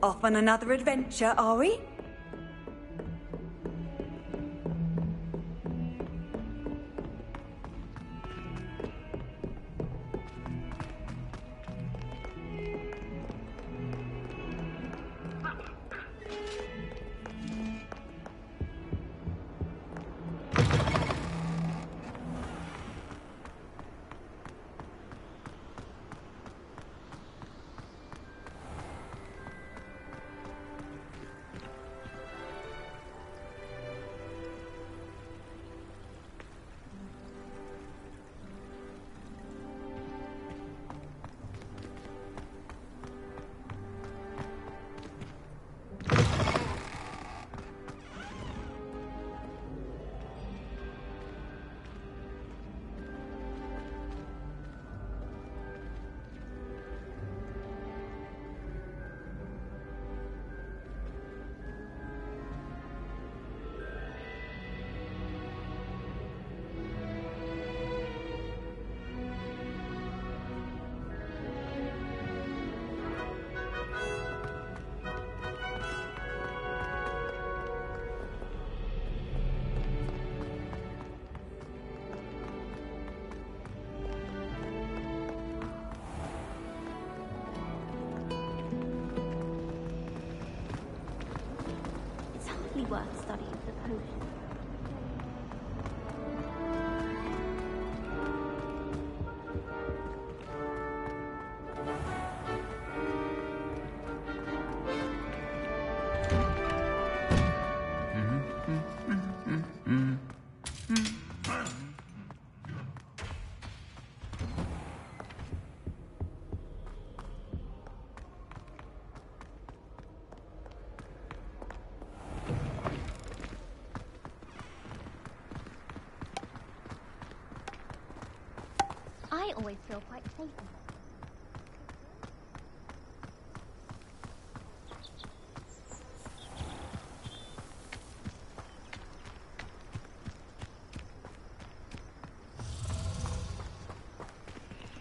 Off on another adventure, are we? Worth studying the potion. I always feel quite safe in this.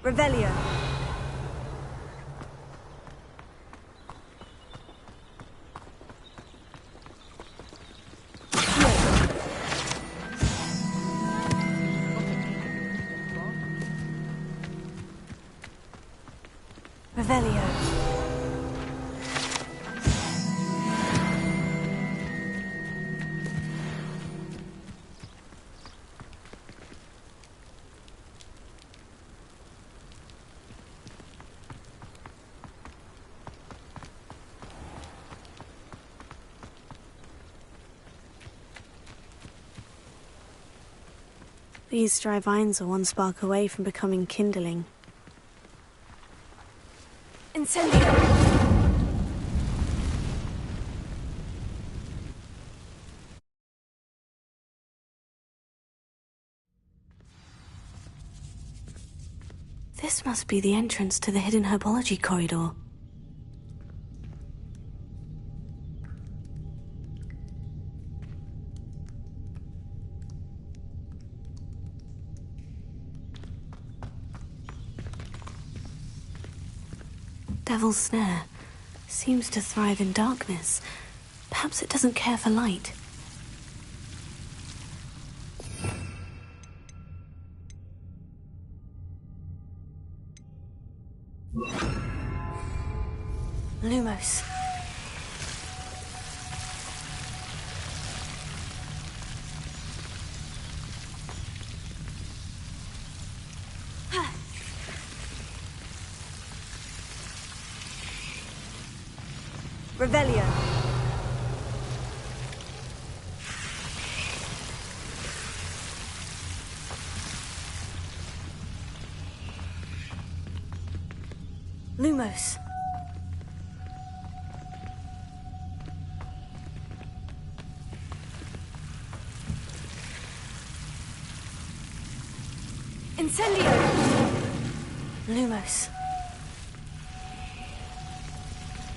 Revelio. Revelio. These dry vines are one spark away from becoming kindling. Incendio! This must be the entrance to the hidden herbology corridor. Devil's Snare seems to thrive in darkness. Perhaps it doesn't care for light. Lumos. Revelio. Lumos. Incendio. Lumos.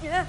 Yeah.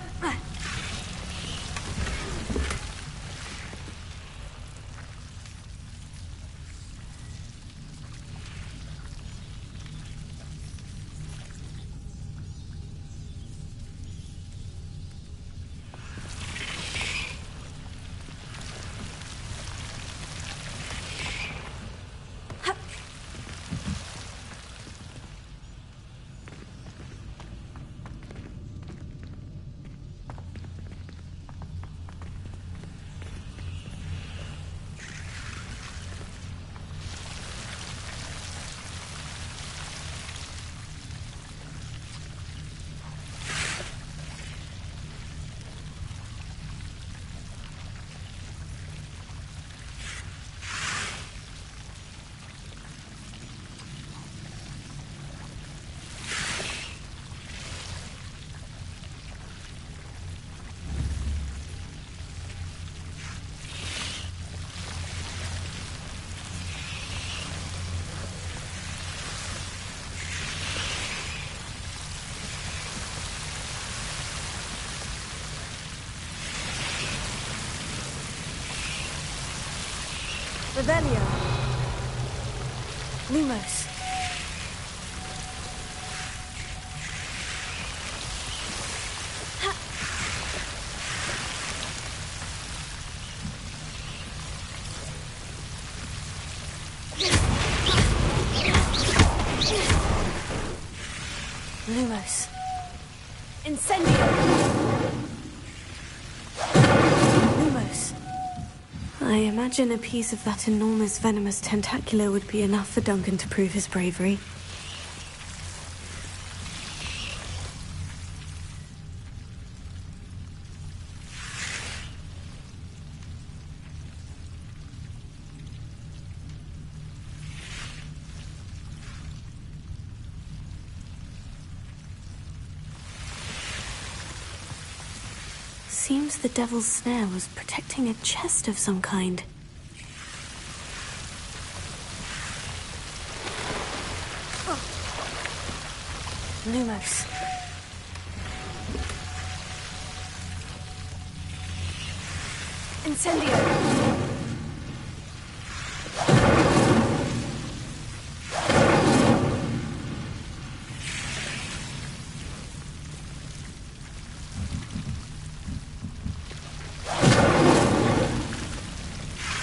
Revelio. Lumos. Lumos. Incendio. Lumos. I imagine a piece of that enormous venomous tentacular would be enough for Duncan to prove his bravery. Seems the devil's snare was protecting a chest of some kind. Lumos. Incendio.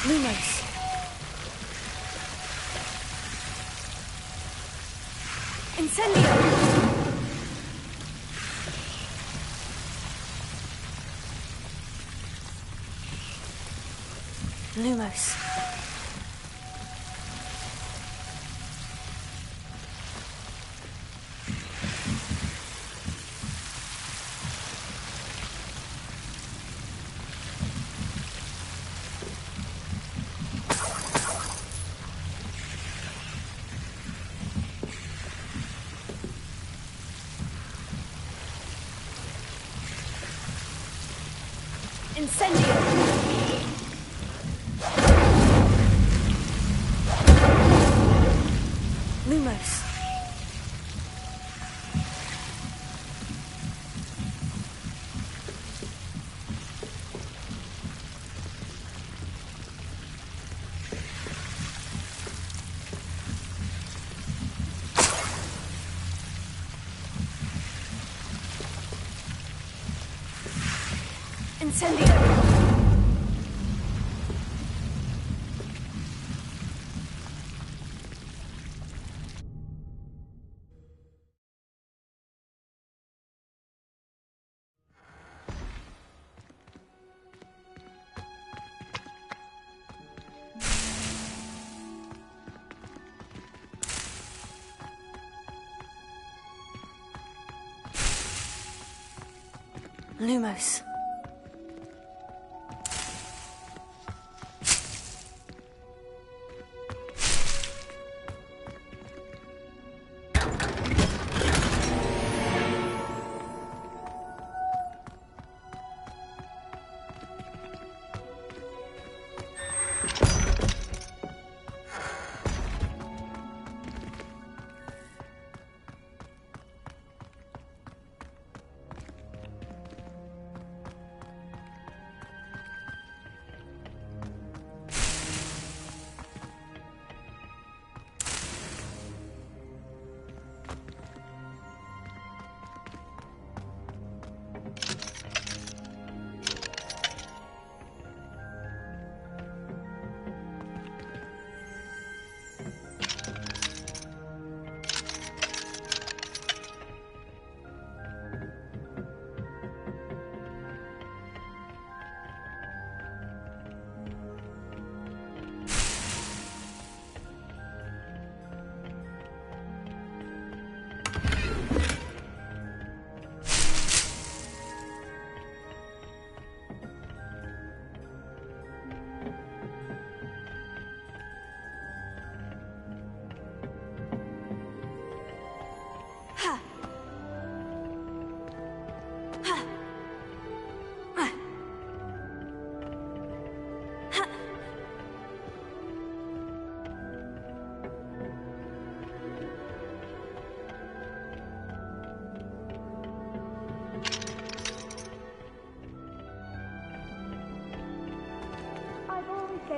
Lumos. Incendio. Lumos. Incendio. Lumos. Incendio. Lumos.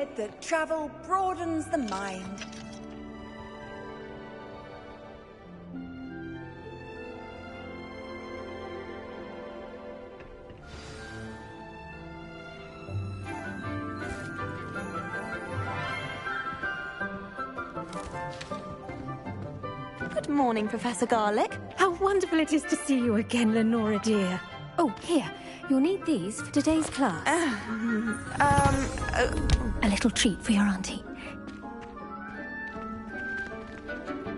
said that travel broadens the mind. Good morning, Professor Garlick. How wonderful it is to see you again, Lenora dear. Oh, here. You'll need these for today's class. A little treat for your auntie.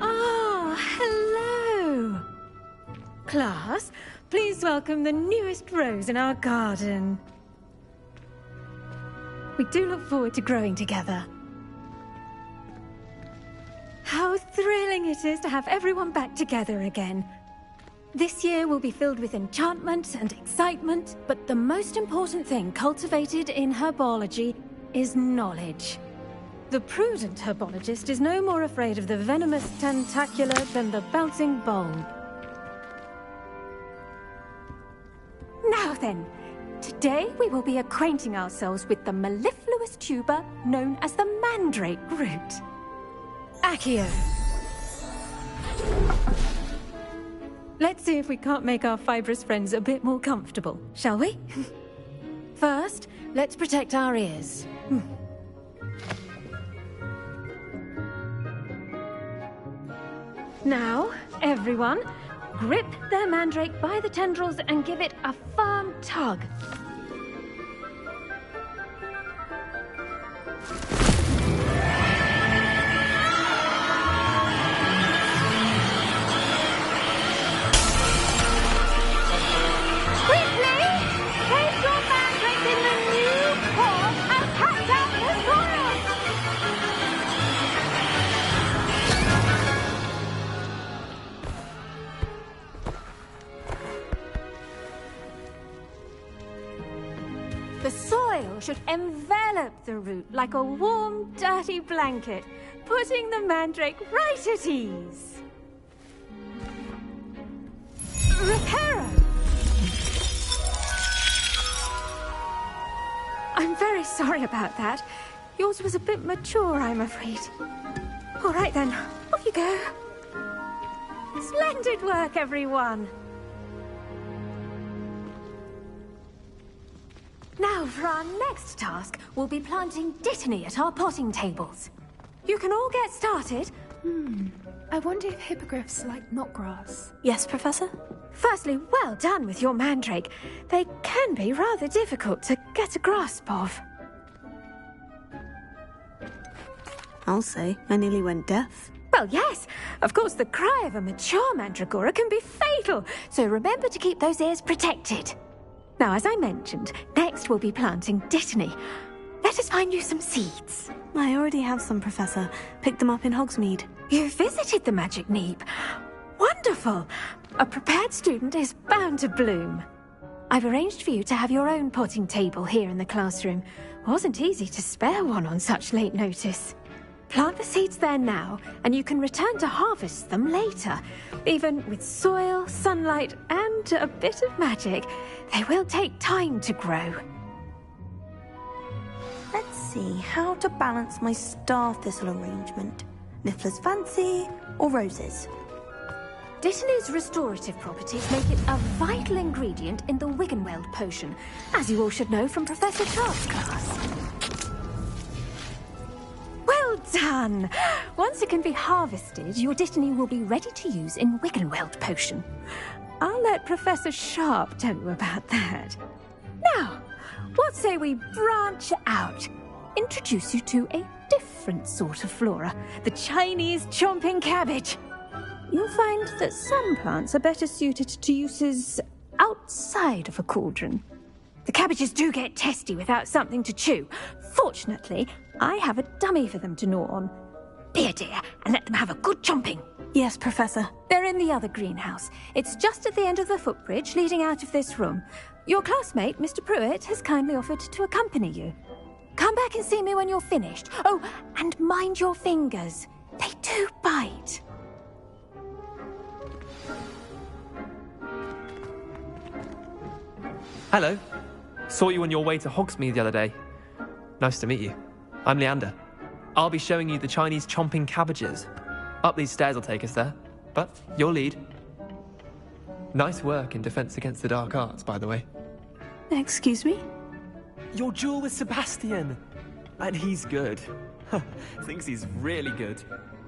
Ah, hello. Class, please welcome the newest rose in our garden. We do look forward to growing together. How thrilling it is to have everyone back together again. This year will be filled with enchantment and excitement, but the most important thing cultivated in herbology is knowledge. The prudent herbologist is no more afraid of the venomous tentacula than the bouncing bulb. Now then, today we will be acquainting ourselves with the mellifluous tuber known as the mandrake root. Accio. Let's see if we can't make our fibrous friends a bit more comfortable, shall we? First, let's protect our ears. Now, everyone, grip their mandrake by the tendrils and give it a firm tug. The soil should envelop the root like a warm, dirty blanket, putting the mandrake right at ease. Reparo! I'm very sorry about that. Yours was a bit mature, I'm afraid. All right then, off you go. Splendid work, everyone. Now, for our next task, we'll be planting dittany at our potting tables. You can all get started. I wonder if hippogriffs like knotgrass. Yes, Professor? Firstly, well done with your mandrake. They can be rather difficult to get a grasp of. I'll say, I nearly went deaf. Well, yes. Of course, the cry of a mature mandragora can be fatal, so remember to keep those ears protected. Now, as I mentioned, next we'll be planting dittany. Let us find you some seeds. I already have some, Professor. Picked them up in Hogsmeade. You visited the Magic Neep. Wonderful. A prepared student is bound to bloom. I've arranged for you to have your own potting table here in the classroom. Wasn't easy to spare one on such late notice. Plant the seeds there now, and you can return to harvest them later. Even with soil, sunlight, and a bit of magic, they will take time to grow. Let's see how to balance my star thistle arrangement. Niffler's fancy or roses? Dittany's restorative properties make it a vital ingredient in the Wiggenweld potion, as you all should know from Professor Charles' class. Well done! Once it can be harvested, your dittany will be ready to use in Wiggenweld potion. I'll let Professor Sharp tell you about that. Now, what say we branch out? Introduce you to a different sort of flora, the Chinese chomping cabbage. You'll find that some plants are better suited to uses outside of a cauldron. The cabbages do get testy without something to chew. Fortunately, I have a dummy for them to gnaw on. Be a dear and let them have a good chomping. Yes, Professor. They're in the other greenhouse. It's just at the end of the footbridge leading out of this room. Your classmate, Mr. Pruitt, has kindly offered to accompany you. Come back and see me when you're finished. Oh, and mind your fingers. They do bite. Hello. Saw you on your way to Hogsmeade the other day. Nice to meet you. I'm Leander. I'll be showing you the Chinese chomping cabbages. Up these stairs will take us there, but you'll lead. Nice work in Defense Against the Dark Arts, by the way. Excuse me? Your duel with Sebastian! And he's good. Thinks he's really good.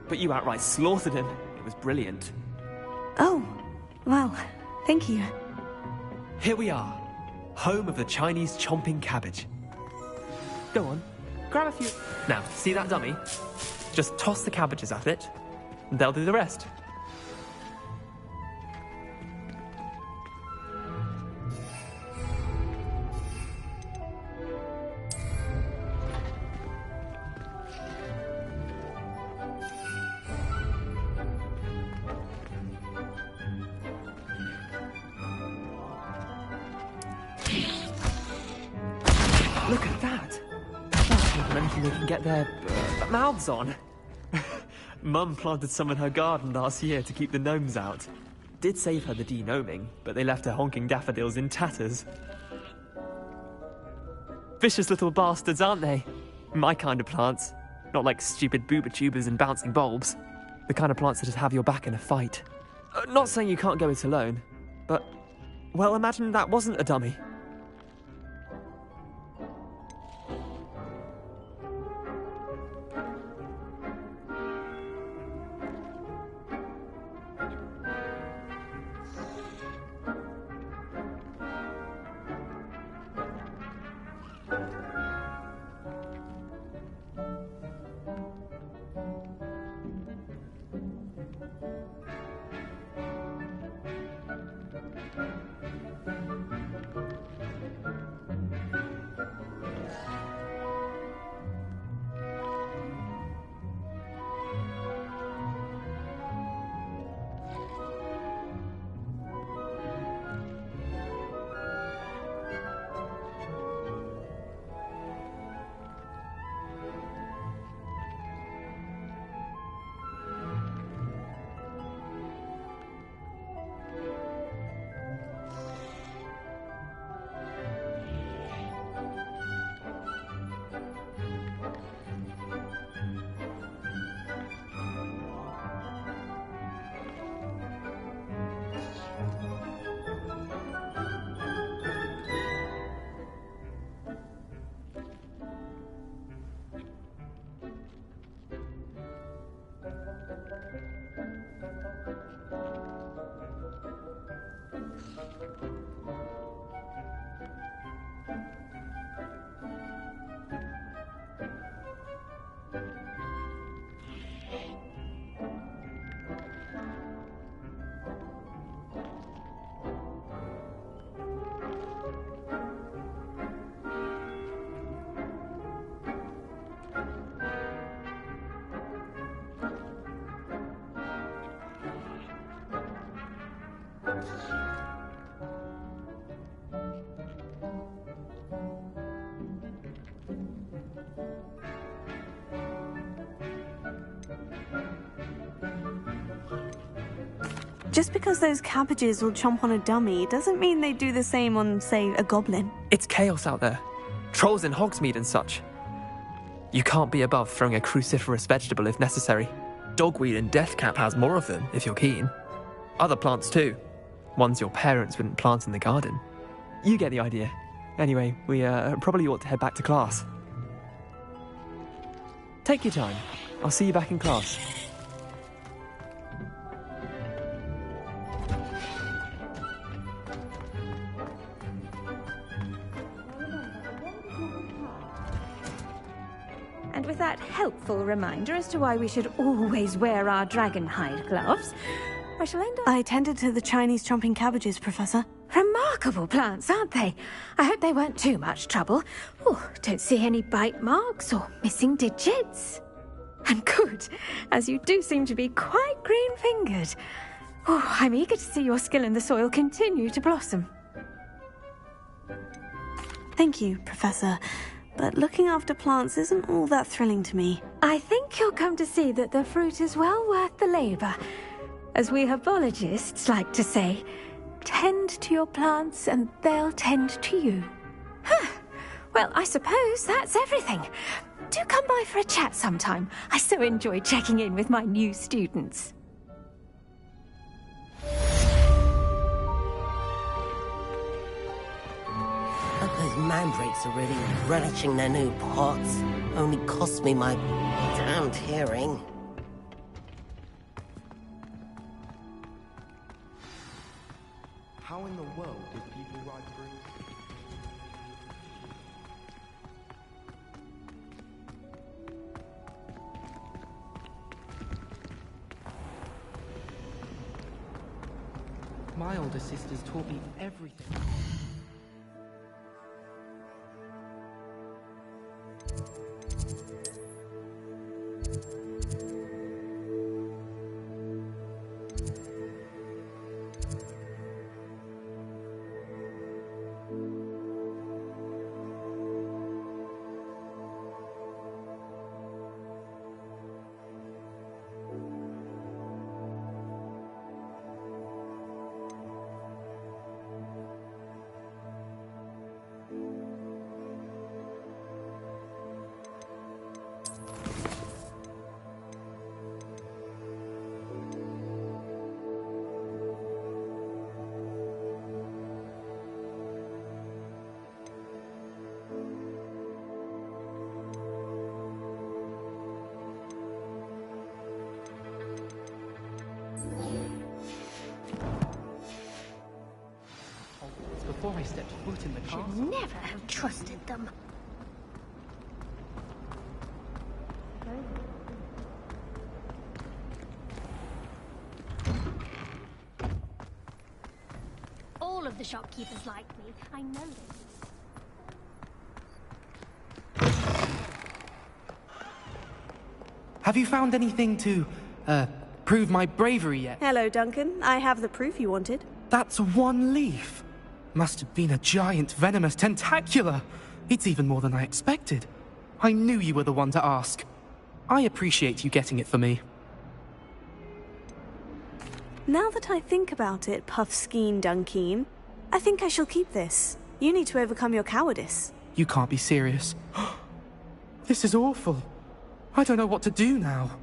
But you outright slaughtered him. It was brilliant. Oh, well, thank you. Here we are, home of the Chinese chomping cabbage. Go on, grab a few. Now, see that dummy? Just toss the cabbages at it, and they'll do the rest. Look at that! That's more than anything they can get their mouths on. Mum planted some in her garden last year to keep the gnomes out. Did save her the de-gnoming, but they left her honking daffodils in tatters. Vicious little bastards, aren't they? My kind of plants. Not like stupid booba tubers and bouncing bulbs. The kind of plants that just have your back in a fight. Not saying you can't go it alone, but... well, imagine that wasn't a dummy. Just because those cabbages will chomp on a dummy doesn't mean they do the same on, say, a goblin. It's chaos out there. Trolls in Hogsmeade and such. You can't be above throwing a cruciferous vegetable if necessary. Dogweed and deathcap has more of them, if you're keen. Other plants too. Ones your parents wouldn't plant in the garden. You get the idea. Anyway, we probably ought to head back to class. Take your time. I'll see you back in class. And with that helpful reminder as to why we should always wear our dragon hide gloves, I shall end up... I tended to the Chinese chomping cabbages, Professor. Remarkable plants, aren't they? I hope they weren't too much trouble. Oh, don't see any bite marks or missing digits. And good, as you do seem to be quite green-fingered. Oh, I'm eager to see your skill in the soil continue to blossom. Thank you, Professor. But looking after plants isn't all that thrilling to me. I think you'll come to see that the fruit is well worth the labour. As we herbologists like to say, tend to your plants and they'll tend to you. Well, I suppose that's everything. Do come by for a chat sometime. I so enjoy checking in with my new students. Those mandrakes are really relishing their new pots. Only cost me my damned hearing. How in the world did people ride through? My older sisters taught me everything. Before I stepped foot in the castle. Should never have trusted them. All of the shopkeepers like me. I know this. Have you found anything to, prove my bravery yet? Hello, Duncan. I have the proof you wanted. That's one leaf. Must have been a giant venomous tentacula. It's even more than I expected. I knew you were the one to ask. I appreciate you getting it for me. Now that I think about it, Puffskein Dunkeen, I think I shall keep this. You need to overcome your cowardice. You can't be serious. This is awful. I don't know what to do now.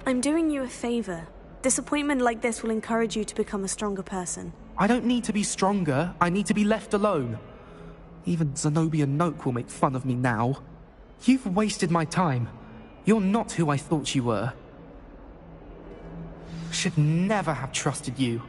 I'm doing you a favor. Disappointment like this will encourage you to become a stronger person. I don't need to be stronger. I need to be left alone. Even Zenobia Noak will make fun of me now. You've wasted my time. You're not who I thought you were. Should never have trusted you.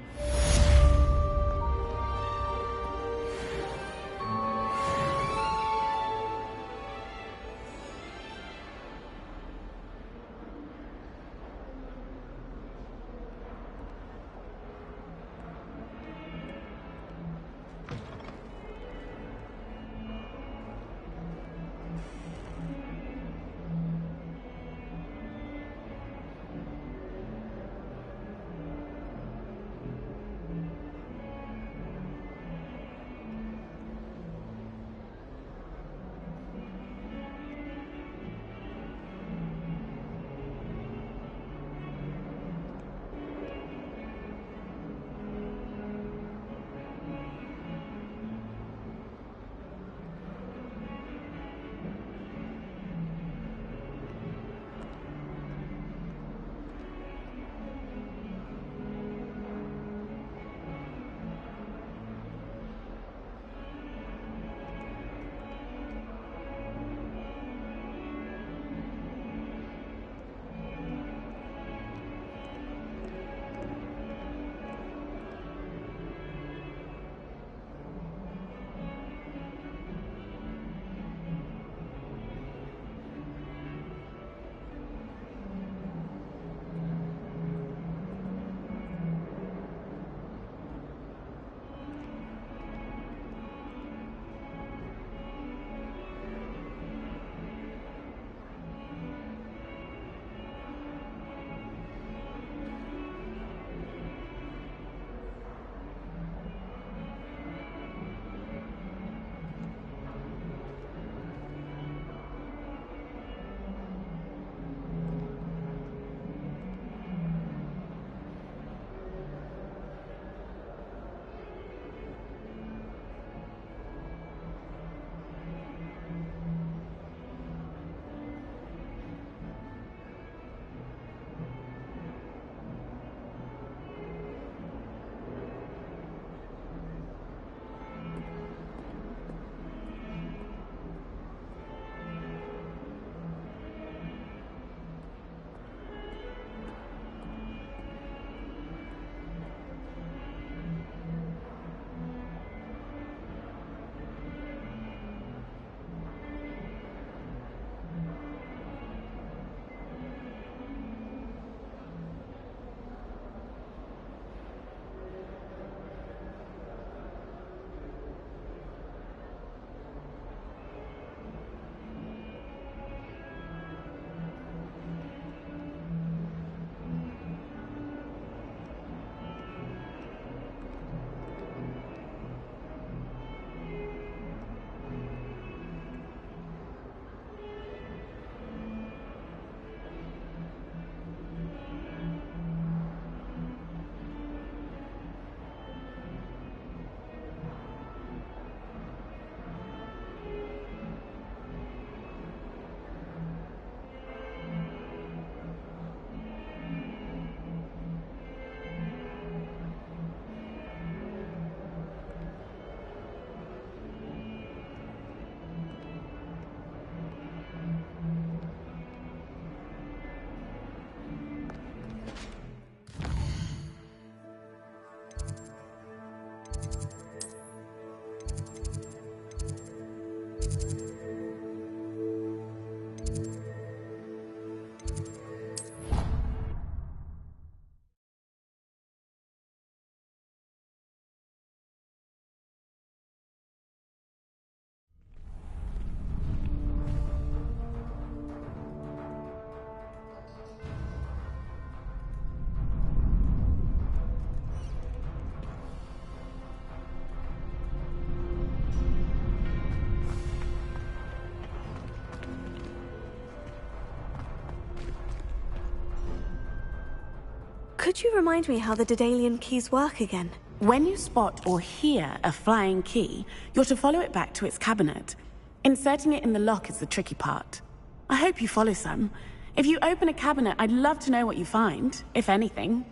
Could you remind me how the Daedalian keys work again? When you spot or hear a flying key, you're to follow it back to its cabinet. Inserting it in the lock is the tricky part. I hope you follow some. If you open a cabinet, I'd love to know what you find, if anything.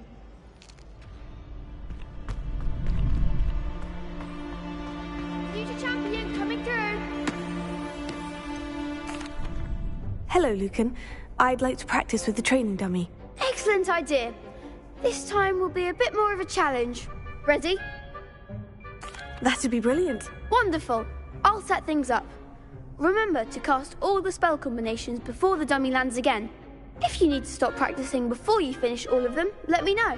Future champion coming through. Hello, Lucan. I'd like to practice with the training dummy. Excellent idea. This time will be a bit more of a challenge. Ready? That'd be brilliant. Wonderful. I'll set things up. Remember to cast all the spell combinations before the dummy lands again. If you need to stop practicing before you finish all of them, let me know.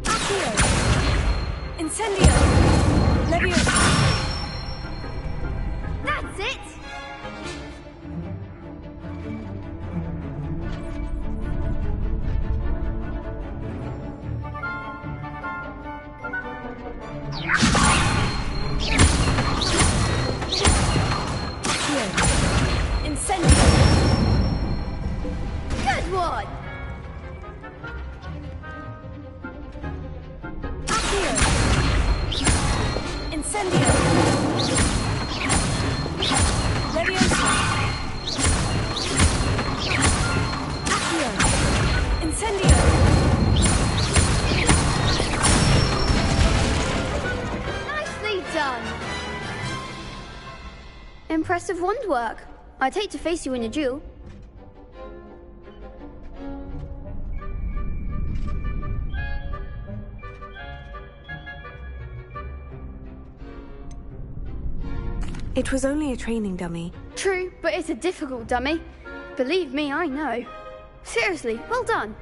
Accio! Incendio! Leviosa! That's it! Incendio! Good one! Accio! Incendio! Leviosa! Accio! Incendio! Nicely done! Impressive wand work. I'd hate to face you in a duel. It was only a training dummy. True, but it's a difficult dummy. Believe me, I know. Seriously, well done.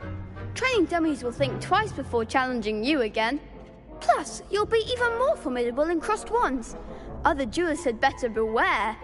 Training dummies will think twice before challenging you again. Plus, you'll be even more formidable in crossed wands. Other duelists had better beware.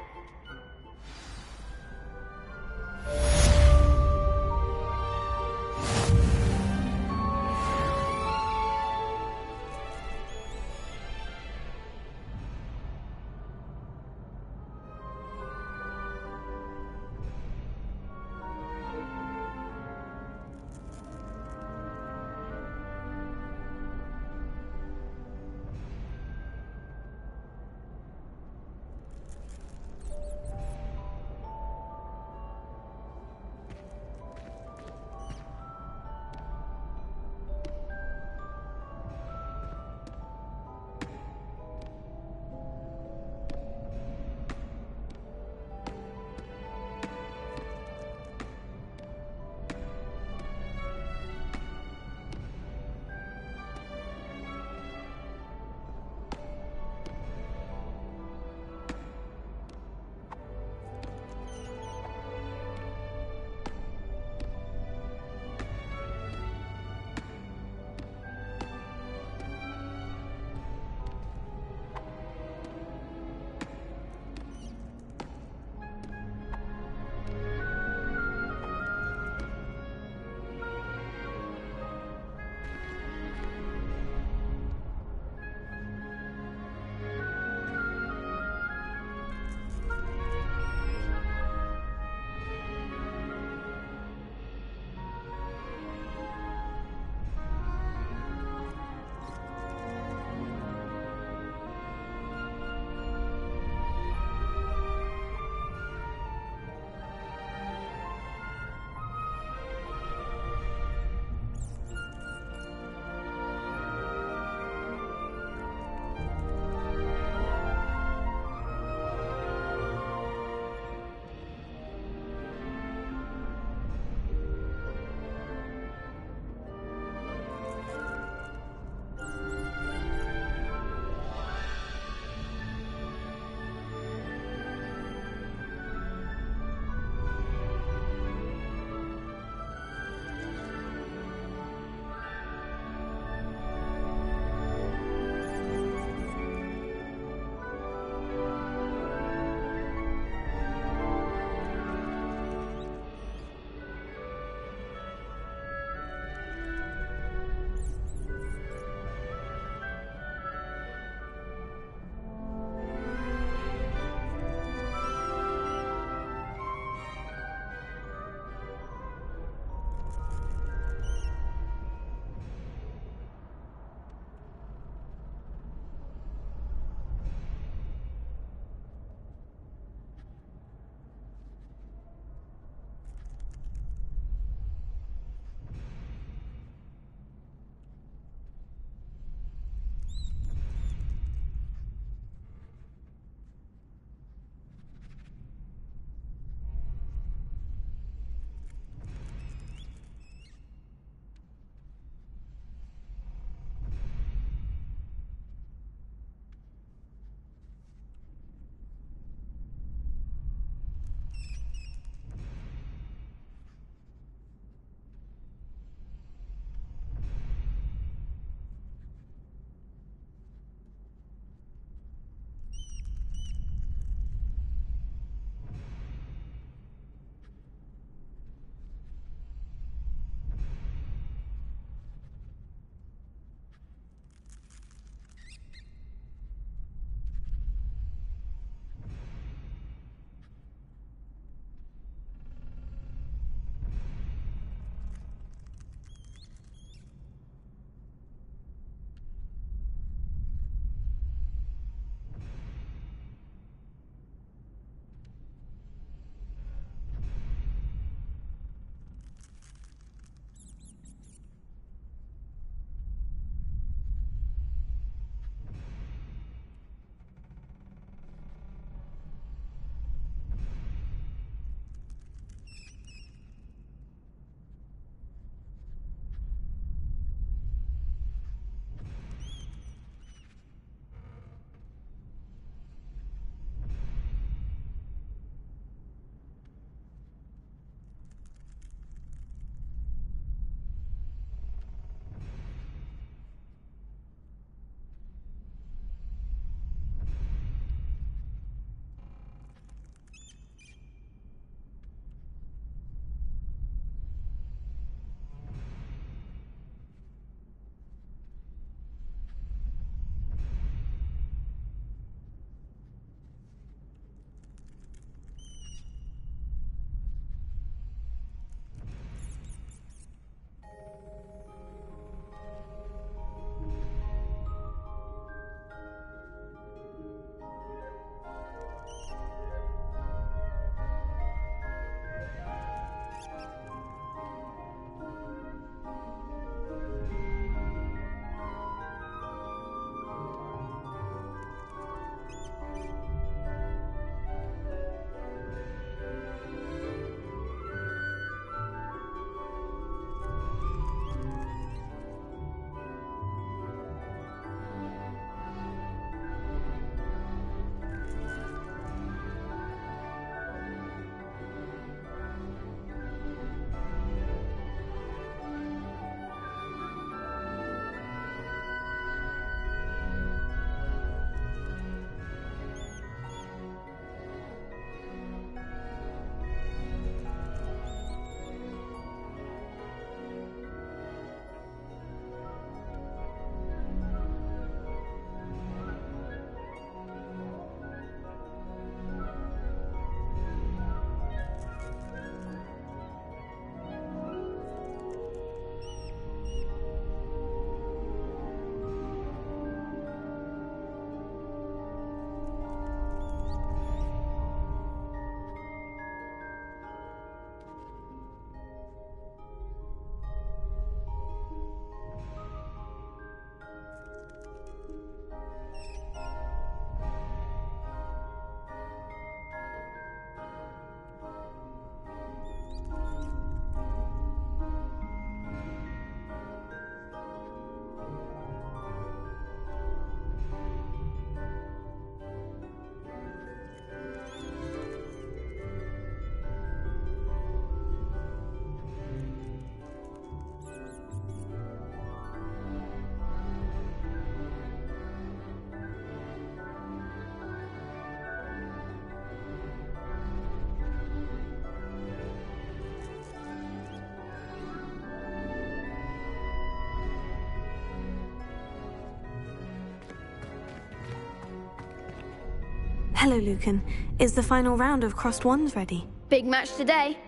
Hello, Lucan. Is the final round of Crossed Wands ready? Big match today.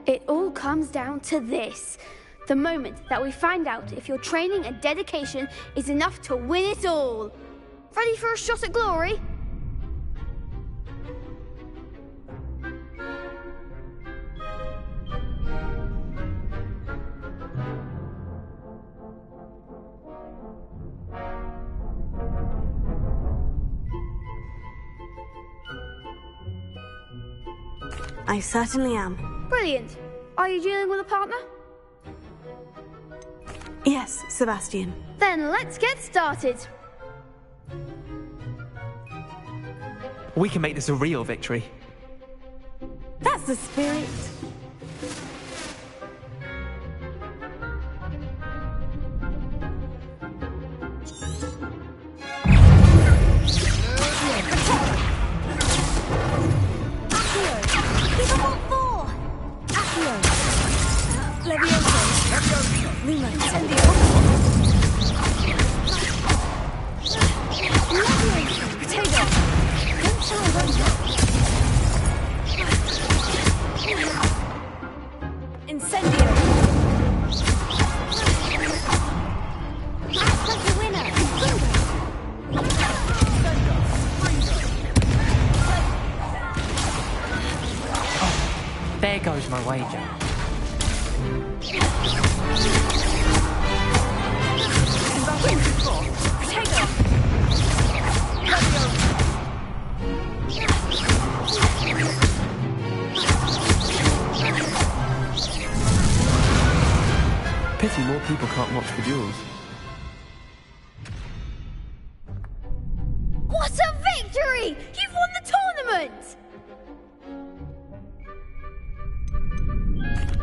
It all comes down to this. The moment that we find out if your training and dedication is enough to win it all. Ready for a shot at glory? I certainly am. Brilliant. Are you dealing with a partner? Yes, Sebastian. Then let's get started. We can make this a real victory. That's the spirit. There goes my wager. Pity more people can't watch the duels. What a victory! You've won the tournament!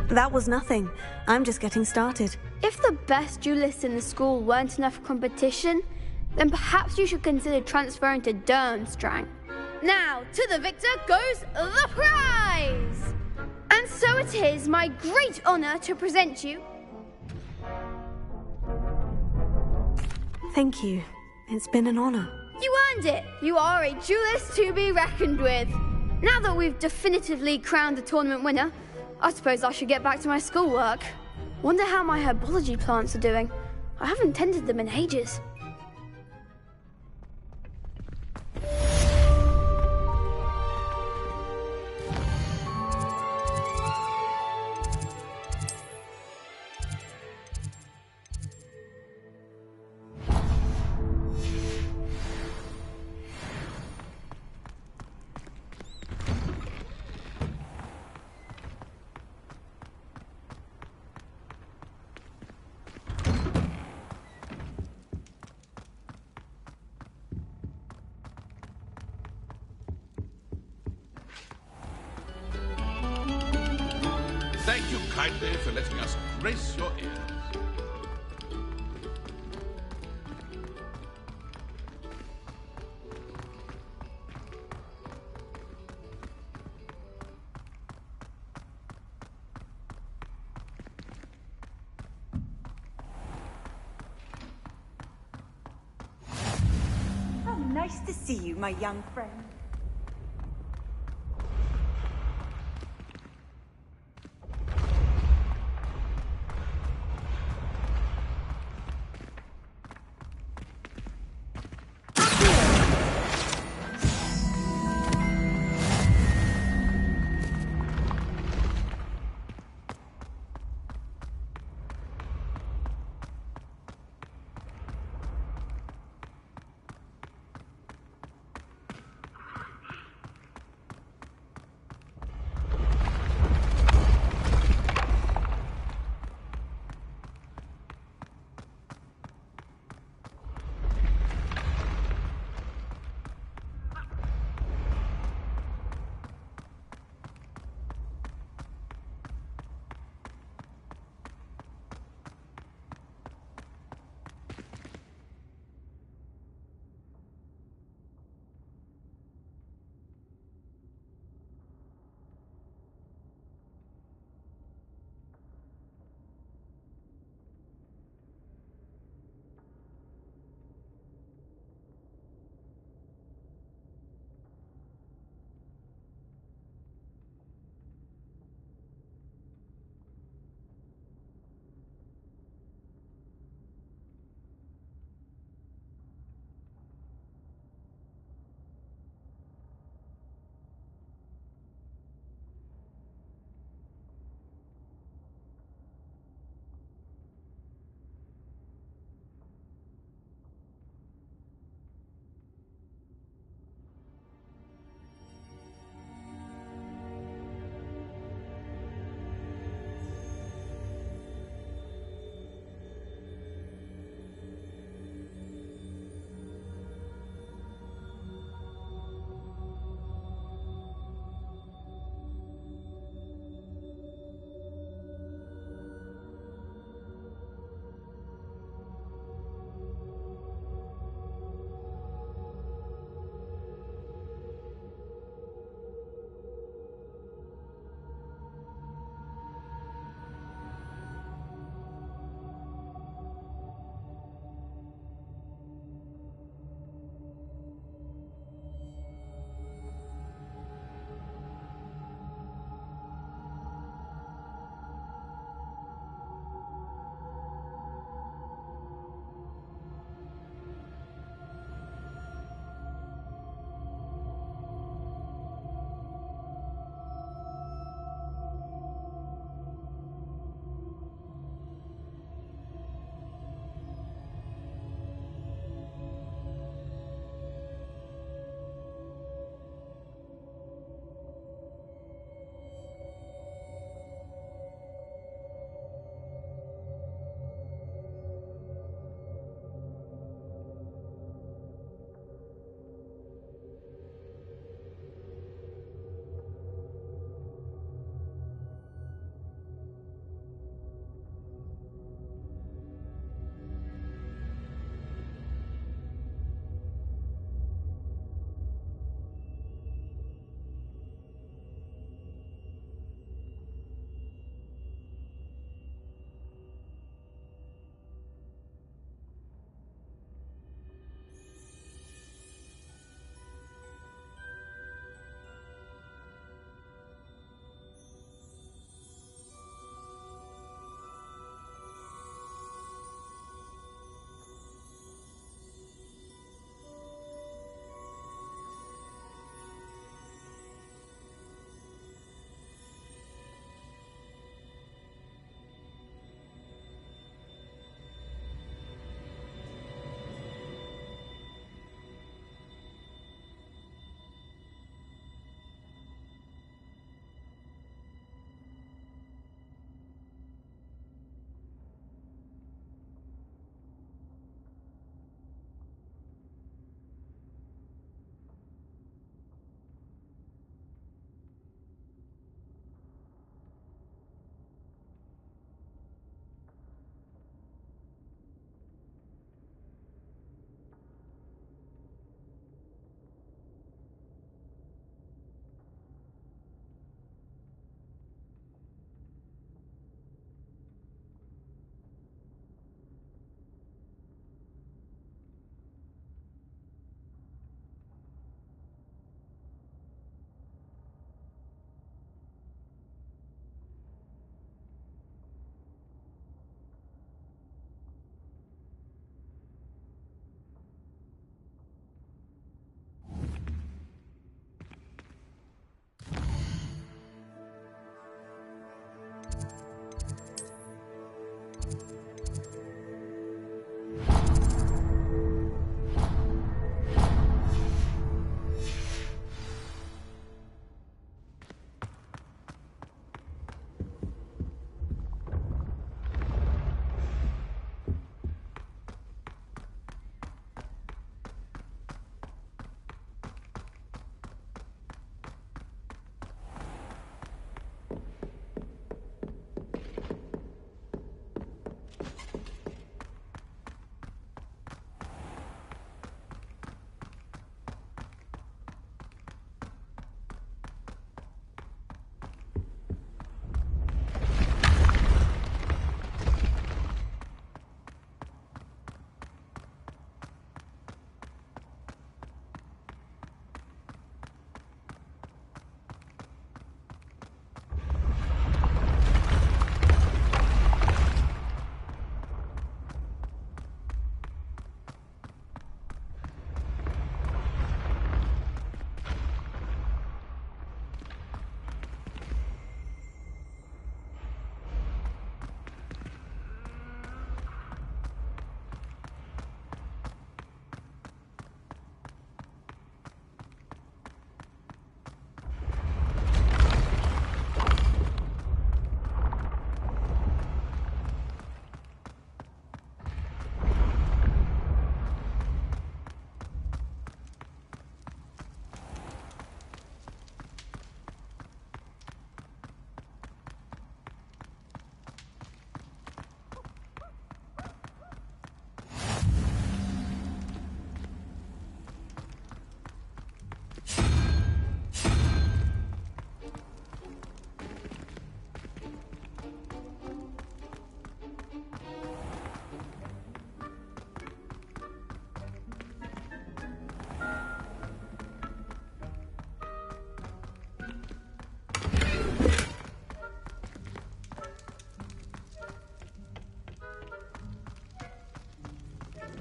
That was nothing. I'm just getting started. If the best duelists in the school weren't enough competition, then perhaps you should consider transferring to Durmstrang. Now, to the victor goes the prize! And so it is my great honor to present you... Thank you. It's been an honor. You earned it! You are a duelist to be reckoned with. Now that we've definitively crowned the tournament winner, I suppose I should get back to my schoolwork. Wonder how my herbology plants are doing. I haven't tended them in ages. Thank you kindly for letting us grace your ears. How nice to see you, my young friend.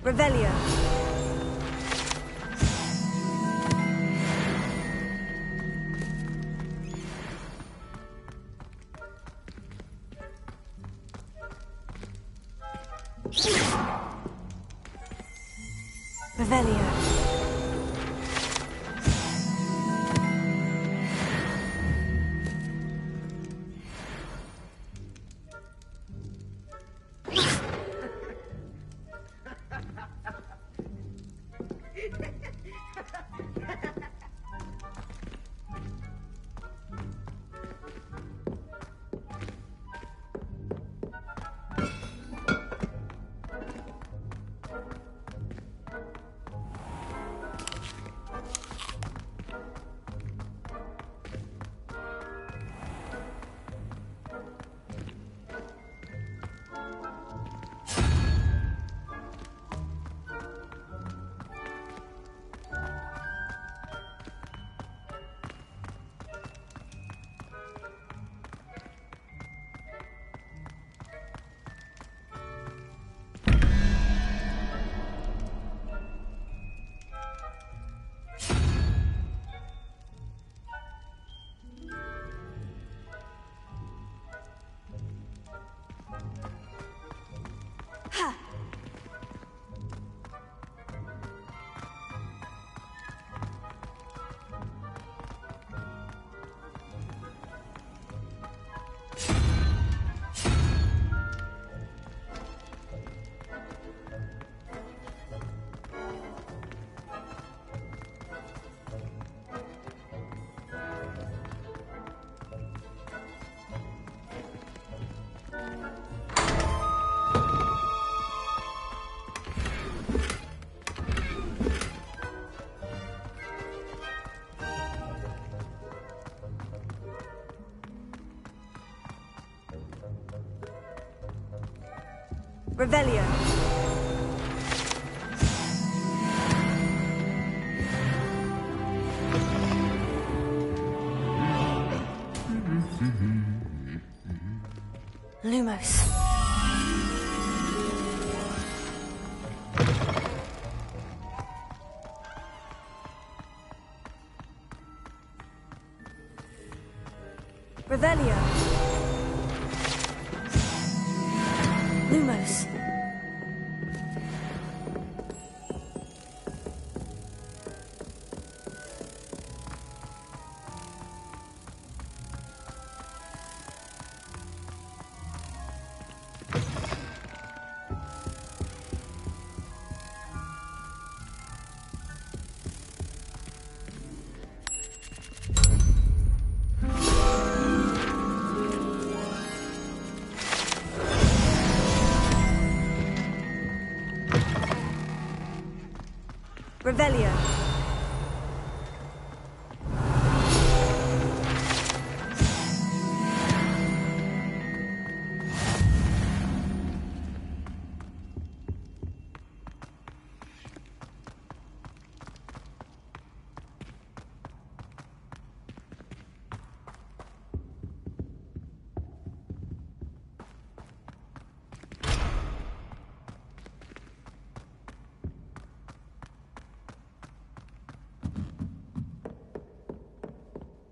Revelio. Revelio. Revelio. Lumos. Revelio. Lumos. Revelio.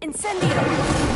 Incendio!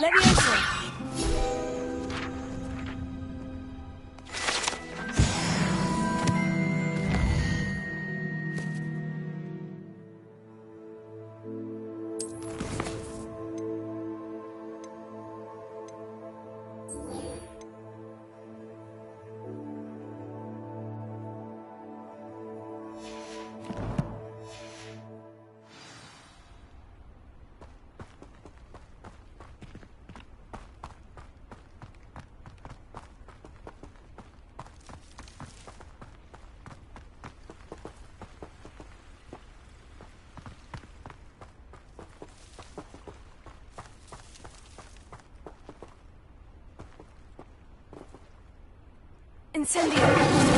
Leviosa. Incendio!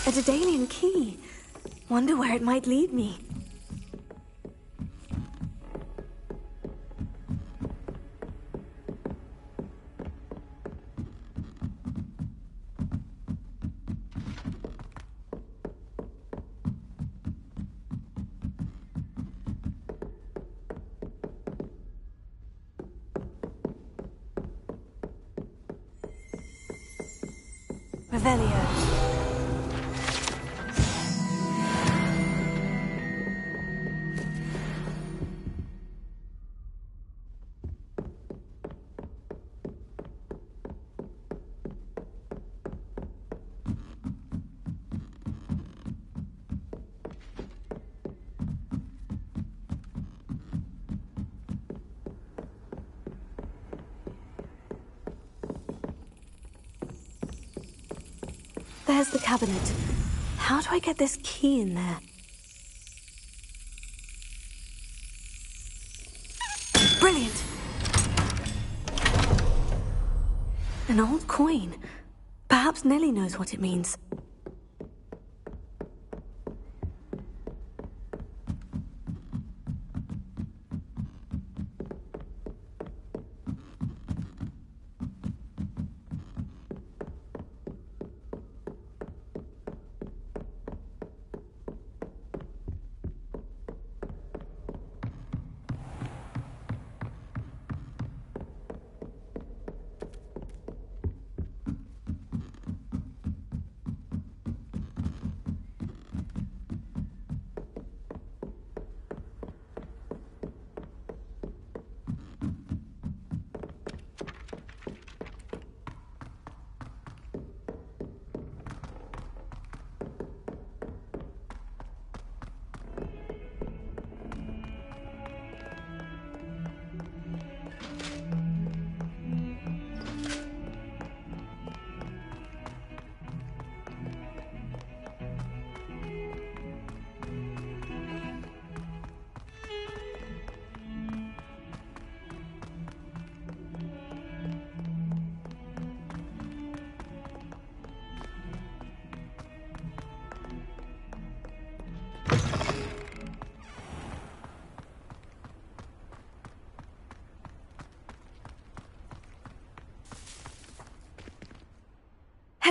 A Daedalian key. Wonder where it might lead me. Revelio. There's the cabinet. How do I get this key in there? Brilliant! An old coin. Perhaps Nellie knows what it means.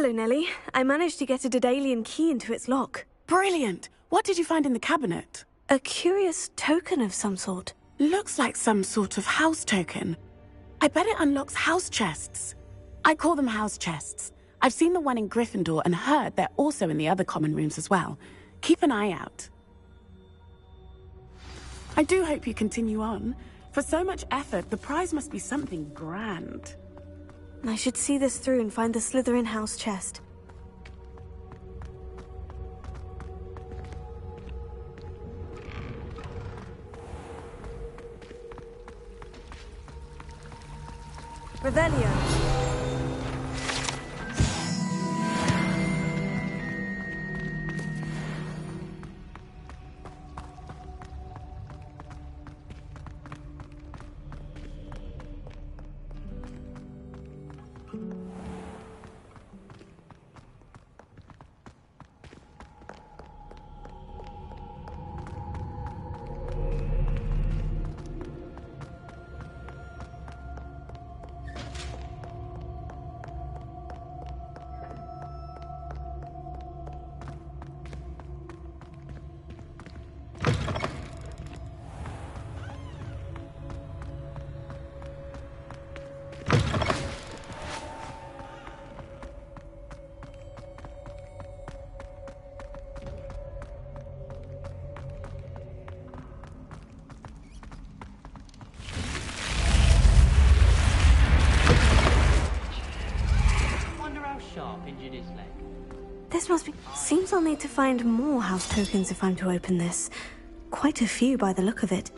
Hello, Nellie. I managed to get a Daedalian key into its lock. Brilliant! What did you find in the cabinet? A curious token of some sort. Looks like some sort of house token. I bet it unlocks house chests. I call them house chests. I've seen the one in Gryffindor and heard they're also in the other common rooms as well. Keep an eye out. I do hope you continue on. For so much effort, the prize must be something grand. I should see this through and find the Slytherin house chest. Revelio. This must be... Seems I'll need to find more house tokens if I'm to open this. Quite a few by the look of it.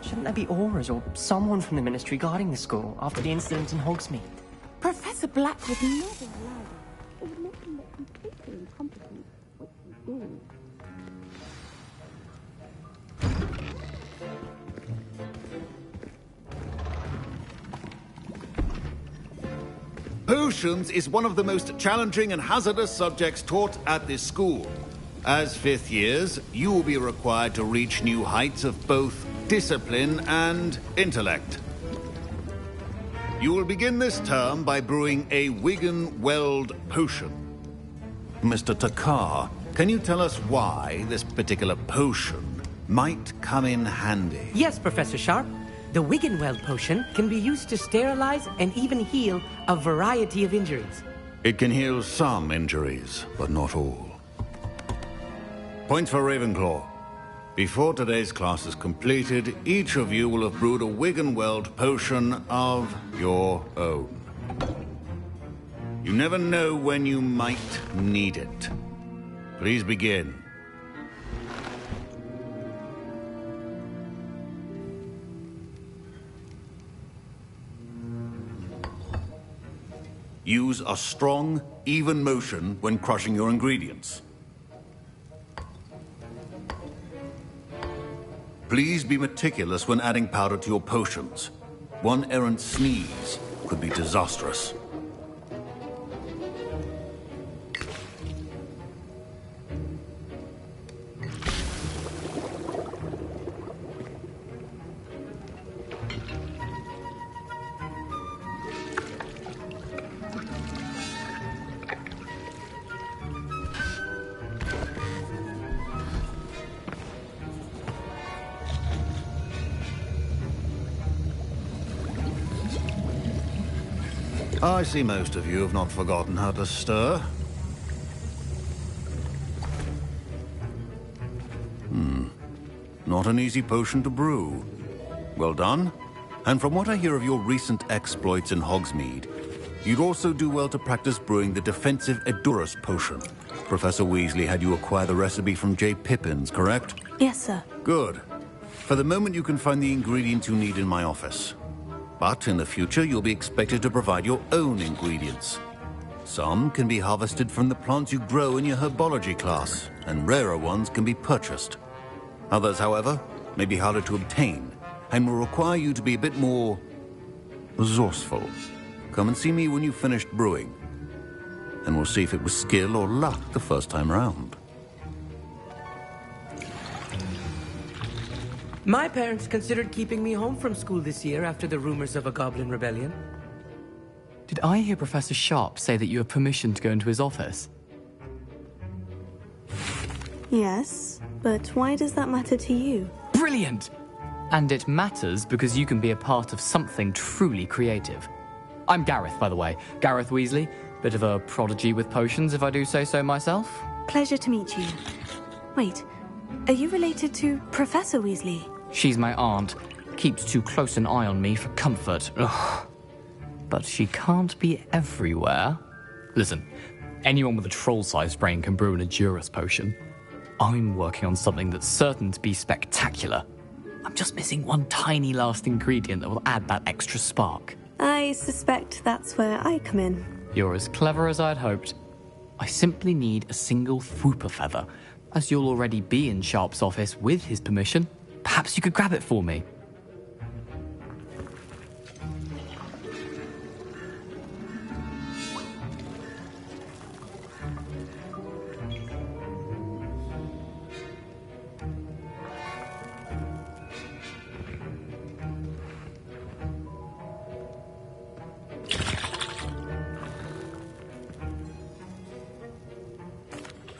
Shouldn't there be auras or someone from the Ministry guarding the school after the incident in Hogsmeade? Professor Black would never allow that. It would make him look completely incompetent, which he is. Potions is one of the most challenging and hazardous subjects taught at this school. As fifth years, you will be required to reach new heights of both discipline and intellect. You will begin this term by brewing a Wiggenweld potion. Mr. Takar, can you tell us why this particular potion might come in handy? Yes, Professor Sharp. The Wiggenweld potion can be used to sterilize and even heal a variety of injuries. It can heal some injuries, but not all. Points for Ravenclaw. Before today's class is completed, each of you will have brewed a Wiggenweld potion of your own. You never know when you might need it. Please begin. Use a strong, even motion when crushing your ingredients. Please be meticulous when adding powder to your potions. One errant sneeze could be disastrous. I see most of you have not forgotten how to stir. Not an easy potion to brew. Well done. And from what I hear of your recent exploits in Hogsmeade, you'd also do well to practice brewing the defensive Edurus potion. Professor Weasley had you acquire the recipe from J. Pippins, correct? Yes, sir. Good. For the moment, you can find the ingredients you need in my office. But in the future, you'll be expected to provide your own ingredients. Some can be harvested from the plants you grow in your herbology class, and rarer ones can be purchased. Others, however, may be harder to obtain, and will require you to be a bit more resourceful. Come and see me when you've finished brewing, and we'll see if it was skill or luck the first time round. My parents considered keeping me home from school this year after the rumors of a goblin rebellion. Did I hear Professor Sharp say that you have permission to go into his office? Yes, but why does that matter to you? Brilliant! And it matters because you can be a part of something truly creative. I'm Gareth, by the way. Gareth Weasley. Bit of a prodigy with potions, if I do say so myself. Pleasure to meet you. Wait, are you related to Professor Weasley? She's my aunt. Keeps too close an eye on me for comfort. Ugh. But she can't be everywhere. Listen, anyone with a troll-sized brain can brew an Edurus potion. I'm working on something that's certain to be spectacular. I'm just missing one tiny last ingredient that will add that extra spark. I suspect that's where I come in. You're as clever as I'd hoped. I simply need a single Fwooper feather. As you'll already be in Sharp's office with his permission, perhaps you could grab it for me.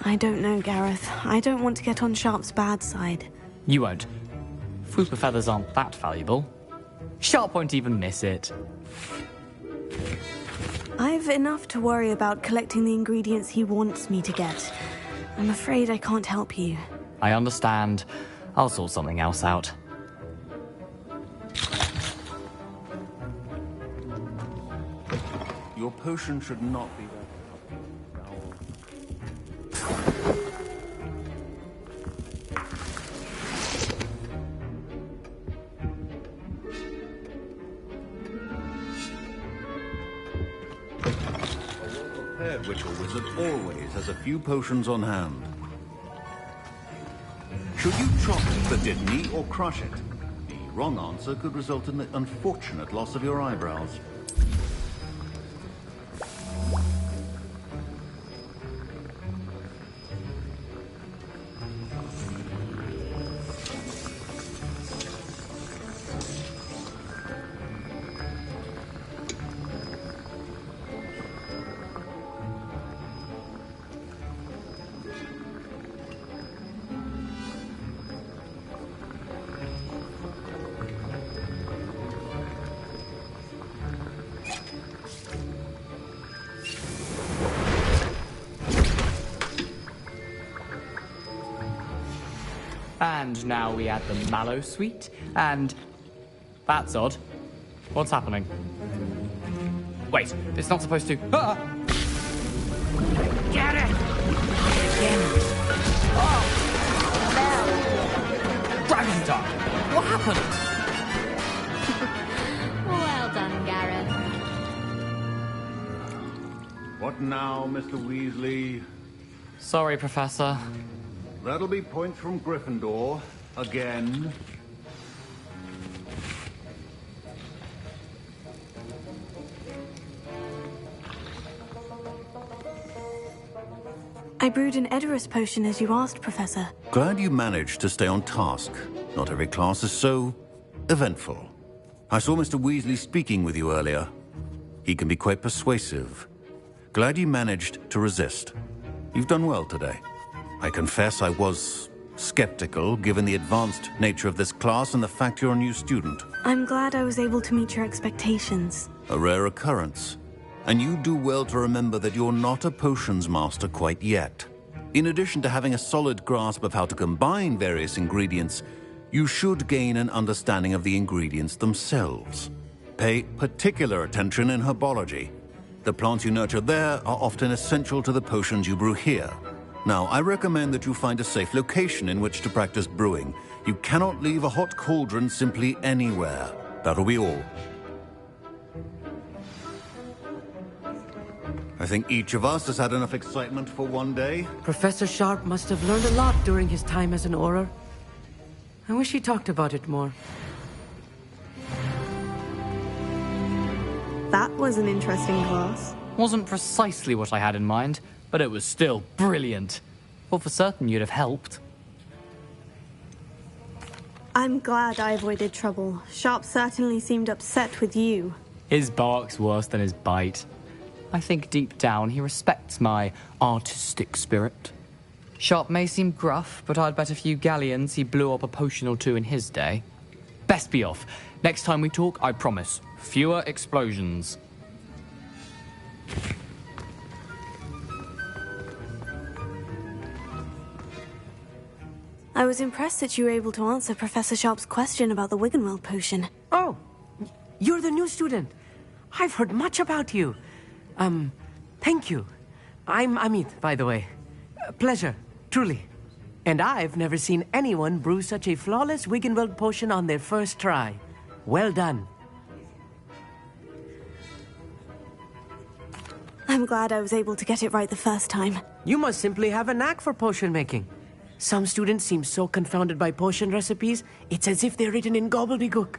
I don't know, Gareth. I don't want to get on Sharp's bad side. You won't. Fwooper feathers aren't that valuable. Sharp won't even miss it. I've enough to worry about collecting the ingredients he wants me to get. I'm afraid I can't help you. I understand. I'll sort something else out. Your potion should not be there. Witch or wizard always has a few potions on hand. Should you chop the Dittany or crush it? The wrong answer could result in the unfortunate loss of your eyebrows. And now we add the mallow sweet, and... That's odd. What's happening? Wait, it's not supposed to... Ah! Get it! Oh! Dragon Dog! What happened? Well done, Gareth. What now, Mr. Weasley? Sorry, Professor. That'll be points from Gryffindor. Again. I brewed an Edorus potion as you asked, Professor. Glad you managed to stay on task. Not every class is so eventful. I saw Mr. Weasley speaking with you earlier. He can be quite persuasive. Glad you managed to resist. You've done well today. I confess I was skeptical, given the advanced nature of this class and the fact you're a new student. I'm glad I was able to meet your expectations. A rare occurrence. And you do well to remember that you're not a potions master quite yet. In addition to having a solid grasp of how to combine various ingredients, you should gain an understanding of the ingredients themselves. Pay particular attention in herbology. The plants you nurture there are often essential to the potions you brew here. Now, I recommend that you find a safe location in which to practice brewing. You cannot leave a hot cauldron simply anywhere. That'll be all. I think each of us has had enough excitement for one day. Professor Sharp must have learned a lot during his time as an Auror. I wish he talked about it more. That was an interesting class. Wasn't precisely what I had in mind, but it was still brilliant. Thought for certain you'd have helped. I'm glad I avoided trouble. Sharp certainly seemed upset with you. His bark's worse than his bite. I think deep down he respects my artistic spirit. Sharp may seem gruff, but I'd bet a few galleons he blew up a potion or two in his day. Best be off. Next time we talk, I promise, fewer explosions. I was impressed that you were able to answer Professor Sharp's question about the Wiggenweld potion. Oh, you're the new student. I've heard much about you. Thank you. I'm Amit, by the way. Pleasure, truly. And I've never seen anyone brew such a flawless Wiggenweld potion on their first try. Well done. I'm glad I was able to get it right the first time. You must simply have a knack for potion making. Some students seem so confounded by potion recipes, it's as if they're written in gobbledygook.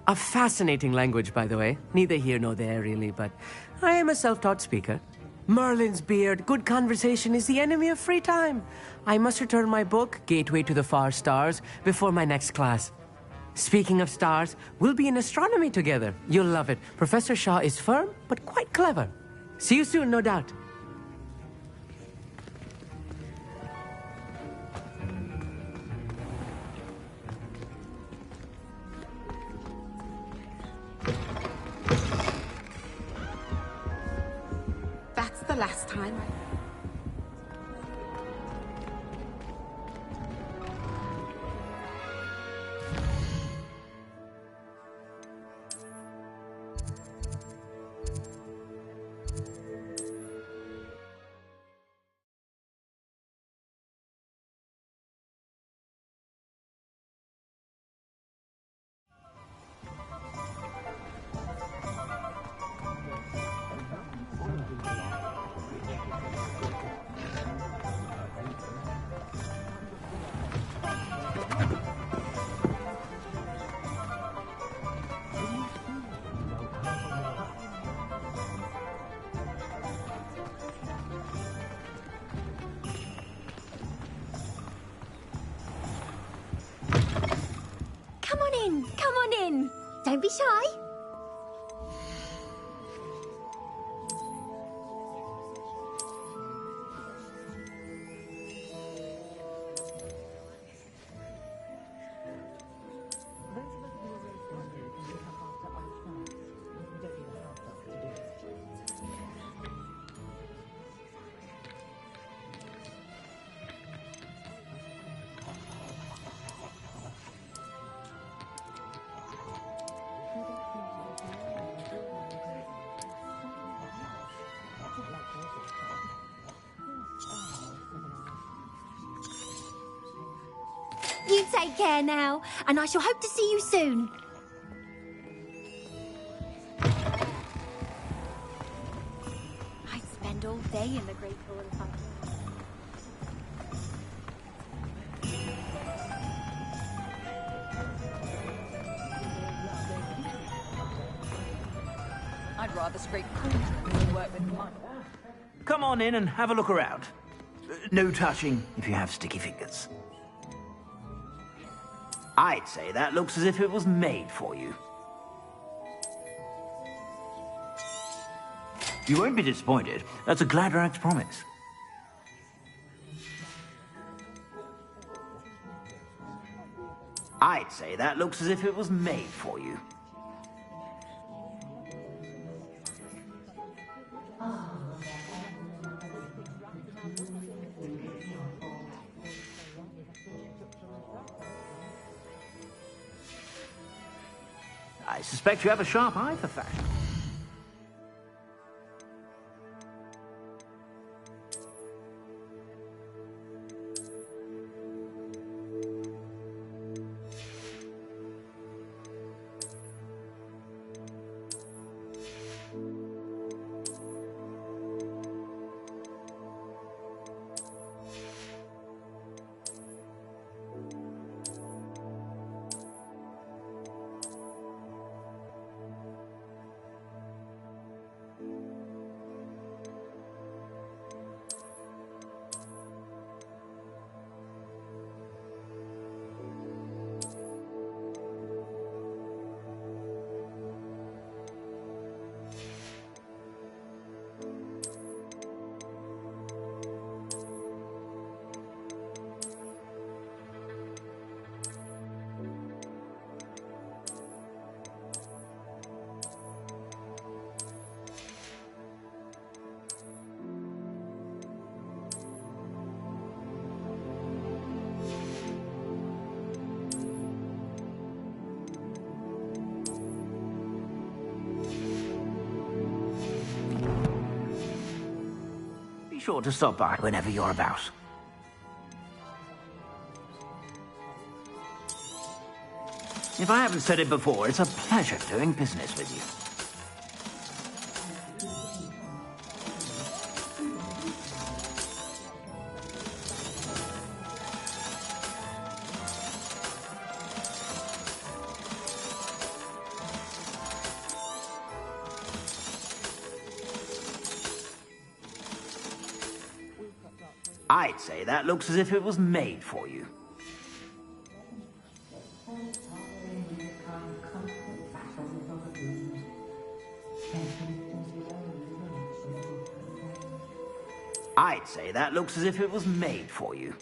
A fascinating language, by the way. Neither here nor there, really, but I am a self-taught speaker. Merlin's beard, good conversation is the enemy of free time. I must return my book, Gateway to the Far Stars, before my next class. Speaking of stars, we'll be in astronomy together. You'll love it. Professor Shaw is firm, but quite clever. See you soon, no doubt. That's the last time. Come on in. Don't be shy. You take care now, and I shall hope to see you soon. I'd spend all day in the Great Hall if I could. I'd rather scrape cauldrons than work with mine. Come on in and have a look around. No touching if you have sticky fingers. I'd say that looks as if it was made for you. You won't be disappointed. That's a Gladrax promise. I'd say that looks as if it was made for you. I suspect you have a sharp eye for fashion. Be sure to stop by whenever you're about. If I haven't said it before, it's a pleasure doing business with you. I'd say that looks as if it was made for you. I'd say that looks as if it was made for you.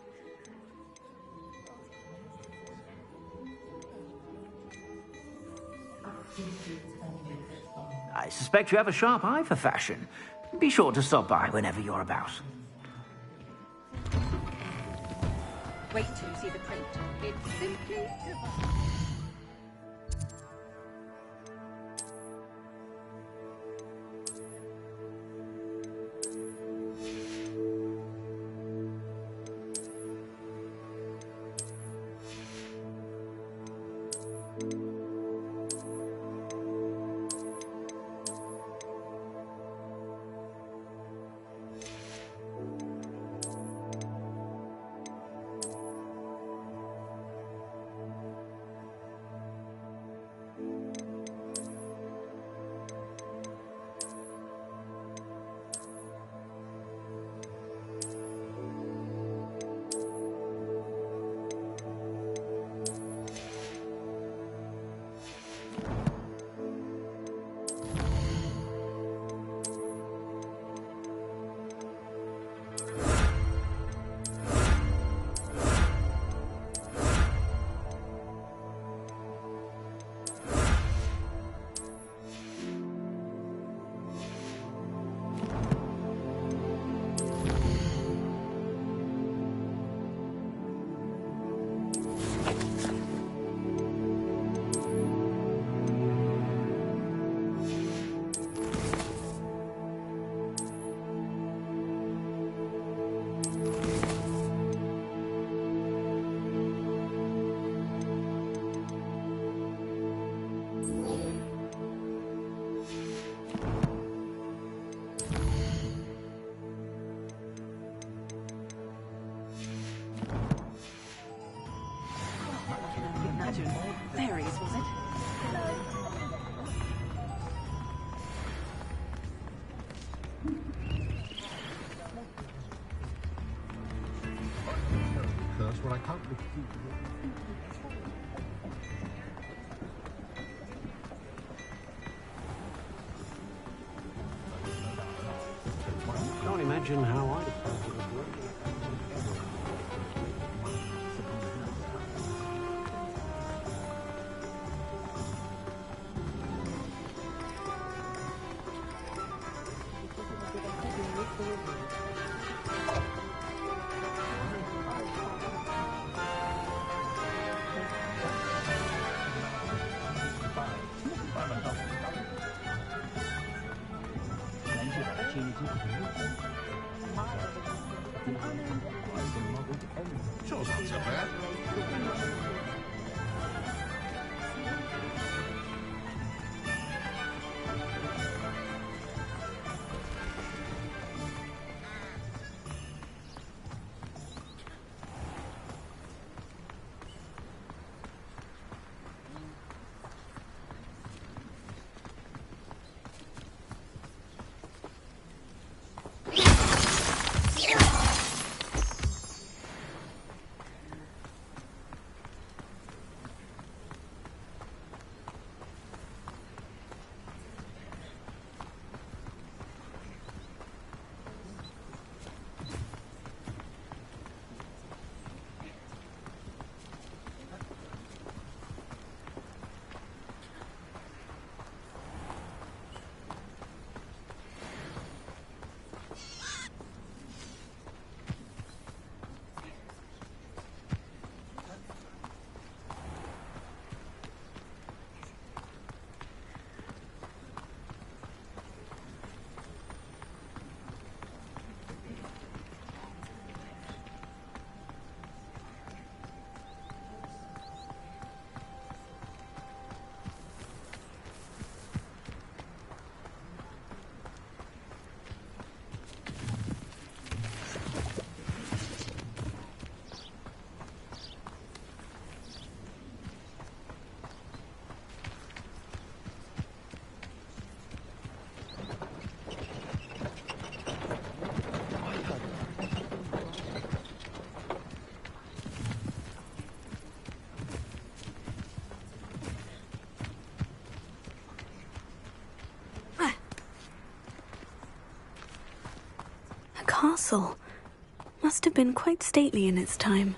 I suspect you have a sharp eye for fashion. Be sure to stop by whenever you're about. Wait till you see the print. It's simply divine. but I can't refuse. I can't imagine how I felt it was working. Sure, not so bad. Castle. Must have been quite stately in its time.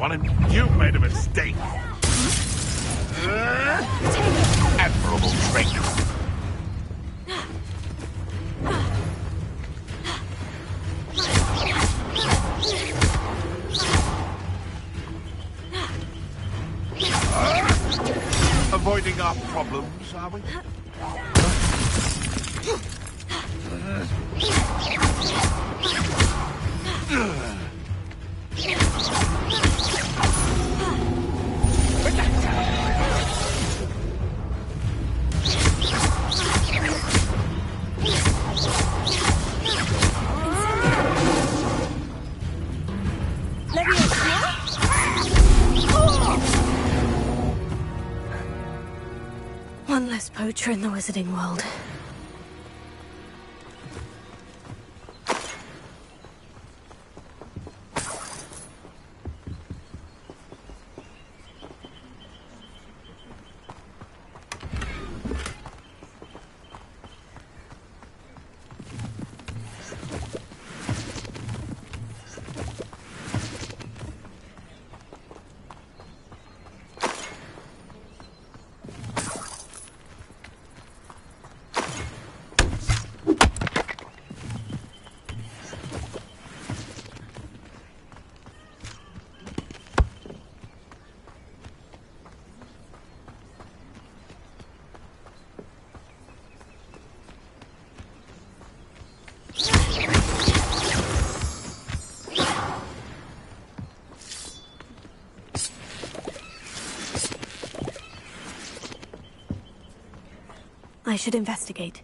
on him. You made a mistake. Admirable trick. Avoiding our problems, are we? One less poacher in the wizarding world. I should investigate.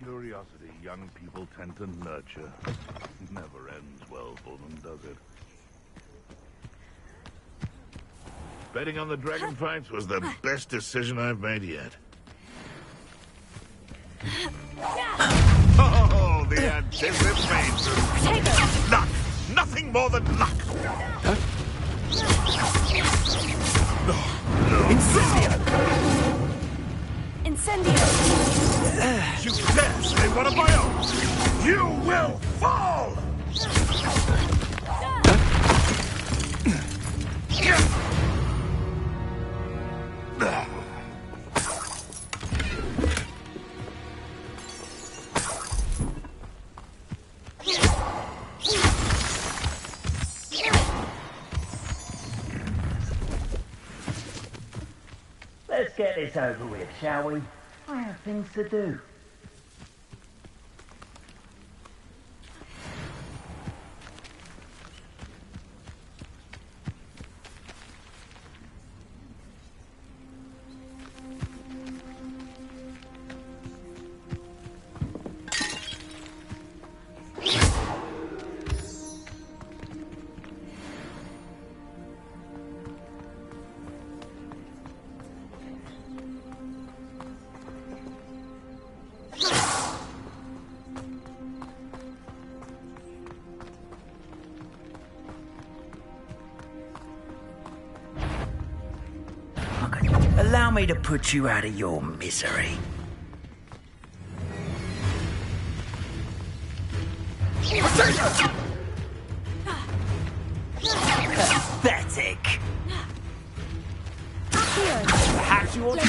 Curiosity young people tend to nurture never ends well for them, does it? Betting on the dragon fights was the best decision I've made yet. Oh, the anticipation! Luck! Nothing more than luck! Huh? Incendio! Incendio! You dare say one of my own! You will fall! Let's get this over with, shall we? I have things to do. Allow me to put you out of your misery. Pathetic. Perhaps you ought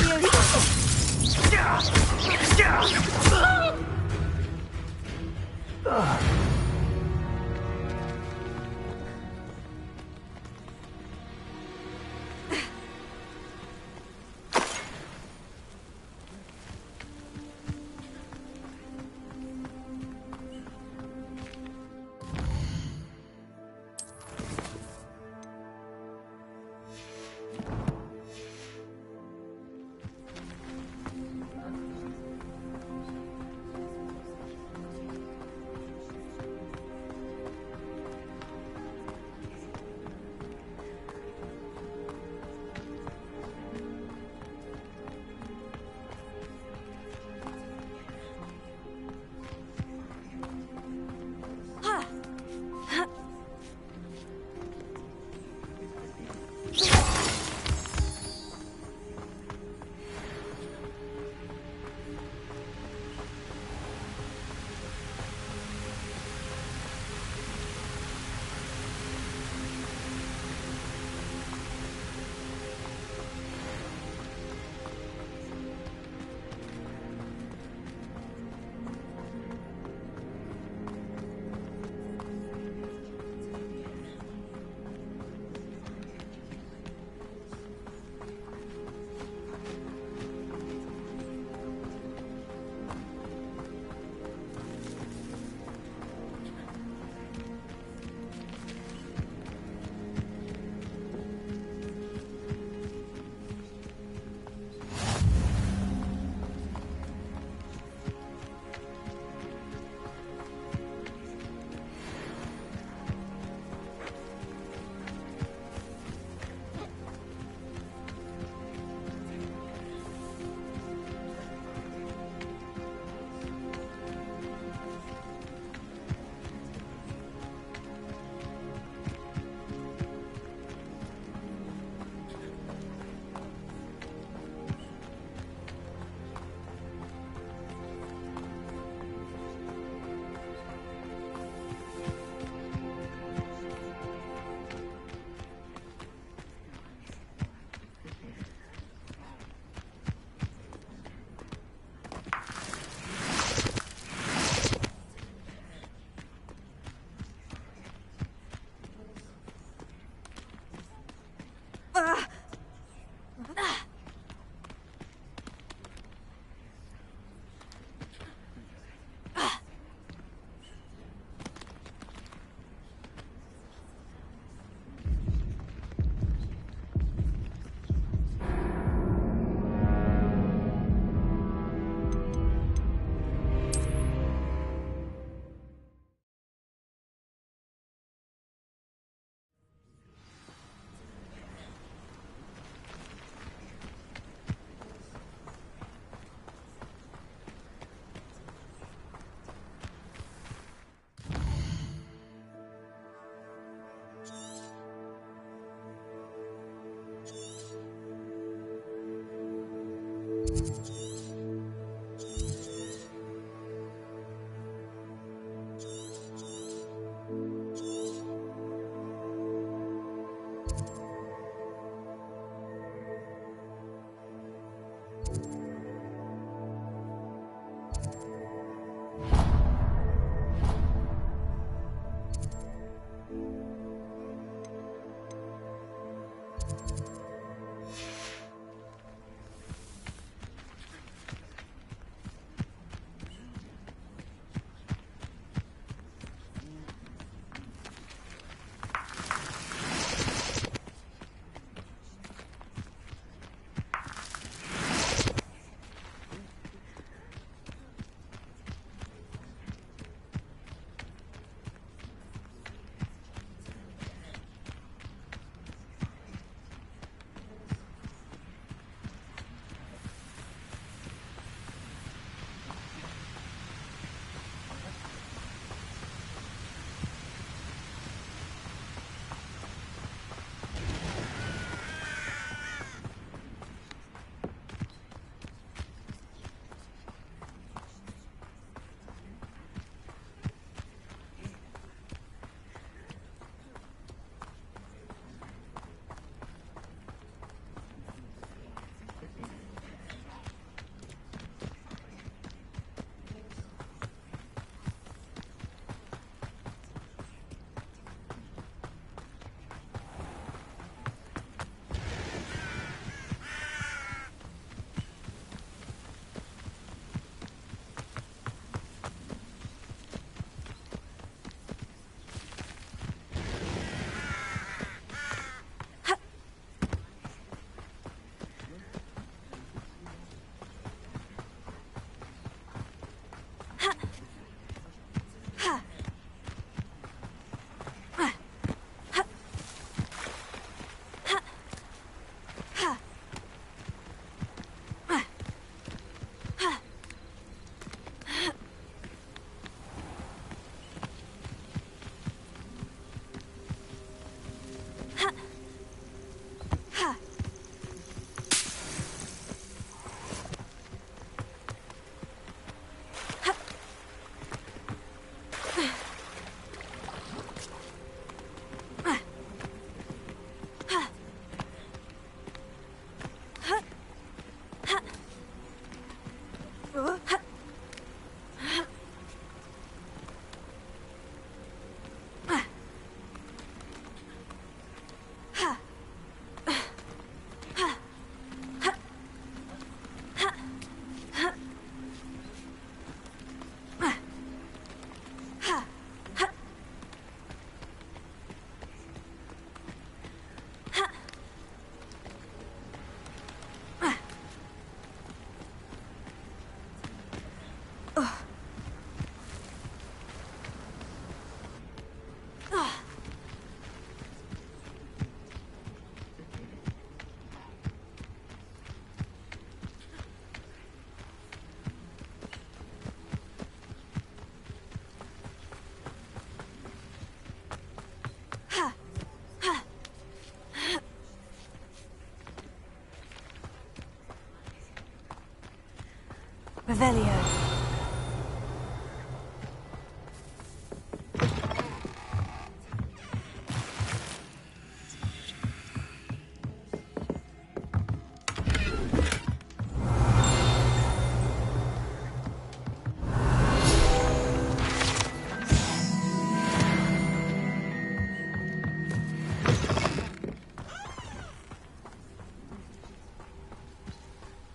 Revelio.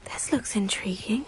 This looks intriguing.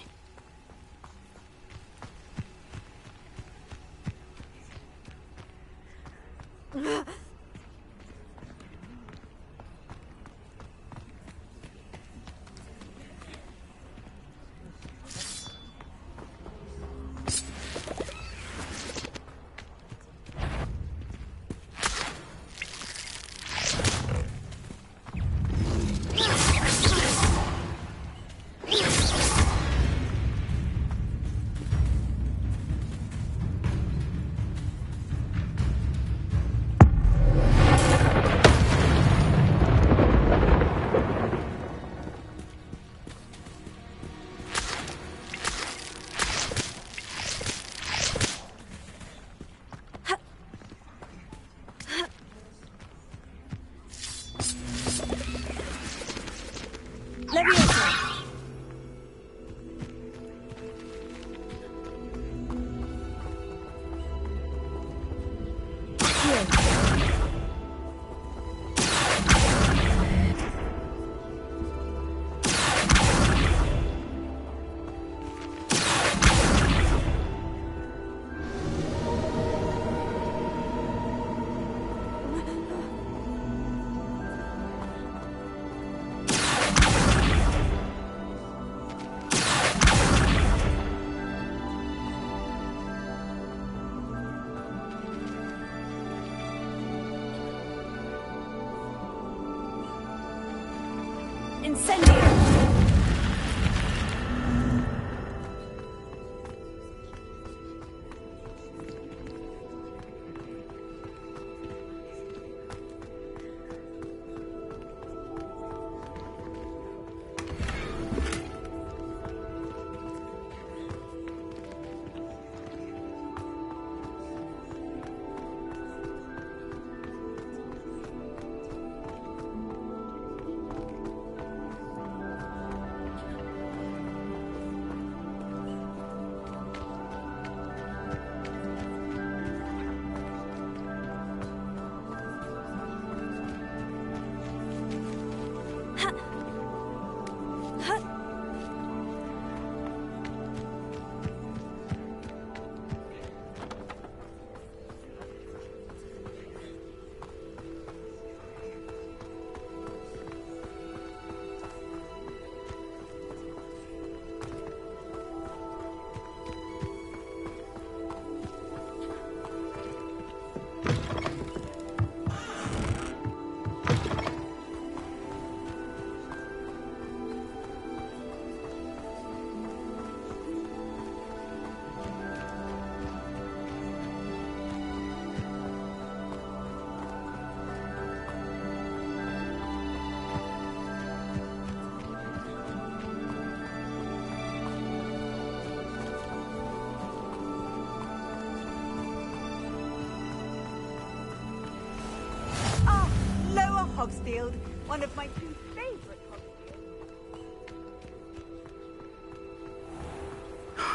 Hogsfield, one of my two favourite Hogsfields.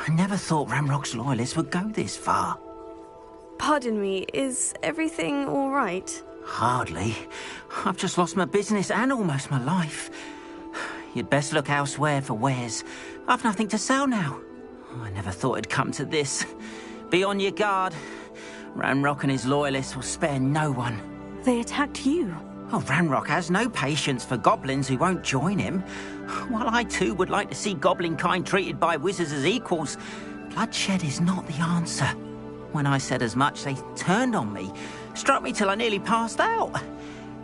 I never thought Ramrock's loyalists would go this far. Pardon me, is everything all right? Hardly. I've just lost my business and almost my life. You'd best look elsewhere for wares. I've nothing to sell now. I never thought it'd come to this. Be on your guard. Ranrock and his loyalists will spare no one. They attacked you. Oh, Ranrock has no patience for goblins who won't join him. While I too would like to see goblin kind treated by wizards as equals, bloodshed is not the answer. When I said as much, they turned on me, struck me till I nearly passed out.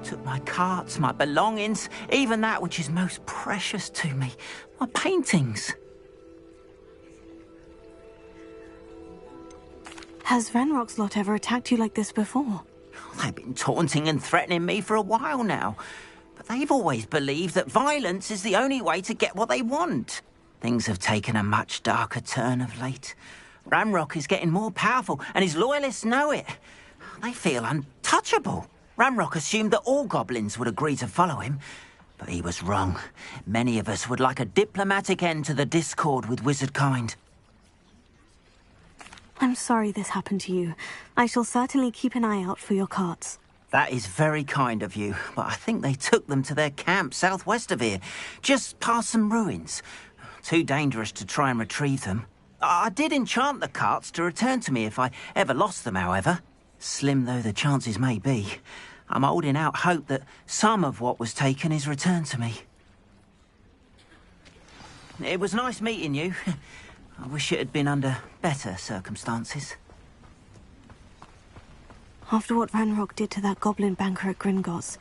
Took my carts, my belongings, even that which is most precious to me, my paintings. Has Ranrock's lot ever attacked you like this before? They've been taunting and threatening me for a while now, but they've always believed that violence is the only way to get what they want. Things have taken a much darker turn of late. Ramrock is getting more powerful, and his loyalists know it. They feel untouchable. Ramrock assumed that all goblins would agree to follow him, but he was wrong. Many of us would like a diplomatic end to the discord with wizardkind. I'm sorry this happened to you. I shall certainly keep an eye out for your carts. That is very kind of you, but I think they took them to their camp southwest of here, just past some ruins. Too dangerous to try and retrieve them. I did enchant the carts to return to me if I ever lost them, however. Slim though the chances may be, I'm holding out hope that some of what was taken is returned to me. It was nice meeting you. I wish it had been under better circumstances. After what Ranrock did to that goblin banker at Gringotts,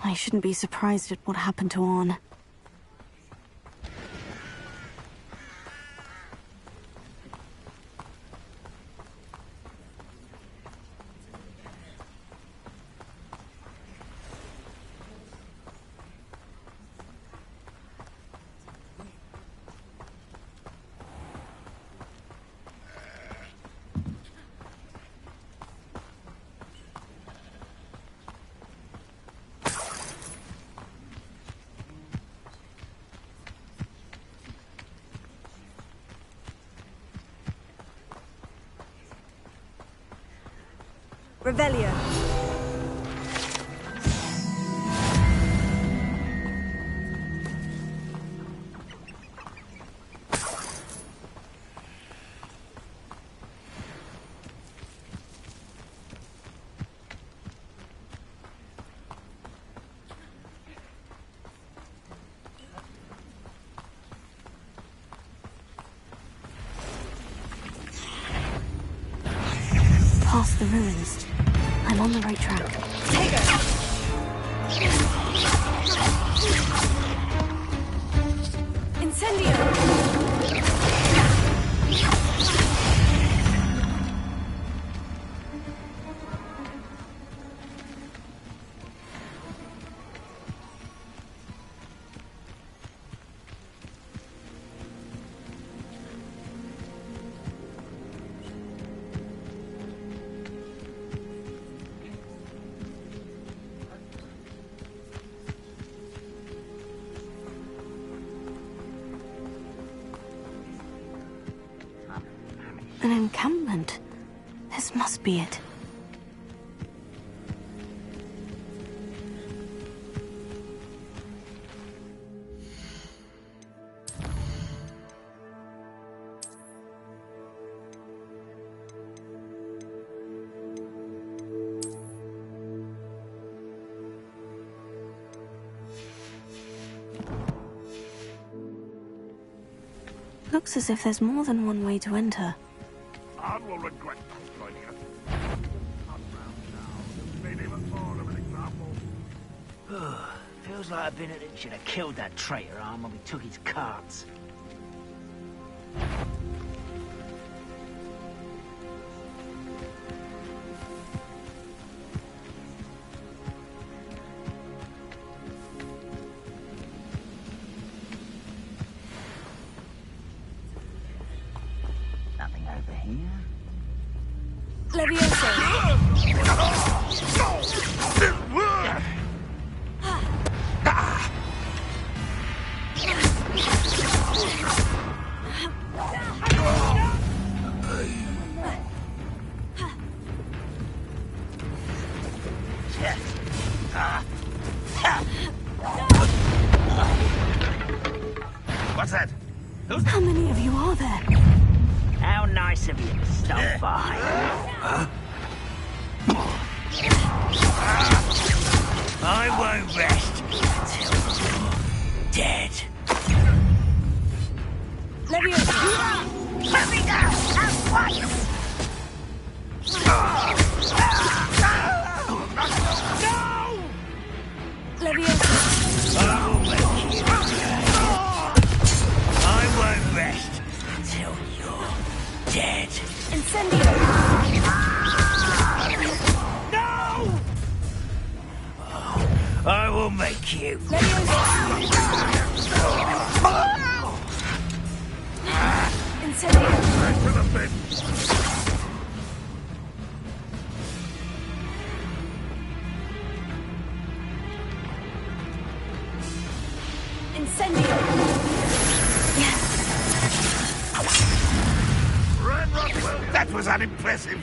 I shouldn't be surprised at what happened to Orn. Revelio. Past the ruins. I'm on the right track. Take her! Incendio! An encampment. This must be it. Looks as if there's more than one way to enter. I will regret not joining us. Not round now. Made even more of an example. Feels like a Benedict should have killed that traitor arm when we took his carts. Nothing over here. What's that? How many of you are there? How nice of you to stop by. I won't rest until you're dead. Let me go at once! I won't rest until you're dead. No! I will make you. Incendio! Back to the bin! Incendio! Yes! Ran Rockwell! That was unimpressive!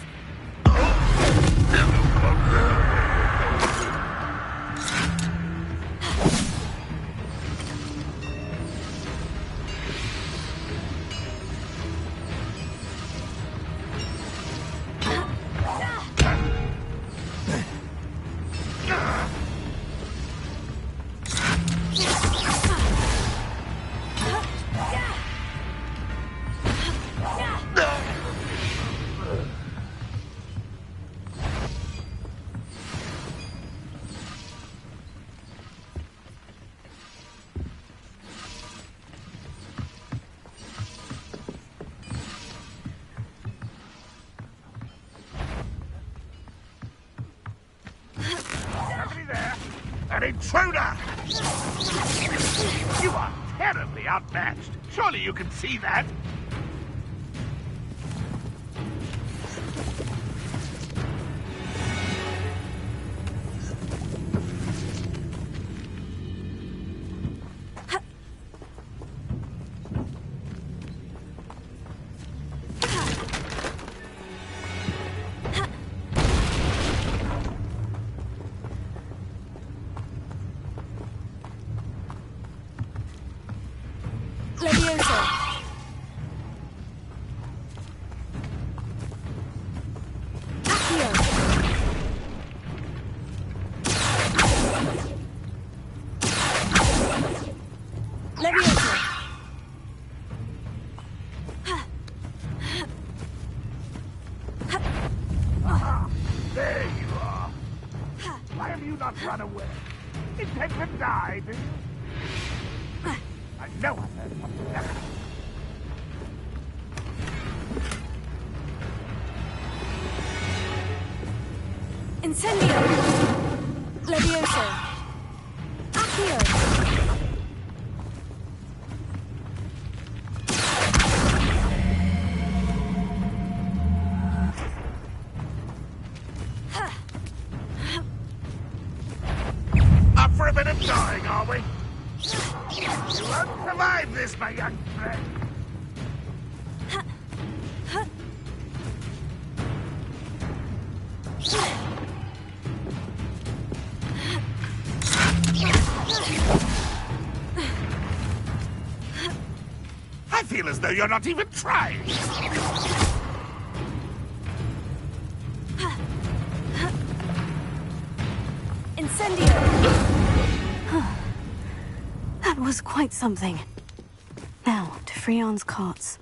An intruder! You are terribly outmatched. Surely you can see that. There you are. Why have you not run away? Intend to die, do you? I know I've heard something else. Incendio! Levioso! Accio! Up for a bit of dying, are we? You won't survive this, my young friend. I feel as though you're not even trying. Incendio! That was quite something. Now, to Freon's carts.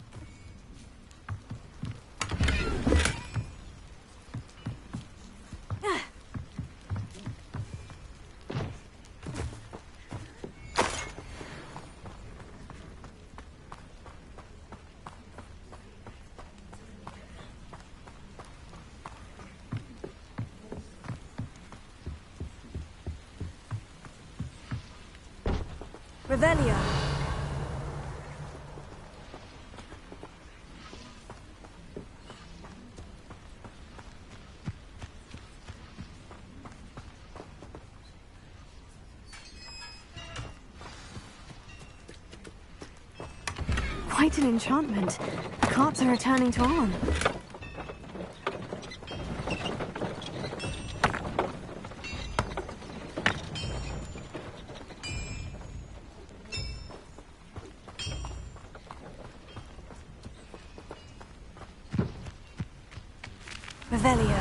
Revelio. Quite an enchantment. The carts are returning to Arn. Revelio.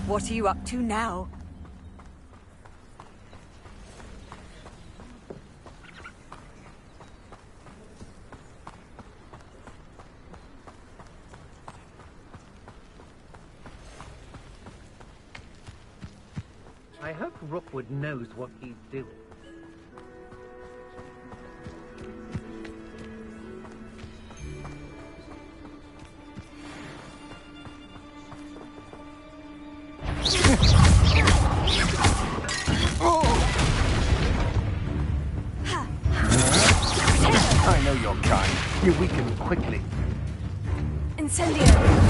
What are you up to now? I hope Rookwood knows what he's doing. I know your kind. You weaken quickly. Incendio!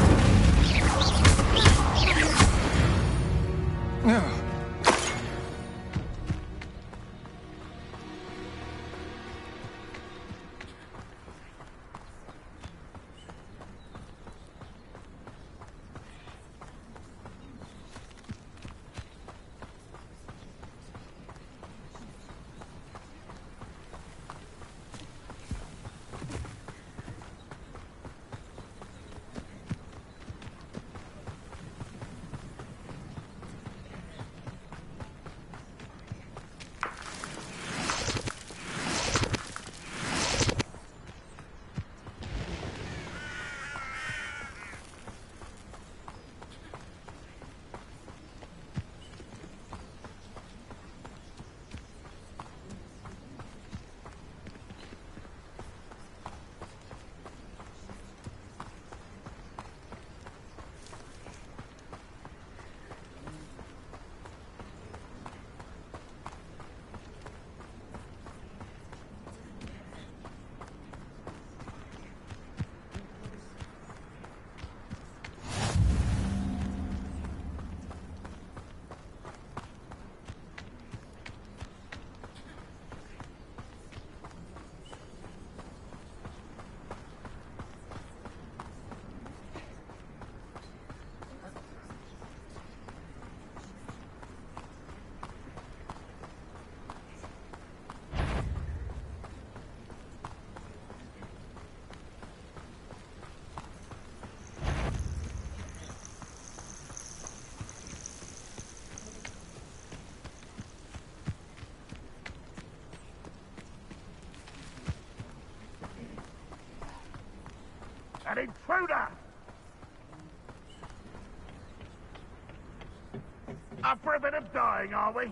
An intruder! Up for a bit of dying, are we?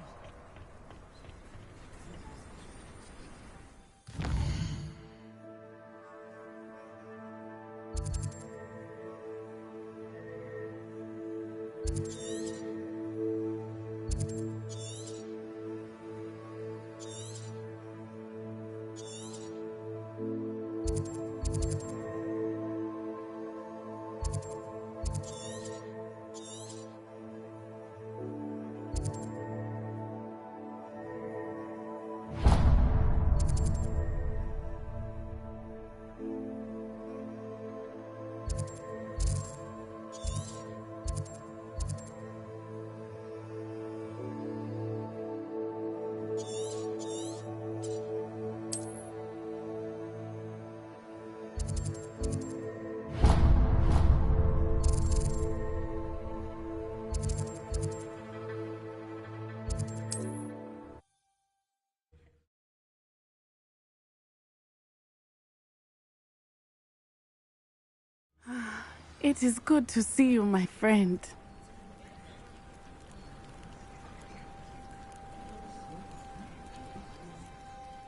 It is good to see you, my friend.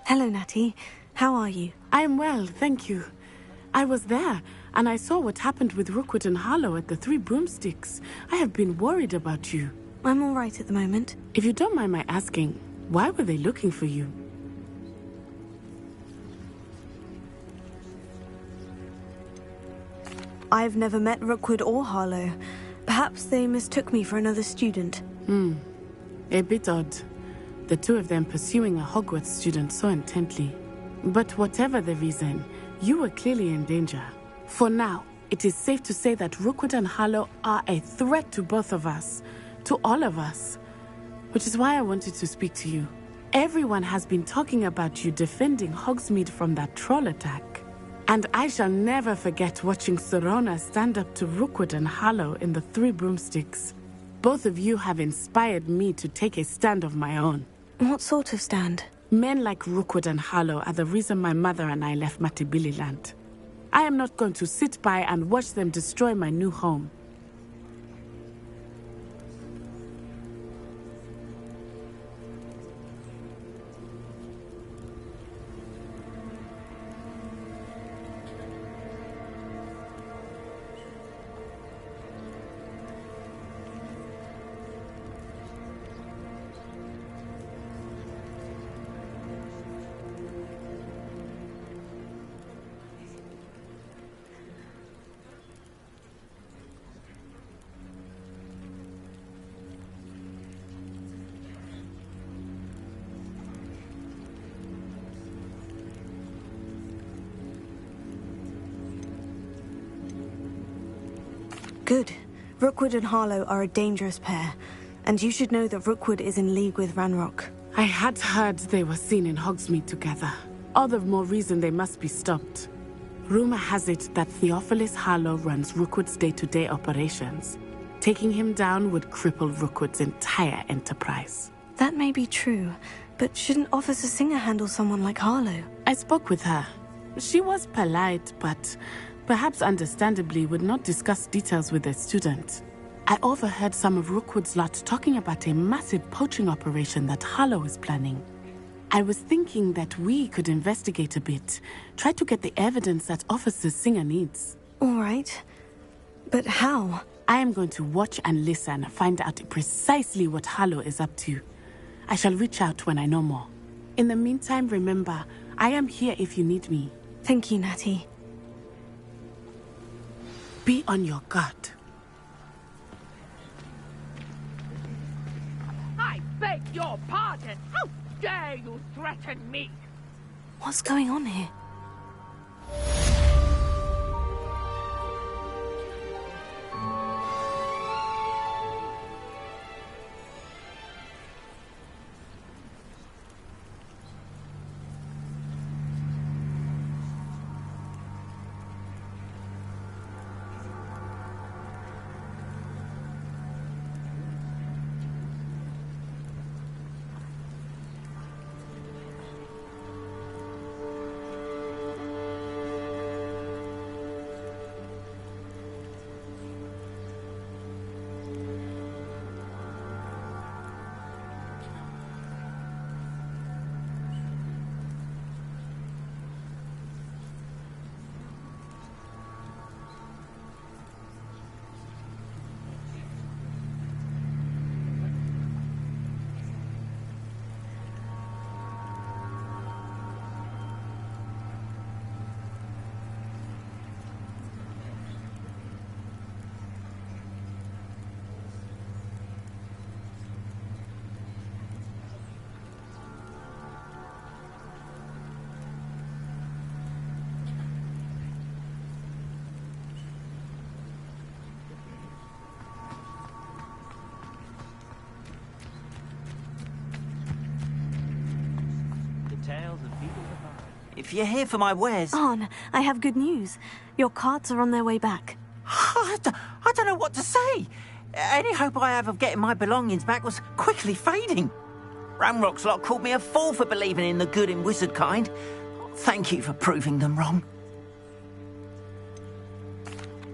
Hello, Natty. How are you? I am well, thank you. I was there, and I saw what happened with Rookwood and Harlow at the Three Broomsticks. I have been worried about you. I'm all right at the moment. If you don't mind my asking, why were they looking for you? I've never met Rookwood or Harlow. Perhaps they mistook me for another student. A bit odd. The two of them pursuing a Hogwarts student so intently. But whatever the reason, you were clearly in danger. For now, it is safe to say that Rookwood and Harlow are a threat to both of us. To all of us. Which is why I wanted to speak to you. Everyone has been talking about you defending Hogsmeade from that troll attack. And I shall never forget watching Serona stand up to Rookwood and Harlow in the Three Broomsticks. Both of you have inspired me to take a stand of my own. What sort of stand? Men like Rookwood and Harlow are the reason my mother and I left Matibili Land. I am not going to sit by and watch them destroy my new home. Good. Rookwood and Harlow are a dangerous pair, and you should know that Rookwood is in league with Ranrock. I had heard they were seen in Hogsmeade together. All the more reason they must be stopped. Rumor has it that Theophilus Harlow runs Rookwood's day-to-day operations. Taking him down would cripple Rookwood's entire enterprise. That may be true, but shouldn't Officer Singer handle someone like Harlow? I spoke with her. She was polite, but perhaps understandably would not discuss details with a student. I overheard some of Rookwood's lot talking about a massive poaching operation that Harlow is planning. I was thinking that we could investigate a bit, try to get the evidence that Officer Singer needs. All right. But how? I am going to watch and listen, find out precisely what Harlow is up to. I shall reach out when I know more. In the meantime, remember, I am here if you need me. Thank you, Natty. Be on your guard. I beg your pardon. How dare you threaten me? What's going on here? tales of people divine. If you're here for my wares... Arn, I have good news. Your carts are on their way back. I don't know what to say. Any hope I have of getting my belongings back was quickly fading. Ramrock's lot called me a fool for believing in the good in wizard kind. Thank you for proving them wrong.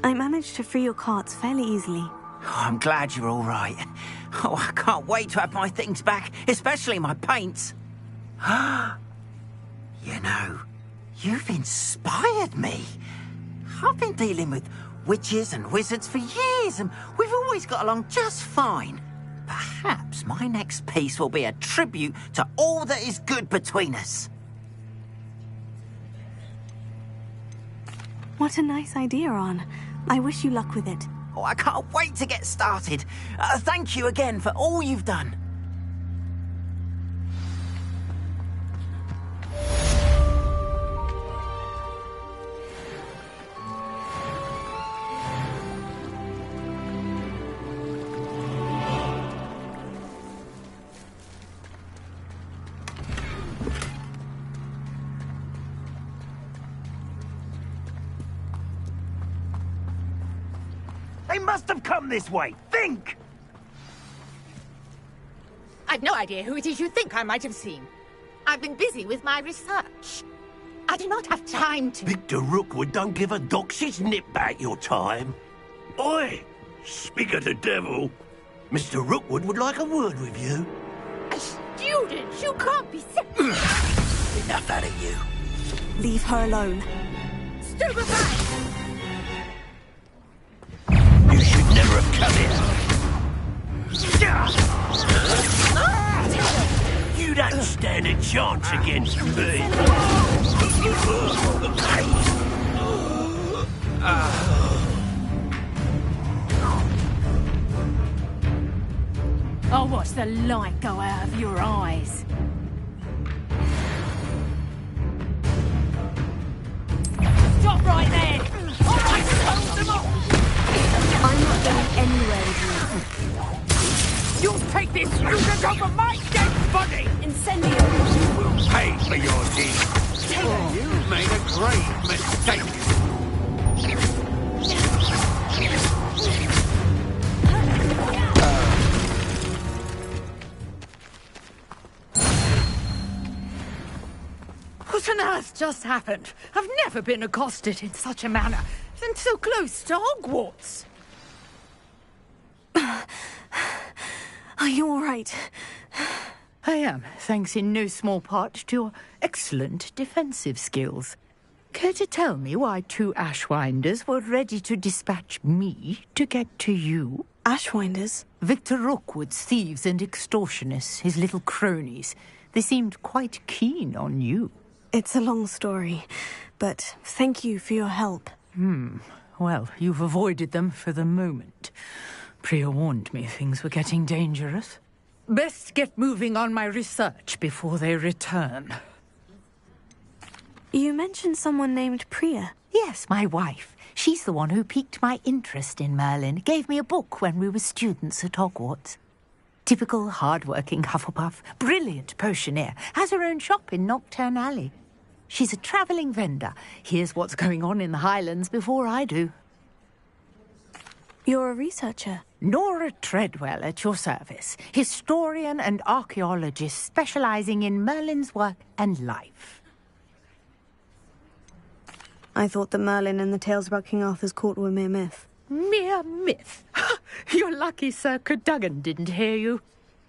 I managed to free your carts fairly easily. Oh, I'm glad you're all right. Oh, I can't wait to have my things back, especially my paints. You know, you've inspired me. I've been dealing with witches and wizards for years, and we've always got along just fine. Perhaps my next piece will be a tribute to all that is good between us. What a nice idea, Arn. I wish you luck with it. Oh, I can't wait to get started. Thank you again for all you've done. They must have come this way. Think! I've no idea who it is you think I might have seen. I've been busy with my research. I do not have time to... Victor Rookwood don't give a doxy's nip back your time. Oi! Speak of the devil. Mr. Rookwood would like a word with you. A student? You can't be serious. Enough out of you. Leave her alone. Stupefied! You should never have come here. You don't stand a chance against me. I'll watch the light go out of your eyes. Stop right there! All right, close them off! I'm not going anywhere with You take this student over my dead body! Incendio! You will pay for your deed. You made a grave mistake. What on earth just happened? I've never been accosted in such a manner, and so close to Hogwarts. Are you all right? I am, thanks in no small part to your excellent defensive skills. Care to tell me why 2 Ashwinders were ready to dispatch me to get to you? Ashwinders? Victor Rookwood's thieves and extortionists, his little cronies. They seemed quite keen on you. It's a long story, but thank you for your help. Well, you've avoided them for the moment. Priya warned me things were getting dangerous. Best get moving on my research before they return. You mentioned someone named Priya. Yes, my wife. She's the one who piqued my interest in Merlin. Gave me a book when we were students at Hogwarts. Typical hard-working Hufflepuff, brilliant potioneer, has her own shop in Nocturne Alley. She's a travelling vendor. Hears what's going on in the Highlands before I do. You're a researcher? Nora Treadwell at your service. Historian and archaeologist specialising in Merlin's work and life. I thought that Merlin and the tales about King Arthur's court were mere myth. Mere myth? You're lucky Sir Cadogan didn't hear you.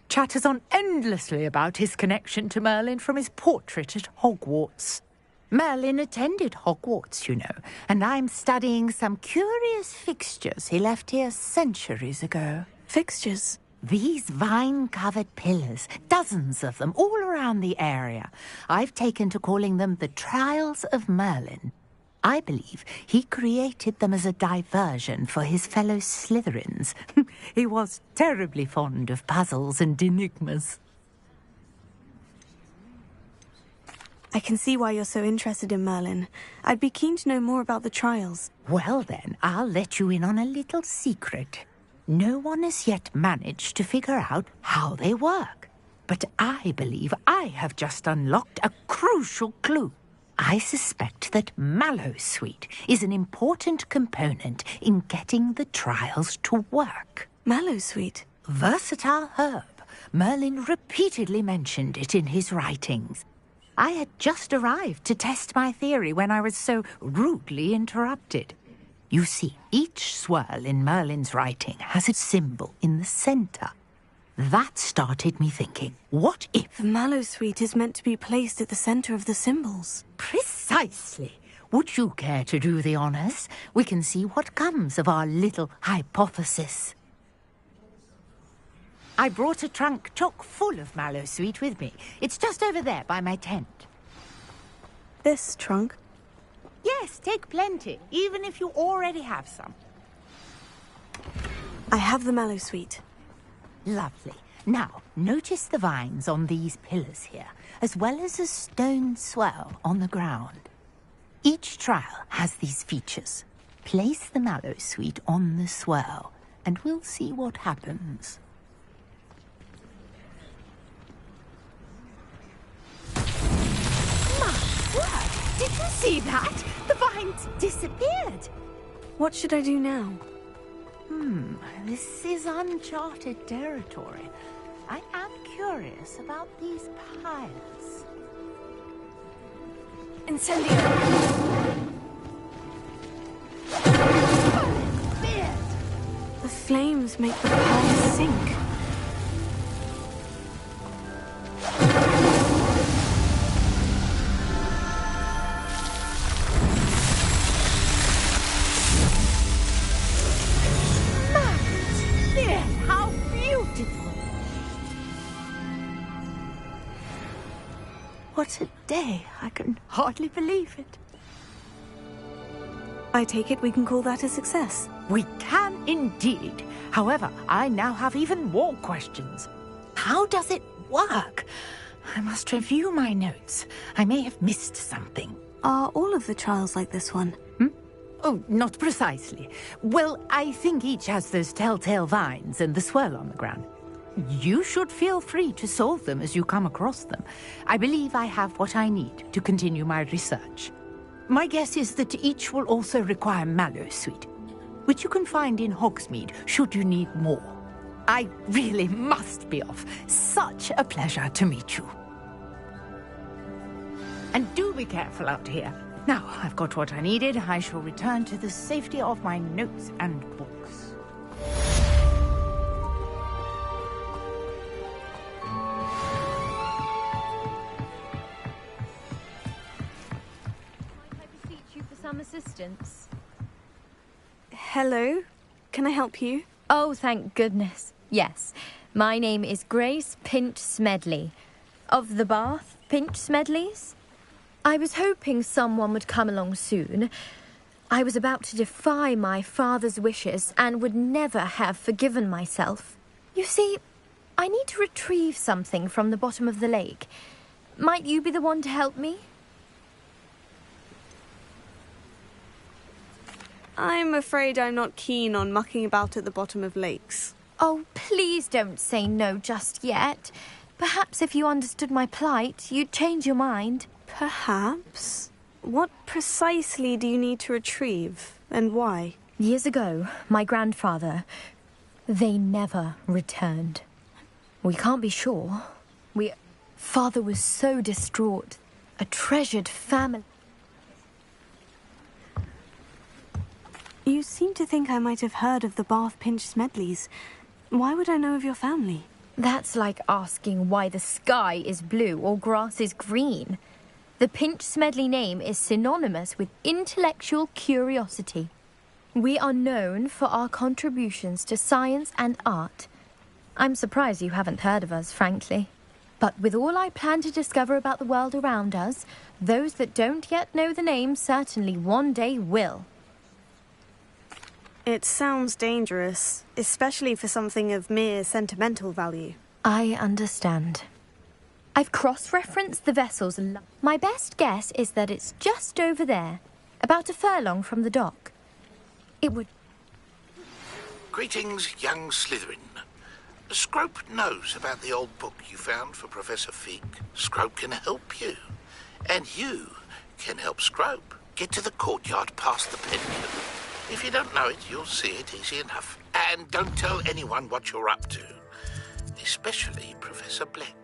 Chatters on endlessly about his connection to Merlin from his portrait at Hogwarts. Merlin attended Hogwarts, you know, and I'm studying some curious fixtures he left here centuries ago. Fixtures? These vine-covered pillars, dozens of them, all around the area. I've taken to calling them the Trials of Merlin. I believe he created them as a diversion for his fellow Slytherins. He was terribly fond of puzzles and enigmas. I can see why you're so interested in Merlin. I'd be keen to know more about the trials. Well then, I'll let you in on a little secret. No one has yet managed to figure out how they work. But I believe I have just unlocked a crucial clue. I suspect that mallowsweet is an important component in getting the trials to work. Mallowsweet? Versatile herb. Merlin repeatedly mentioned it in his writings. I had just arrived to test my theory when I was so rudely interrupted. You see, each swirl in Merlin's writing has a symbol in the center. That started me thinking, what if... The mallowsweet is meant to be placed at the center of the symbols. Precisely. Would you care to do the honors? We can see what comes of our little hypothesis. I brought a trunk chock full of mallowsweet with me. It's just over there by my tent. This trunk? Yes, take plenty, even if you already have some. I have the mallowsweet. Lovely. Now, notice the vines on these pillars here, as well as a stone swell on the ground. Each trial has these features. Place the mallowsweet on the swell, and we'll see what happens. My word! Did you see that? The vines disappeared. What should I do now? This is uncharted territory. I am curious about these piles. Incendio! The flames make the piles sink. How beautiful! What a day! I can hardly believe it. I take it we can call that a success. We can indeed. However, I now have even more questions. How does it work? I must review my notes. I may have missed something. Are all of the trials like this one? Oh, not precisely. Well, I think each has those telltale vines and the swirl on the ground. You should feel free to solve them as you come across them. I believe I have what I need to continue my research. My guess is that each will also require mallowsweet, which you can find in Hogsmeade should you need more. I really must be off. Such a pleasure to meet you. And do be careful out here. Now, I've got what I needed. I shall return to the safety of my notes and books. I beseech you for some assistance. Hello? Can I help you? Oh, thank goodness. Yes. My name is Grace Pinch Smedley. Of the Bath Pinch Smedleys? I was hoping someone would come along soon. I was about to defy my father's wishes and would never have forgiven myself. You see, I need to retrieve something from the bottom of the lake. Might you be the one to help me? I'm afraid I'm not keen on mucking about at the bottom of lakes. Oh, please don't say no just yet. Perhaps if you understood my plight, you'd change your mind. Perhaps? What precisely do you need to retrieve, and why? Years ago, my grandfather, they never returned. We can't be sure. Father was so distraught. A treasured family. You seem to think I might have heard of the Bath Pinch Smedleys. Why would I know of your family? That's like asking why the sky is blue or grass is green. The Pinch Smedley name is synonymous with intellectual curiosity. We are known for our contributions to science and art. I'm surprised you haven't heard of us, frankly. But with all I plan to discover about the world around us, those that don't yet know the name certainly one day will. It sounds dangerous, especially for something of mere sentimental value. I understand. I've cross-referenced the vessels. My best guess is that it's just over there, about a furlong from the dock. It would... Greetings, young Slytherin. Scrope knows about the old book you found for Professor Fig. Scrope can help you. And you can help Scrope. Get to the courtyard past the pendulum. If you don't know it, you'll see it easy enough. And don't tell anyone what you're up to. Especially Professor Black.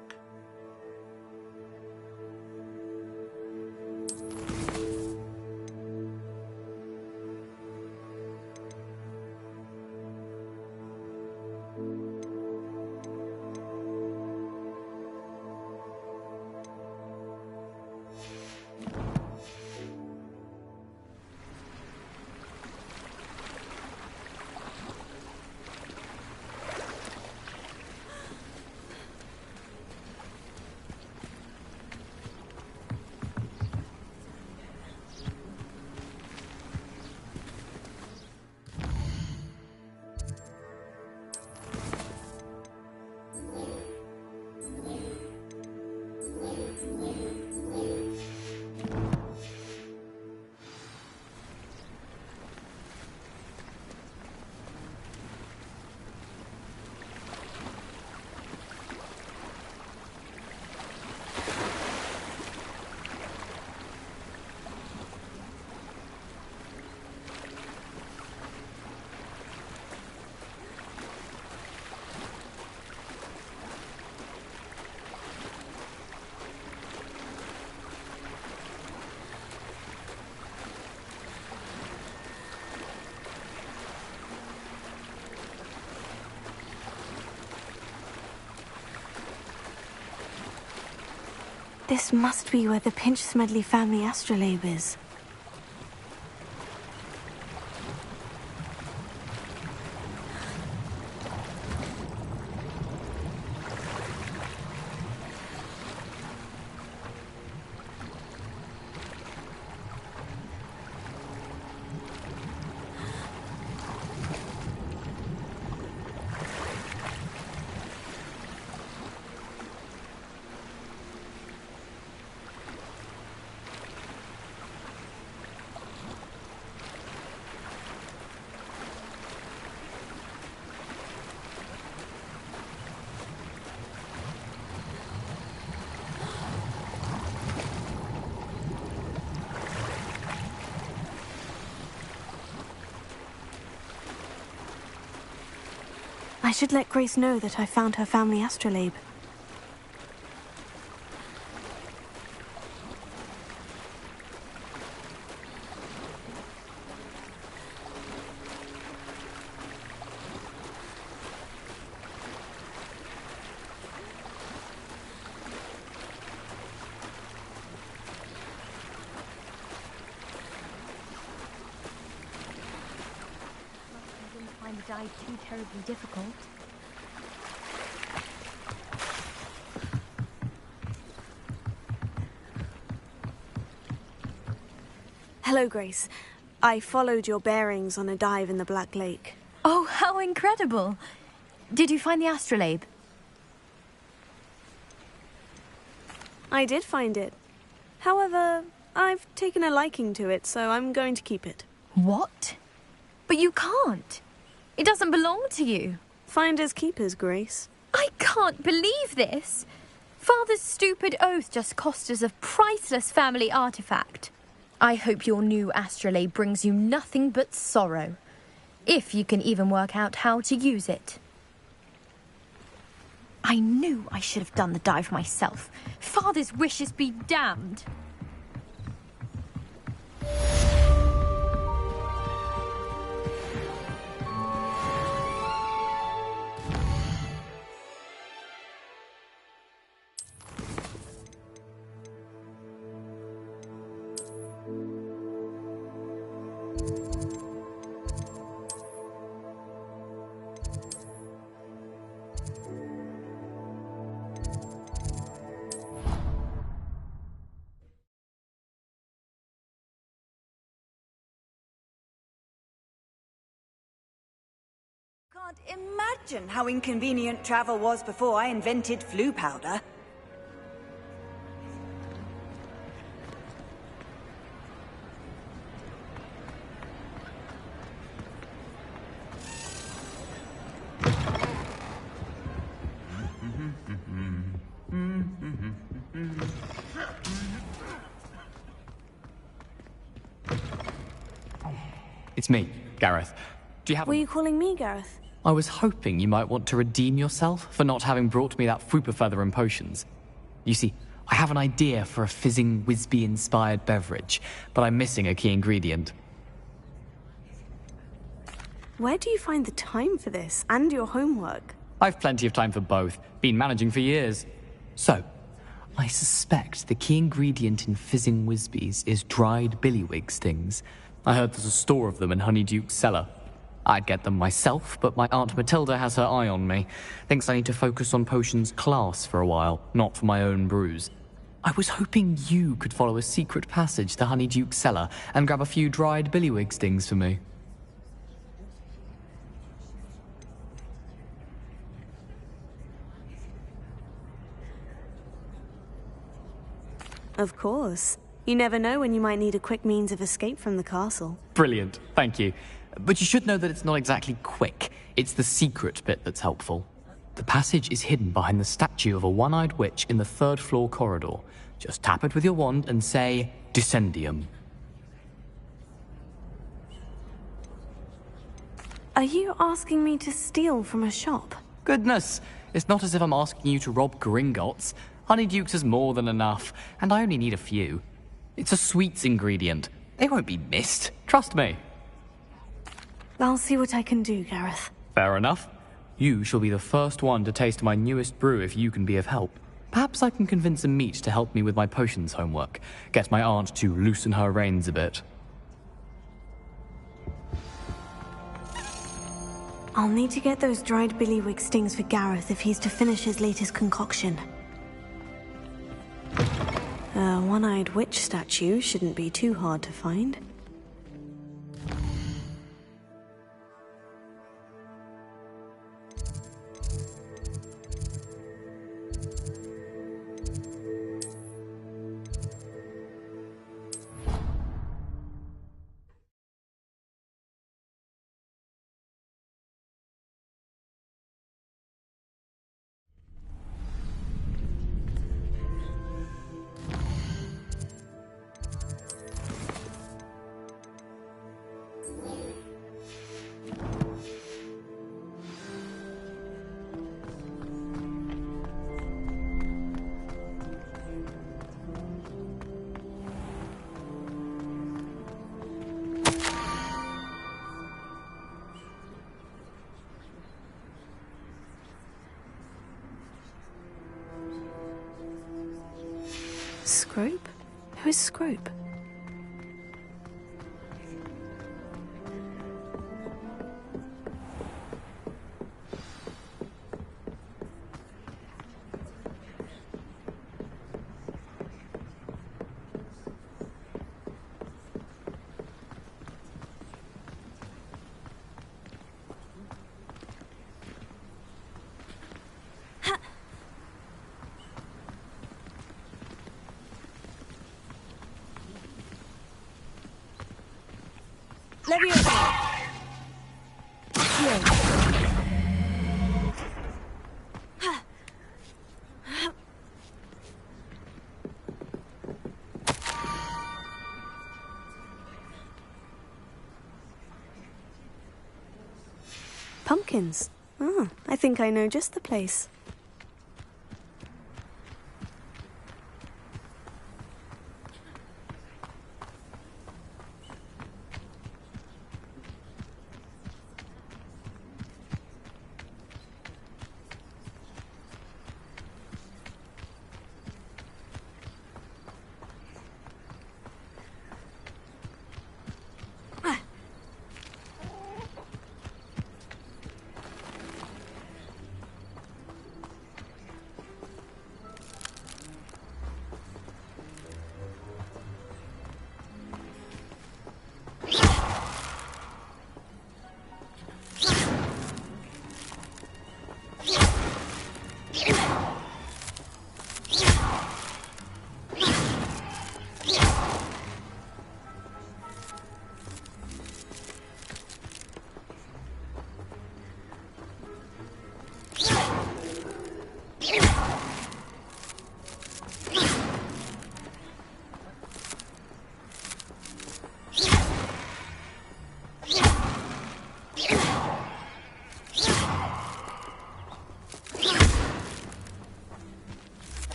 This must be where the Pinch-Smedley family astrolabe is. I should let Grace know that I found her family astrolabe. Find the dive too terribly difficult. Hello, Grace. I followed your bearings on a dive in the Black Lake. Oh, how incredible! Did you find the astrolabe? I did find it. However, I've taken a liking to it, so I'm going to keep it. What? But you can't. It doesn't belong to you. Finders keepers, Grace. I can't believe this. Father's stupid oath just cost us a priceless family artifact. I hope your new astrolabe brings you nothing but sorrow. If you can even work out how to use it. I knew I should have done the dive myself. Father's wishes be damned. Can't imagine how inconvenient travel was before I invented flu powder. it's me, Gareth. Do you have Were you calling me, Gareth? I was hoping you might want to redeem yourself for not having brought me that Fupa Feather and potions. You see, I have an idea for a fizzing Whizbee-inspired beverage, but I'm missing a key ingredient. Where do you find the time for this, and your homework? I've plenty of time for both. Been managing for years. So, I suspect the key ingredient in fizzing Whizbees is dried billywig stings. I heard there's a store of them in Honeyduke's cellar. I'd get them myself, but my Aunt Matilda has her eye on me. Thinks I need to focus on potions class for a while, not for my own brews. I was hoping you could follow a secret passage to Honeyduke's cellar and grab a few dried billywig stings for me. Of course. You never know when you might need a quick means of escape from the castle. Brilliant, thank you. But you should know that it's not exactly quick. It's the secret bit that's helpful. The passage is hidden behind the statue of a one-eyed witch in the third-floor corridor. Just tap it with your wand and say, Descendium. Are you asking me to steal from a shop? Goodness, it's not as if I'm asking you to rob Gringotts. Honeyduke's is more than enough, and I only need a few. It's a sweets ingredient. They won't be missed, trust me. I'll see what I can do, Gareth. Fair enough. You shall be the first one to taste my newest brew if you can be of help. Perhaps I can convince a meat to help me with my potions homework. Get my aunt to loosen her reins a bit. I'll need to get those dried billywig stings for Gareth if he's to finish his latest concoction. A one-eyed witch statue shouldn't be too hard to find. Scrope? Who is Scrope? Pumpkins. Ah, I think I know just the place.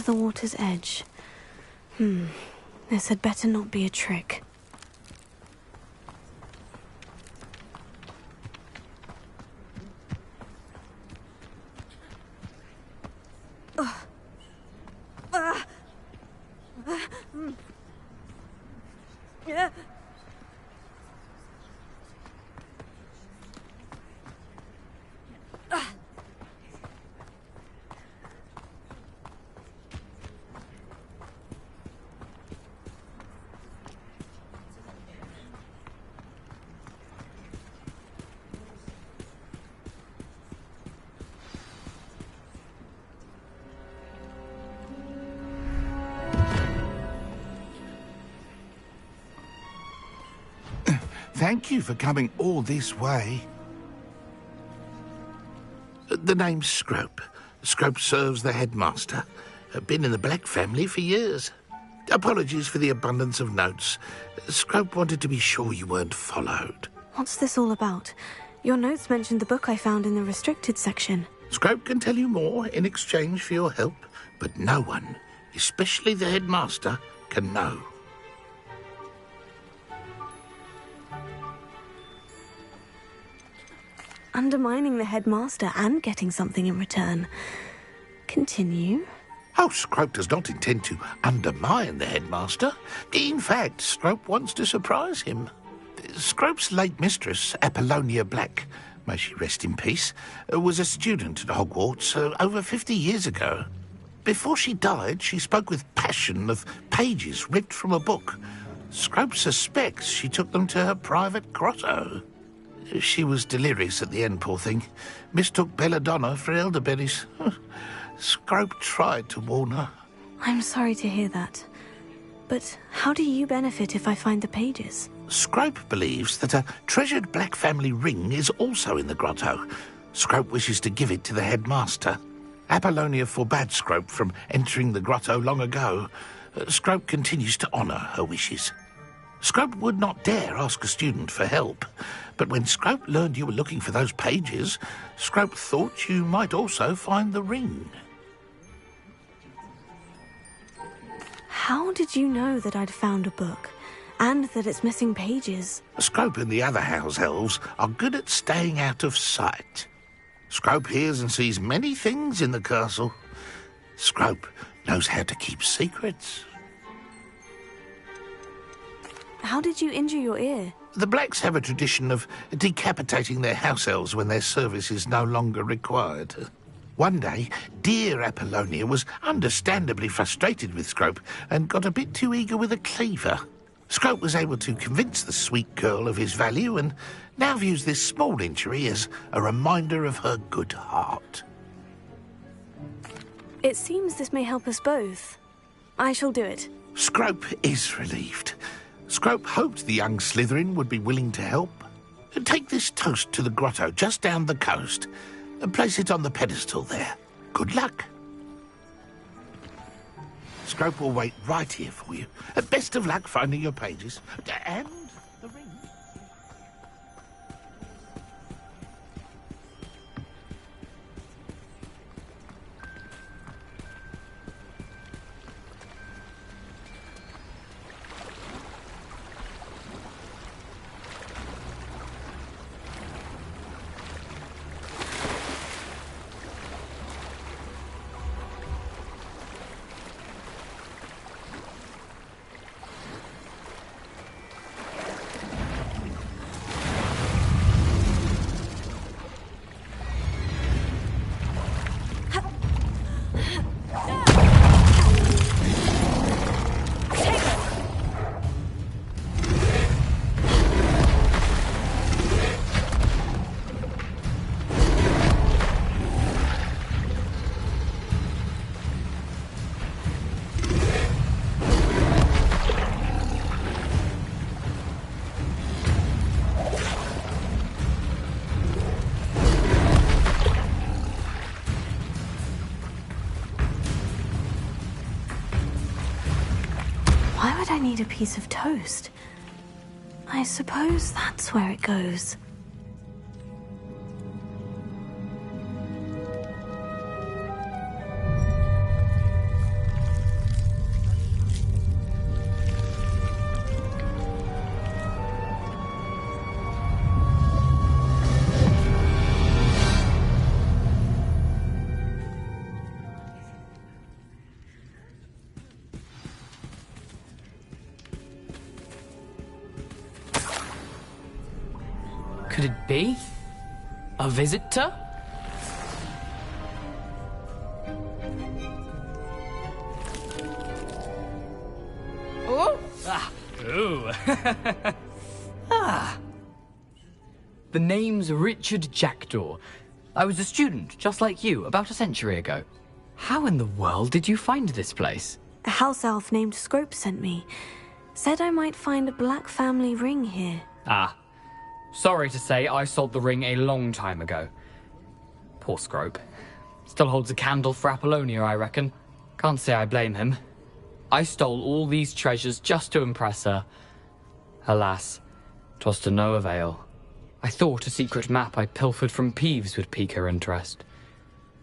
the water's edge. This had better not be a trick. Yeah. Thank you for coming all this way. The name's Scrope. Scrope serves the headmaster. Been in the Black family for years. Apologies for the abundance of notes. Scrope wanted to be sure you weren't followed. What's this all about? Your notes mentioned the book I found in the restricted section. Scrope can tell you more in exchange for your help, but no one, especially the headmaster, can know. Undermining the headmaster and getting something in return. Continue. Oh, Scrope does not intend to undermine the headmaster. In fact, Scrope wants to surprise him. Scrope's late mistress, Apollonia Black, may she rest in peace, was a student at Hogwarts over 50 years ago. Before she died, she spoke with passion of pages ripped from a book. Scrope suspects she took them to her private grotto. She was delirious at the end, poor thing. Mistook belladonna for elderberries. Scrope tried to warn her. I'm sorry to hear that. But how do you benefit if I find the pages? Scrope believes that a treasured Black family ring is also in the grotto. Scrope wishes to give it to the headmaster. Apollonia forbade Scrope from entering the grotto long ago. Scrope continues to honour her wishes. Scrope would not dare ask a student for help, but when Scrope learned you were looking for those pages, Scrope thought you might also find the ring. How did you know that I'd found a book, and that it's missing pages? Scrope and the other house elves are good at staying out of sight. Scrope hears and sees many things in the castle. Scrope knows how to keep secrets. How did you injure your ear? The Blacks have a tradition of decapitating their house elves when their service is no longer required. One day, dear Apollonia was understandably frustrated with Scrope and got a bit too eager with a cleaver. Scrope was able to convince the sweet girl of his value and now views this small injury as a reminder of her good heart. It seems this may help us both. I shall do it. Scrope is relieved. Scrope hoped the young Slytherin would be willing to help. Take this toast to the grotto just down the coast and place it on the pedestal there. Good luck. Scrope will wait right here for you. Best of luck finding your pages. And the ring. Why would I need a piece of toast? I suppose that's where it goes. could it be? A visitor? Oh! Ah! Ooh! Ah! The name's Richard Jackdaw. I was a student, just like you, about a century ago. How in the world did you find this place? A house elf named Scrope sent me. Said I might find a black family ring here. Ah. Sorry to say, I sold the ring a long time ago. Poor Scrope. Still holds a candle for Apollonia, I reckon. Can't say I blame him. I stole all these treasures just to impress her. Alas, 'twas to no avail. I thought a secret map I pilfered from Peeves would pique her interest.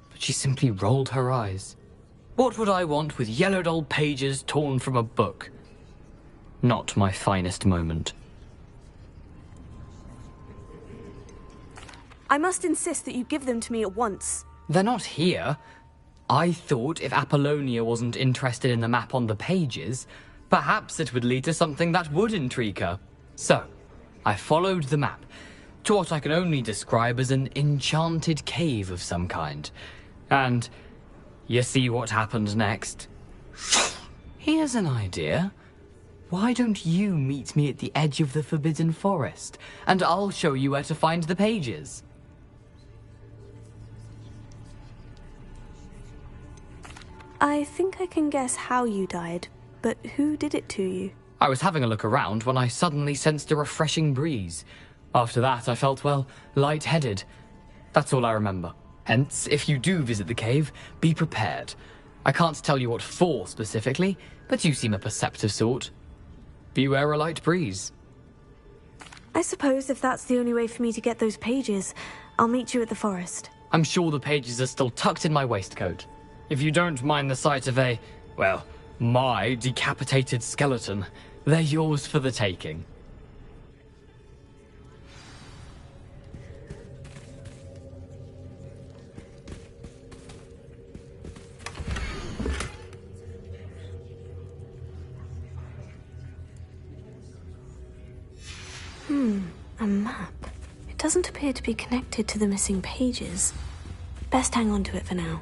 But she simply rolled her eyes. What would I want with yellowed old pages torn from a book? Not my finest moment. I must insist that you give them to me at once. They're not here. I thought if Apollonia wasn't interested in the map on the pages, perhaps it would lead to something that would intrigue her. So, I followed the map to what I can only describe as an enchanted cave of some kind. And you see what happened next? Here's an idea. Why don't you meet me at the edge of the Forbidden Forest, and I'll show you where to find the pages? I think I can guess how you died, but who did it to you? I was having a look around when I suddenly sensed a refreshing breeze. After that, I felt, well, lightheaded. That's all I remember. Hence, if you do visit the cave, be prepared. I can't tell you what for specifically, but you seem a perceptive sort. Beware a light breeze. I suppose if that's the only way for me to get those pages, I'll meet you at the forest. I'm sure the pages are still tucked in my waistcoat. If you don't mind the sight of a, well, my decapitated skeleton, they're yours for the taking. A map. It doesn't appear to be connected to the missing pages. Best hang on to it for now.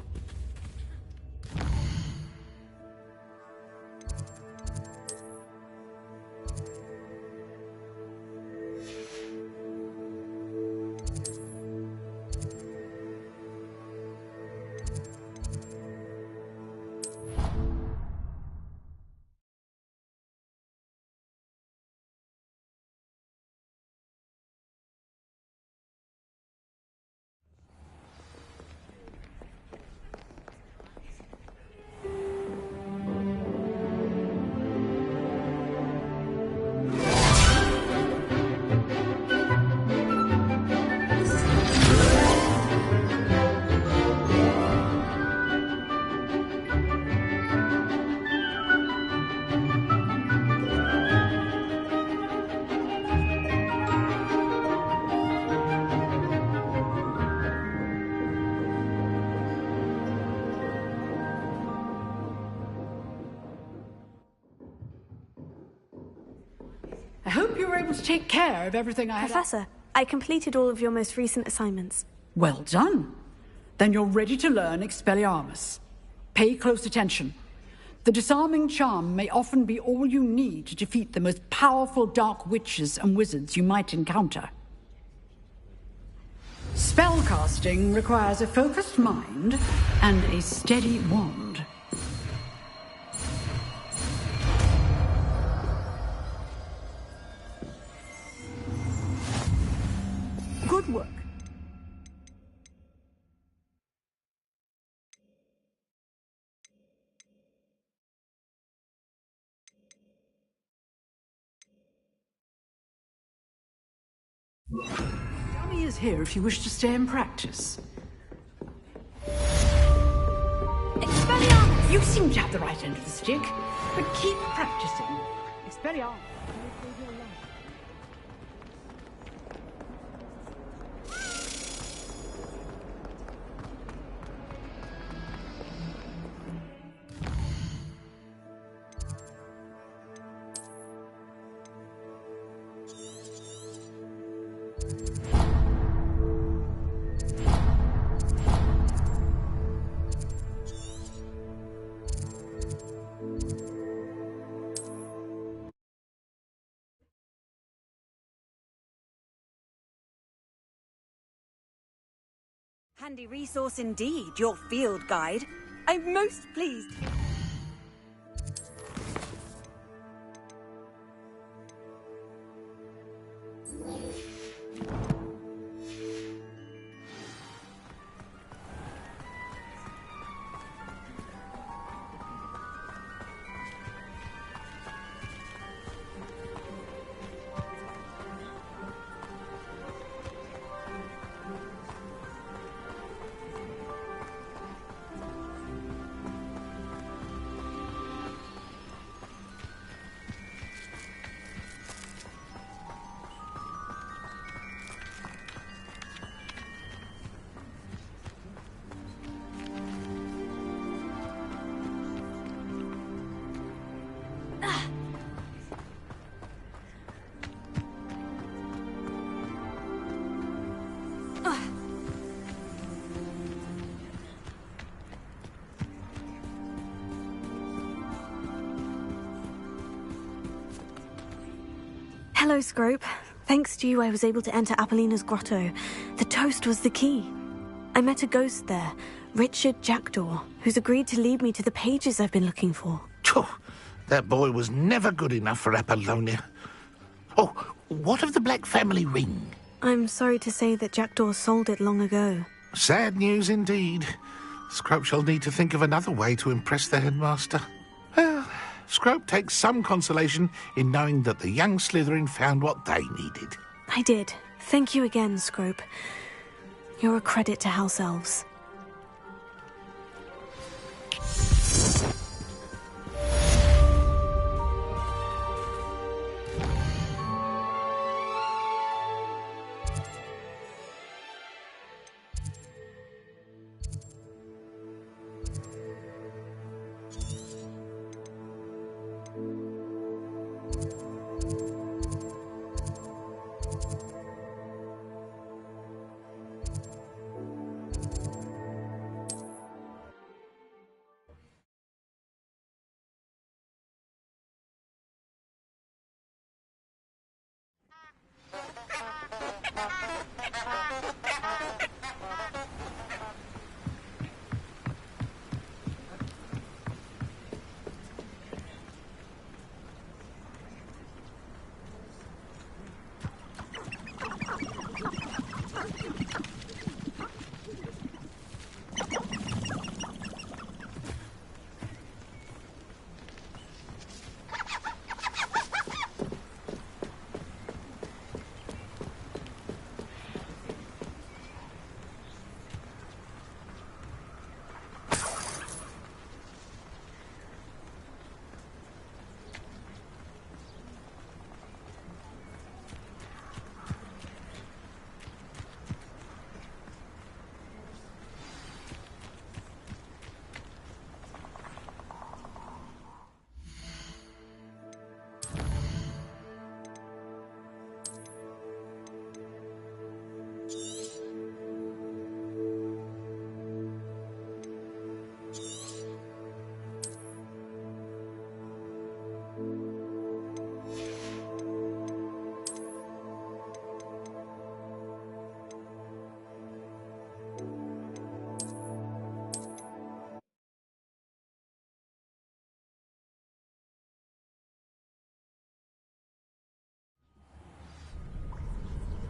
I hope you were able to take care of everything I had. Professor, I completed all of your most recent assignments. Well done. Then you're ready to learn Expelliarmus. Pay close attention. The disarming charm may often be all you need to defeat the most powerful dark witches and wizards you might encounter. Spellcasting requires a focused mind and a steady wand. Good work. Dummy is here if you wish to stay and practice. Expelliarmus! You seem to have the right end of the stick, but keep practicing. Expelliarmus. Handy resource indeed, your field guide. I'm most pleased. Hello, Scrope. Thanks to you, I was able to enter Apollina's grotto. The toast was the key. I met a ghost there, Richard Jackdaw, who's agreed to lead me to the pages I've been looking for. Phew, that boy was never good enough for Apollonia. Oh, what of the Black family ring? I'm sorry to say that Jackdaw sold it long ago. Sad news indeed. Scrope shall need to think of another way to impress the headmaster. Well, Scrope takes some consolation in knowing that the young Slytherin found what they needed. I did. Thank you again, Scrope. You're a credit to House Elves.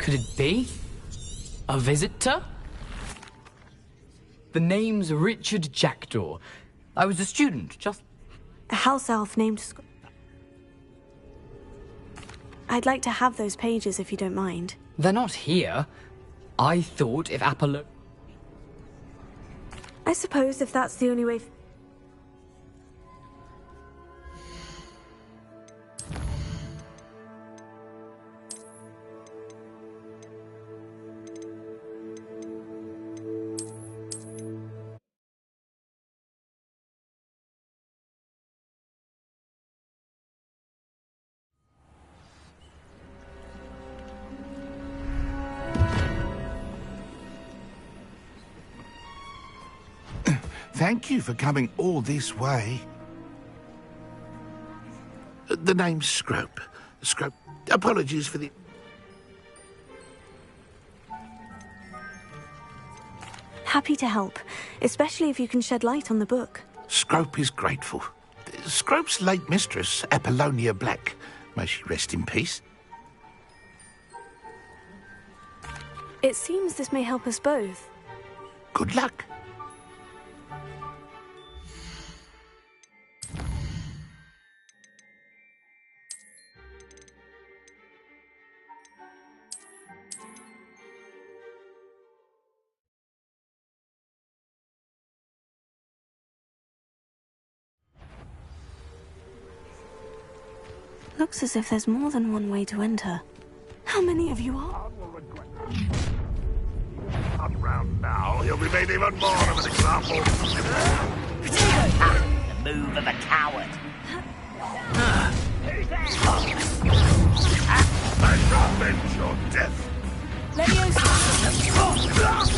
Could it be? A visitor? The name's Richard Jackdaw. I was a student, just... A house elf named I'd like to have those pages if you don't mind. They're not here. I thought if Apollo... I suppose if that's the only way... Thank you for coming all this way. The name's Scrope. Scrope. Apologies for the... Happy to help, especially if you can shed light on the book. Scrope is grateful. Scrope's late mistress, Apollonia Black, may she rest in peace. It seems this may help us both. Good luck. Looks as if there's more than one way to enter. How many of you are? Not round now, he'll be made even more of an example. The move of a coward. I shall avenge your death.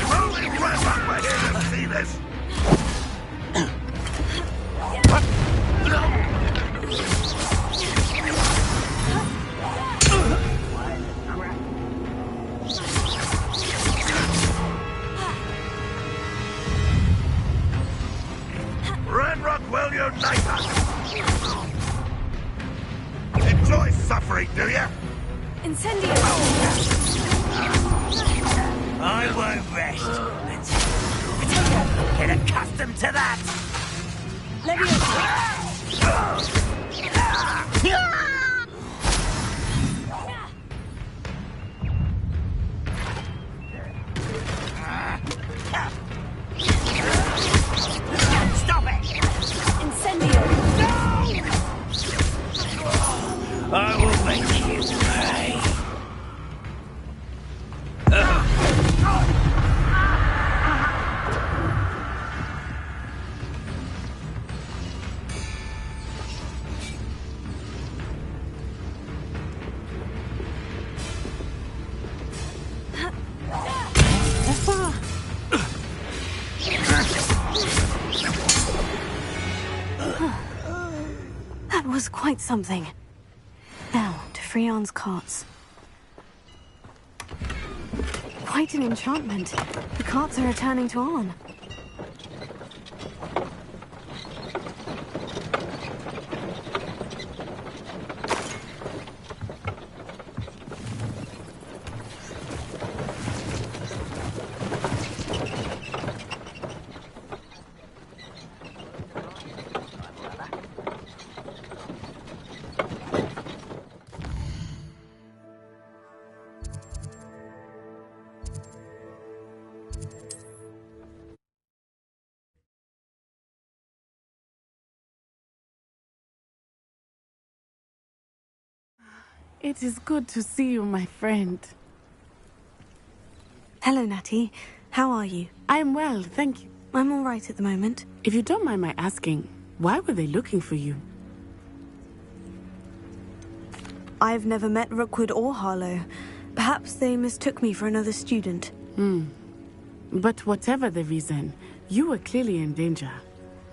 Holy crap, I'm here to see this. Will unite us! Enjoy suffering, do you? Incendio! I won't rest. Get accustomed to that! Stop it! Incendio! I will make you pay. That was quite something. Now, to Freon's carts. Quite an enchantment. The carts are returning to Arn. It is good to see you, my friend. Hello, Natty. How are you? I am well, thank you. I'm all right at the moment. If you don't mind my asking, why were they looking for you? I've never met Rookwood or Harlow. Perhaps they mistook me for another student. But whatever the reason, you were clearly in danger.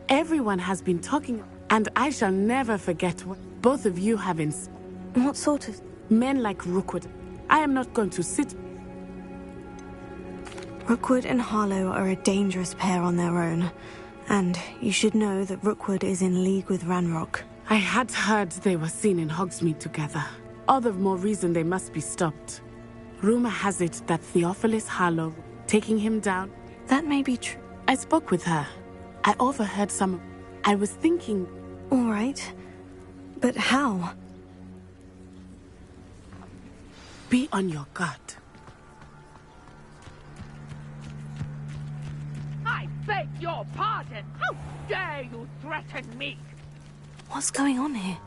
Everyone has been talking, and I shall never forget what both of you have inspired. What sort of... Men like Rookwood. I am not going to sit... Rookwood and Harlow are a dangerous pair on their own. And you should know that Rookwood is in league with Ranrock. I had heard they were seen in Hogsmeade together. All the more reason they must be stopped. Rumor has it that Theophilus Harlow, taking him down... That may be true. I spoke with her. I overheard some... I was thinking... All right. But how? Be on your guard. I beg your pardon. How dare you threaten me? What's going on here?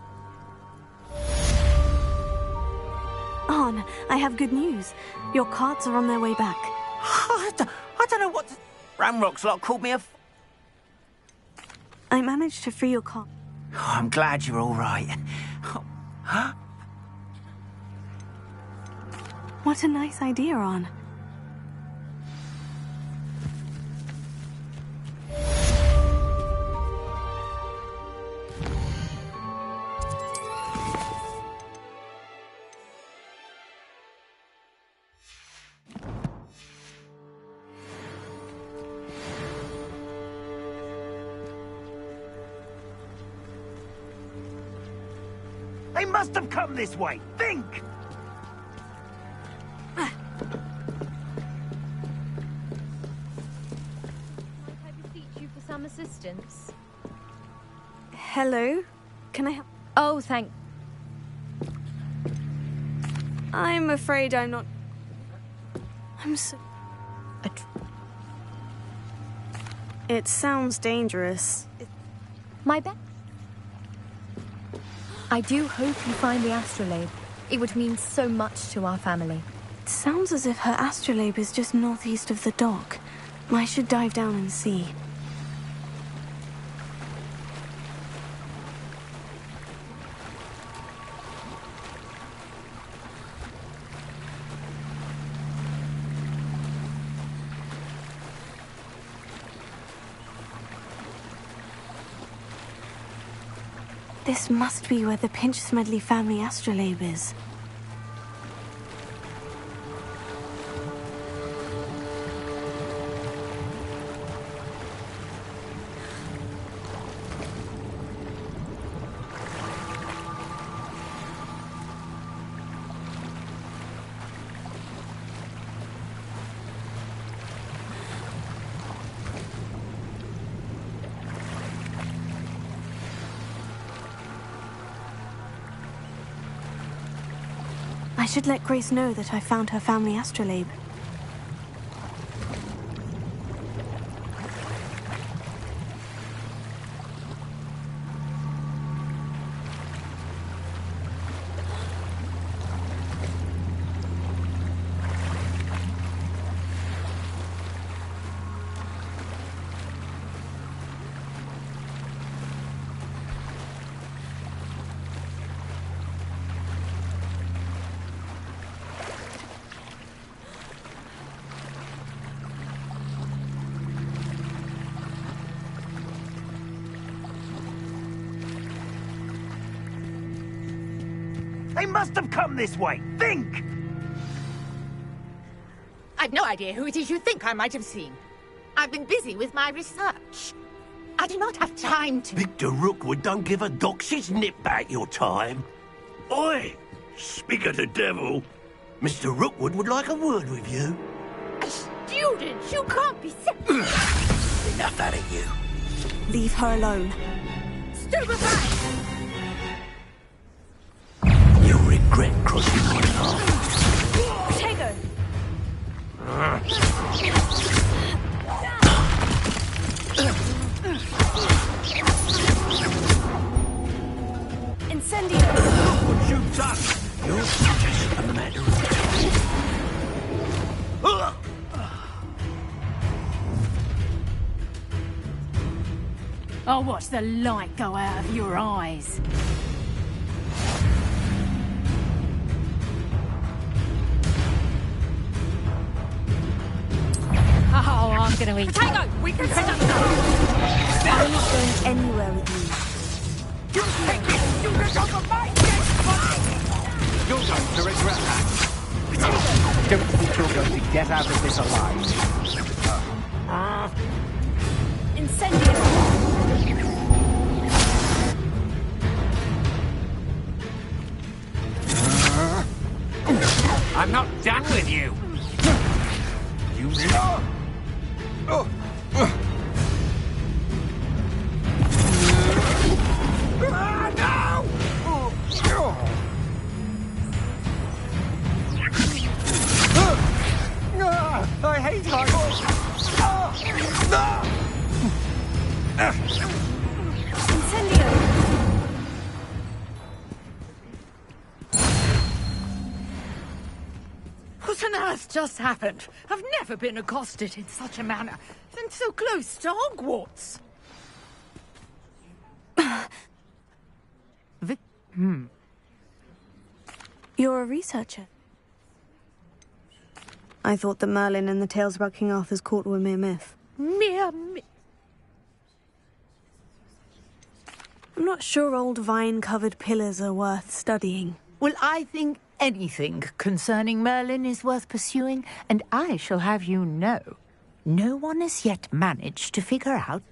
Arn, I have good news. Your carts are on their way back. I don't know what to... Ranrock's lot called me a... I managed to free your cart. Oh, I'm glad you're all right. Huh? What a nice idea, Arn. They must have come this way. Think! I beseech you for some assistance. Hello? Can I help? Oh, thank... I'm afraid I'm not... I'm so... It sounds dangerous. My bad. I do hope you find the astrolabe. It would mean so much to our family. It sounds as if her astrolabe is just northeast of the dock. I should dive down and see. This must be where the Pinch Smedley family astrolabe is. I should let Grace know that I found her family astrolabe. They must have come this way. Think! I've no idea who it is you think I might have seen. I've been busy with my research. I do not have time to... Victor Rookwood don't give a doxy's nip back your time. Oi! Speak of the devil. Mr. Rookwood would like a word with you. A student? You can't be Enough out of you. Leave her alone. Stupefy! You'll regret crossing my path. Tego! Incendio! What you've done, you're just a matter of time. I'll watch the light go out of your eyes. Oh, I'm gonna eat. Potato! We can set up I'm not going anywhere with you. You take it! You can go for my You're going to regret that. Don't think you're going to get out of this alive. Incendio! I'm not done with you. You know. I hate heights. Incendio! What on earth just happened? I've never been accosted in such a manner, and so close to Hogwarts. You're a researcher. I thought that Merlin and the tales about King Arthur's court were mere myth. Mere myth? I'm not sure old vine-covered pillars are worth studying. Well, I think anything concerning Merlin is worth pursuing, and I shall have you know, no one has yet managed to figure out...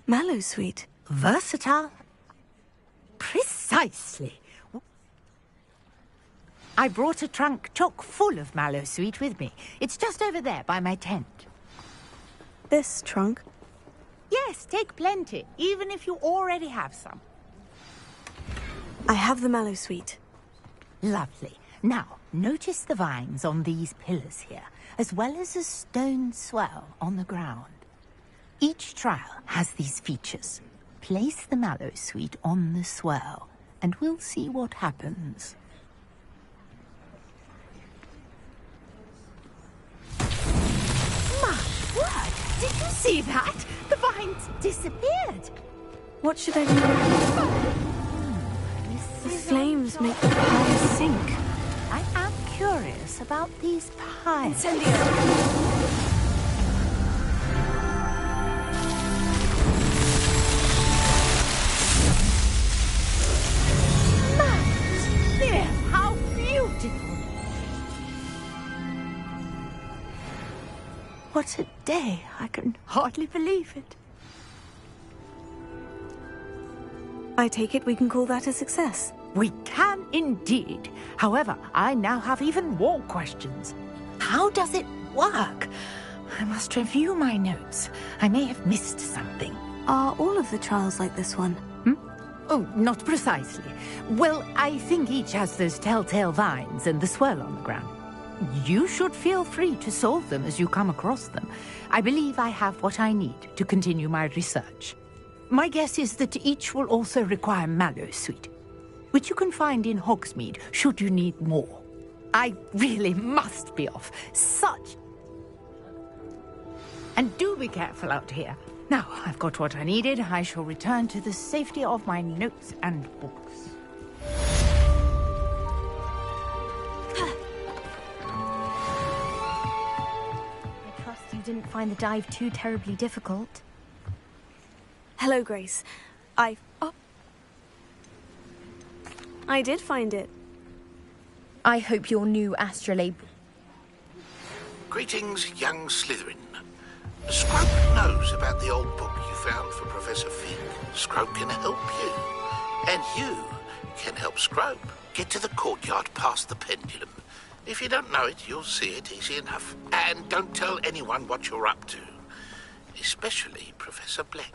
Mallowsweet. Versatile? Precisely. I brought a trunk chock full of mallow sweet with me. It's just over there by my tent. This trunk? Yes, take plenty, even if you already have some. I have the mallow sweet. Lovely. Now, notice the vines on these pillars here, as well as a stone swell on the ground. Each trial has these features. Place the mallow sweet on the swell, and we'll see what happens. My word! Did you see that? The vines disappeared. What should I do? The flames make the pyre sink. I am curious about these pyres. Incendio! How beautiful! What a day! I can hardly believe it. I take it we can call that a success. We can indeed. However, I now have even more questions. How does it work? I must review my notes. I may have missed something. Are all of the trials like this one? Oh, not precisely. Well, I think each has those telltale vines and the swirl on the ground. You should feel free to solve them as you come across them. I believe I have what I need to continue my research. My guess is that each will also require mallow sweet, which you can find in Hogsmeade should you need more. I really must be off. And do be careful out here. Now, I've got what I needed. I shall return to the safety of my notes and books. I trust you didn't find the dive too terribly difficult. Hello, Grace. I did find it. I hope your new astrolabe... Greetings, young Slytherin. Scrope knows about the old book you found for Professor Fig. Scrope can help you. And you can help Scrope get to the courtyard past the pendulum. If you don't know it, you'll see it easy enough. And don't tell anyone what you're up to. Especially Professor Black.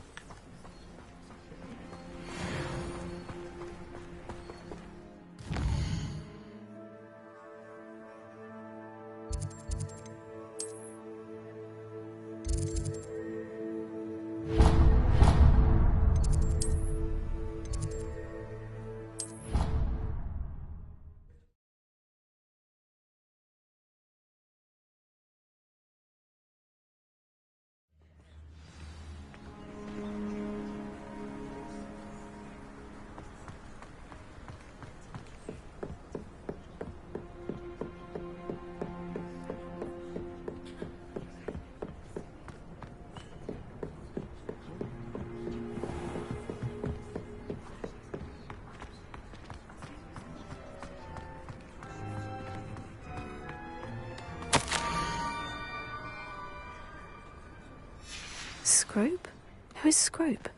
Scrope? Who is Scrope?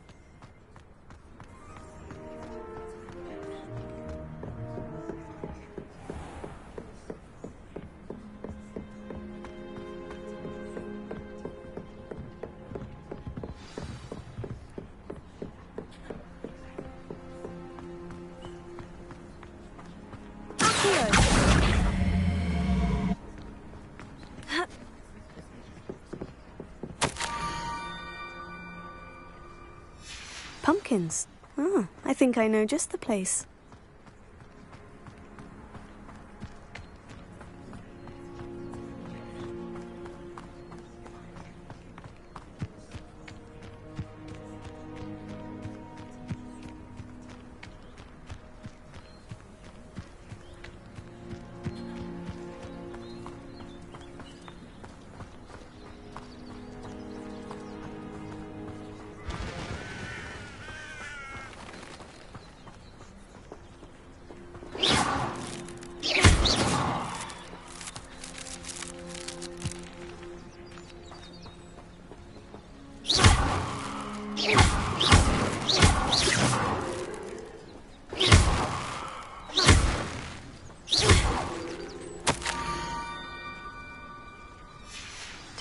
Pumpkins. Oh, I think I know just the place.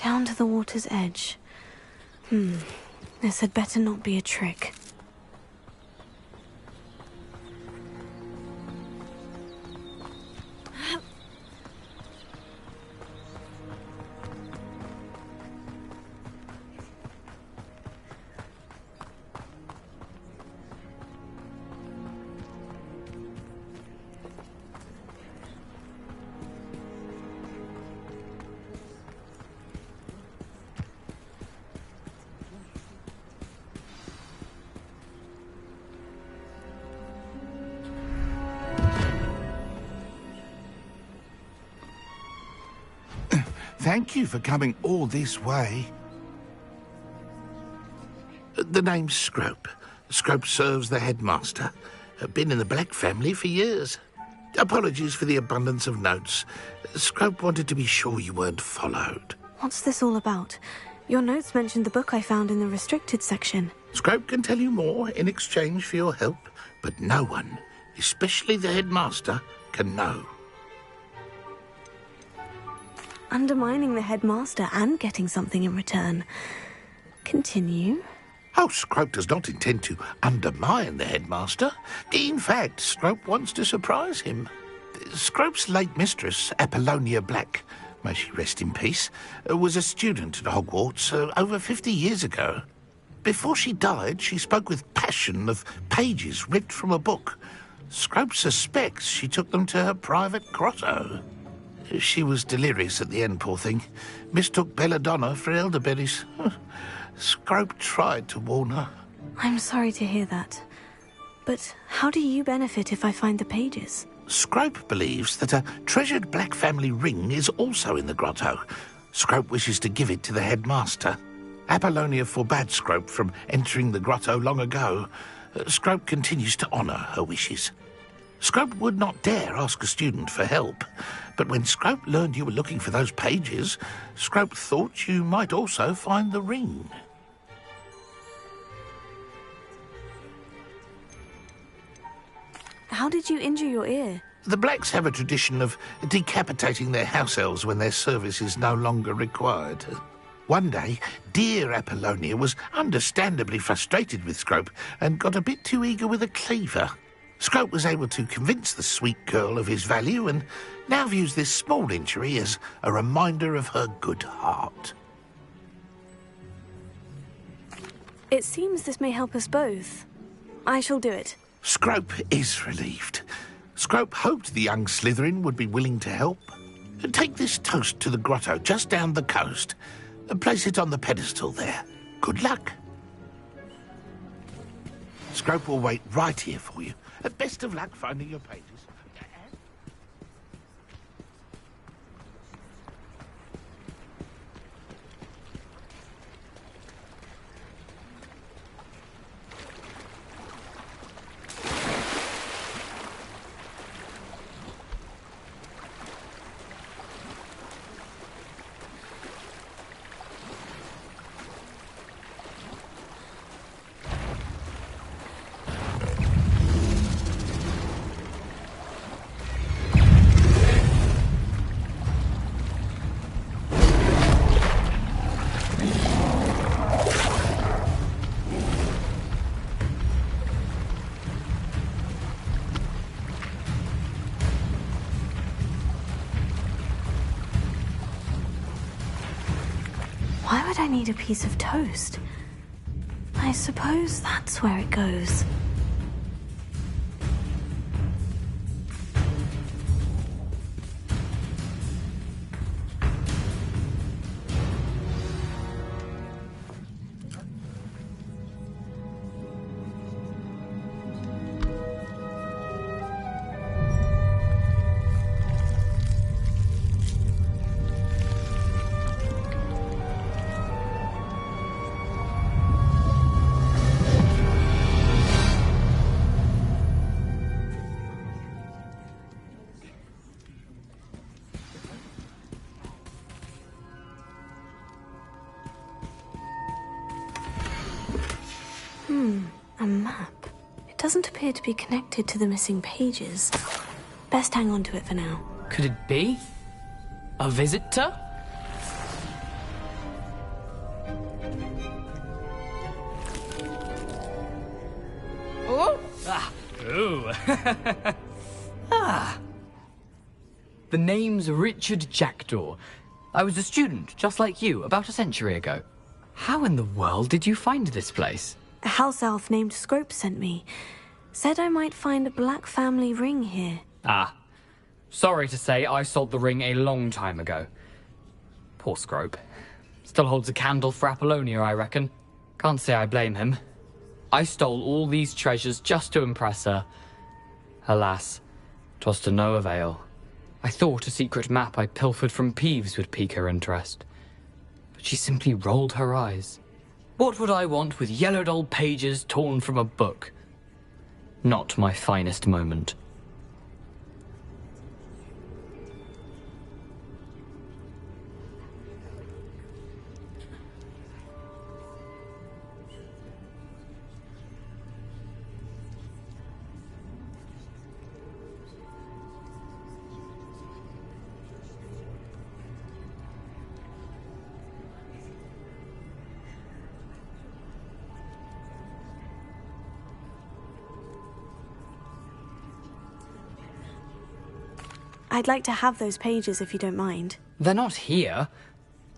Down to the water's edge. This had better not be a trick. Thank you for coming all this way. The name's Scrope. Scrope serves the headmaster. Been in the Black family for years. Apologies for the abundance of notes. Scrope wanted to be sure you weren't followed. What's this all about? Your notes mentioned the book I found in the restricted section. Scrope can tell you more in exchange for your help, but no one, especially the headmaster, can know. Undermining the headmaster and getting something in return. Continue. Oh, Scrope does not intend to undermine the headmaster. In fact, Scrope wants to surprise him. Scrope's late mistress, Apollonia Black, may she rest in peace, was a student at Hogwarts over 50 years ago. Before she died, she spoke with passion of pages ripped from a book. Scrope suspects she took them to her private grotto. She was delirious at the end, poor thing. Mistook belladonna for elderberries. Scrope tried to warn her. I'm sorry to hear that. But how do you benefit if I find the pages? Scrope believes that a treasured Black family ring is also in the grotto. Scrope wishes to give it to the headmaster. Apollonia forbade Scrope from entering the grotto long ago. Scrope continues to honour her wishes. Scrope would not dare ask a student for help, but when Scrope learned you were looking for those pages, Scrope thought you might also find the ring. How did you injure your ear? The Blacks have a tradition of decapitating their house elves when their service is no longer required. One day, dear Apollonia was understandably frustrated with Scrope and got a bit too eager with a cleaver. Scrope was able to convince the sweet girl of his value and now views this small injury as a reminder of her good heart. It seems this may help us both. I shall do it. Scrope is relieved. Scrope hoped the young Slytherin would be willing to help. Take this toast to the grotto just down the coast and place it on the pedestal there. Good luck. Scrope will wait right here for you. Best of luck finding your pages. Why would I need a piece of toast? I suppose that's where it goes. A map. It doesn't appear to be connected to the missing pages. Best hang on to it for now. Could it be? A visitor? Ooh. The name's Richard Jackdaw. I was a student, just like you, about a century ago. How in the world did you find this place? A house elf named Scrope sent me. Said I might find a black family ring here. Ah. Sorry to say, I sold the ring a long time ago. Poor Scrope. Still holds a candle for Apollonia, I reckon. Can't say I blame him. I stole all these treasures just to impress her. Alas, 'twas to no avail. I thought a secret map I pilfered from Peeves would pique her interest. But she simply rolled her eyes. What would I want with yellowed old pages torn from a book? Not my finest moment. I'd like to have those pages if you don't mind. They're not here.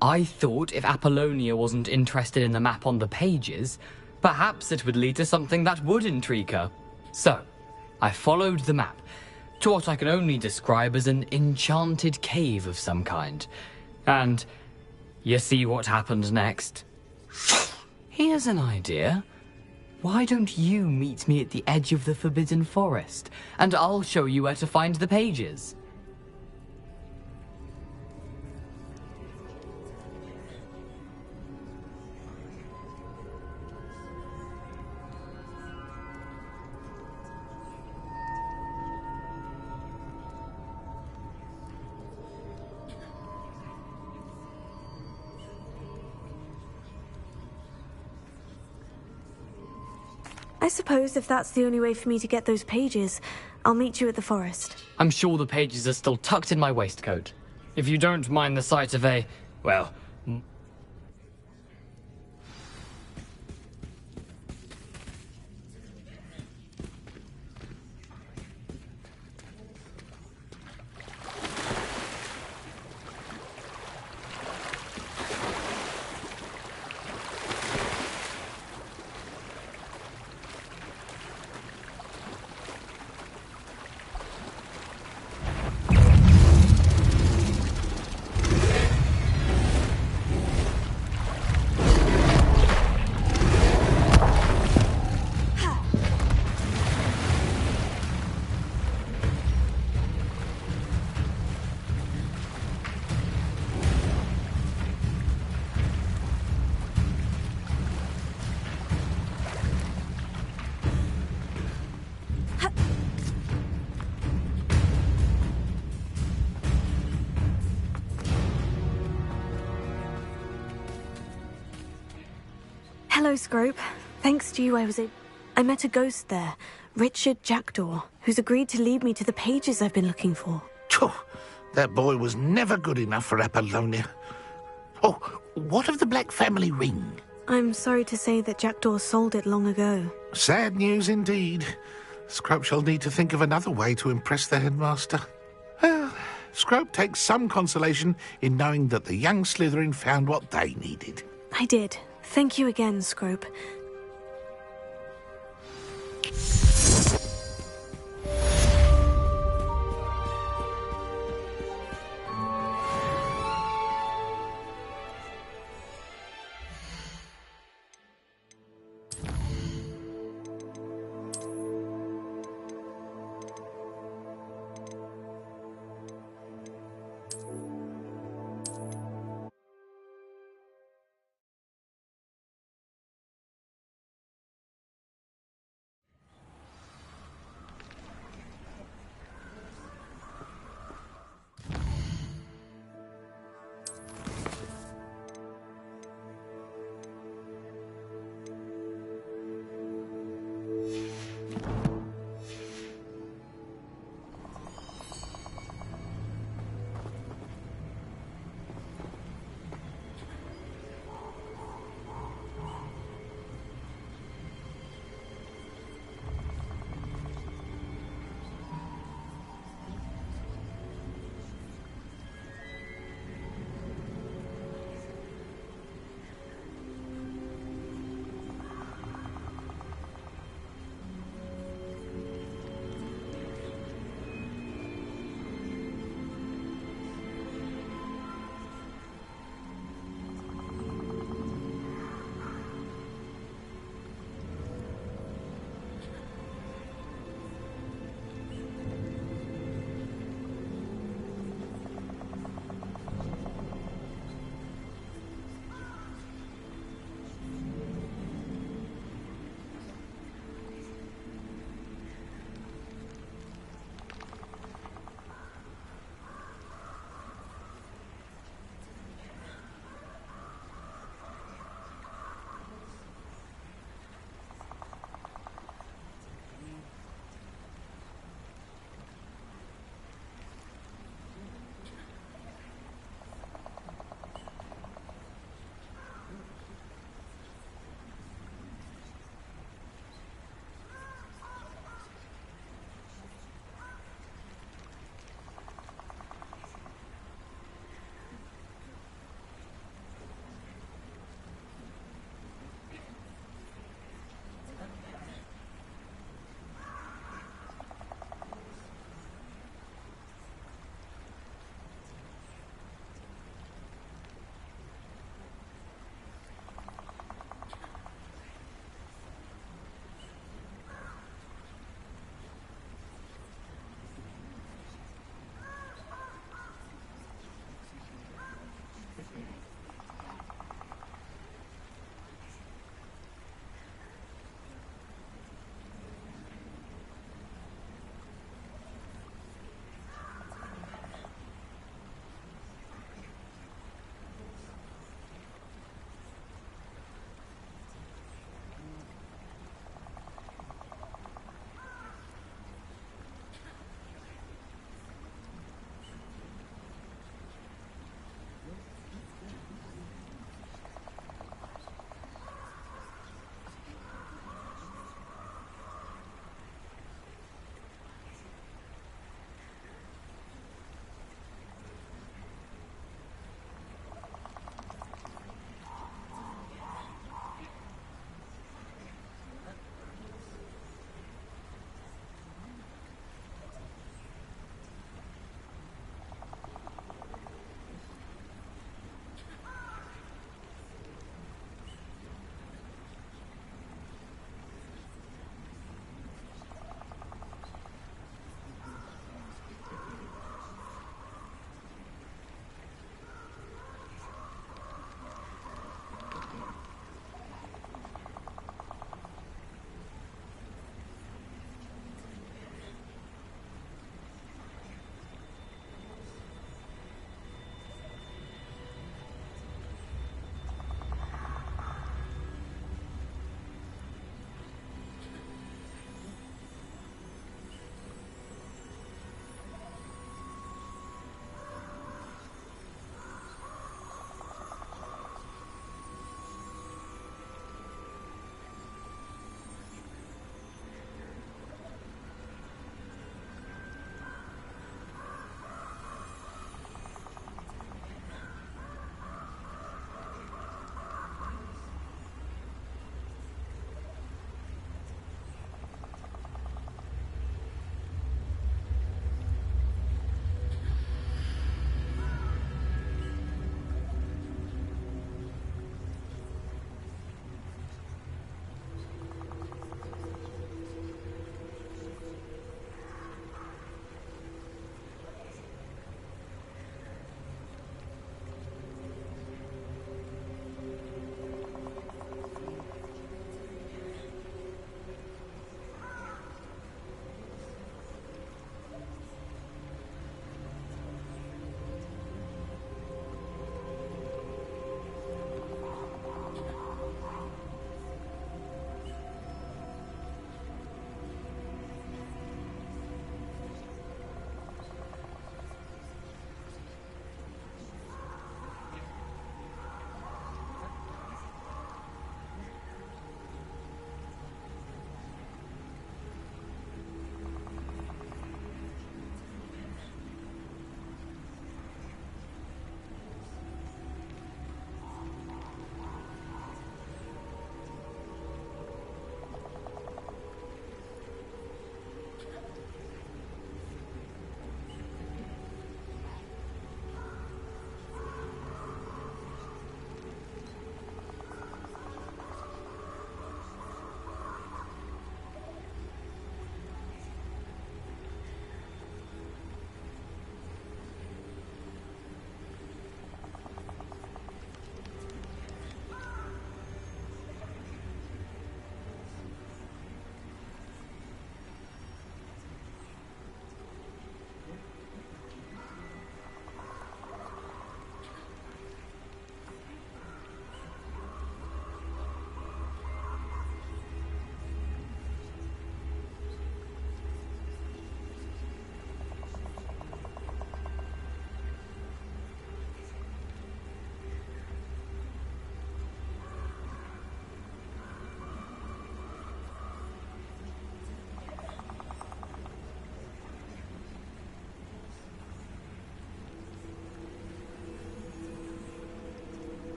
I thought if Apollonia wasn't interested in the map on the pages, perhaps it would lead to something that would intrigue her. So, I followed the map to what I can only describe as an enchanted cave of some kind. And you see what happened next? Here's an idea. Why don't you meet me at the edge of the Forbidden Forest, and I'll show you where to find the pages? I suppose if that's the only way for me to get those pages, I'll meet you at the forest. I'm sure the pages are still tucked in my waistcoat. If you don't mind the sight of a, well... Hello, Scrope. Thanks to you, I met a ghost there, Richard Jackdaw, who's agreed to lead me to the pages I've been looking for. Phew, that boy was never good enough for Apollonia. Oh, what of the Black family ring? I'm sorry to say that Jackdaw sold it long ago. Sad news indeed. Scrope shall need to think of another way to impress the headmaster. Well, Scrope takes some consolation in knowing that the young Slytherin found what they needed. I did. Thank you again, Scrope.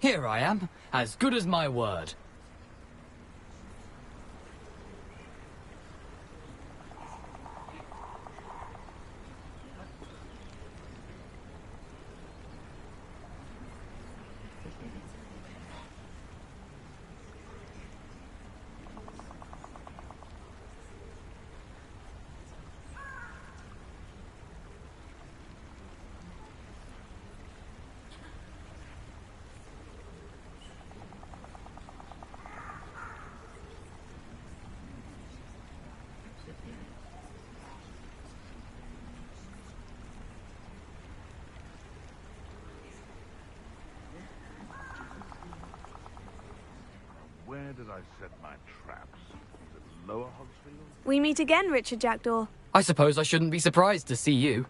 Here I am, as good as my word. Where did I set my traps? Is it Lower Hogsfield? We meet again, Richard Jackdaw. I suppose I shouldn't be surprised to see you.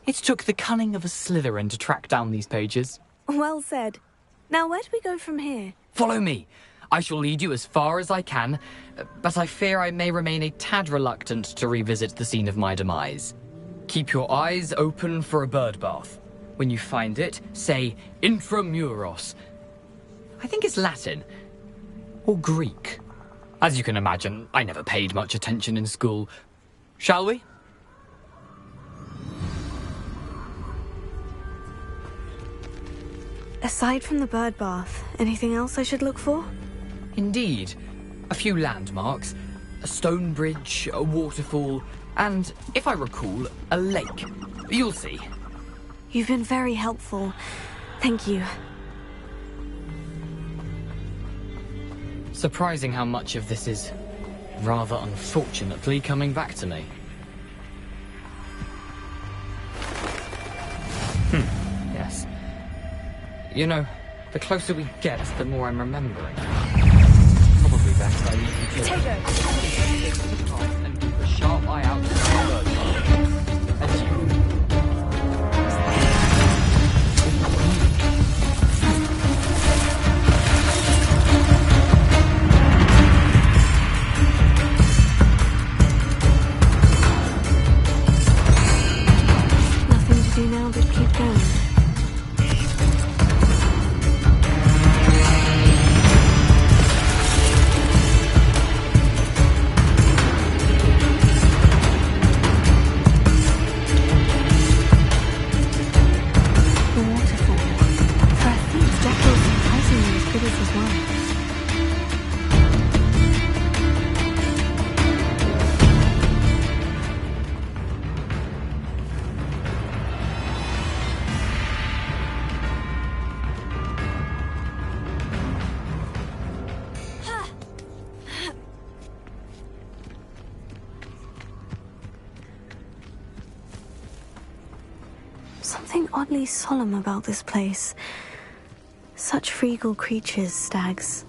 It took the cunning of a Slytherin to track down these pages. Well said. Now, where do we go from here? Follow me. I shall lead you as far as I can, but I fear I may remain a tad reluctant to revisit the scene of my demise. Keep your eyes open for a bird bath. When you find it, say intramuros. I think it's Latin. Or Greek. As you can imagine, I never paid much attention in school. Shall we? Aside from the bird bath, anything else I should look for? Indeed. A few landmarks, a stone bridge, a waterfall, and, if I recall, a lake. You'll see. You've been very helpful. Thank you. Surprising how much of this is, rather unfortunately, coming back to me. Yes. You know, the closer we get, the more I'm remembering. Probably best I leave you to and keep a sharp eye out for the bird bath. Adieu. Nothing to do now but keep going. Something oddly solemn about this place. Such regal creatures, stags.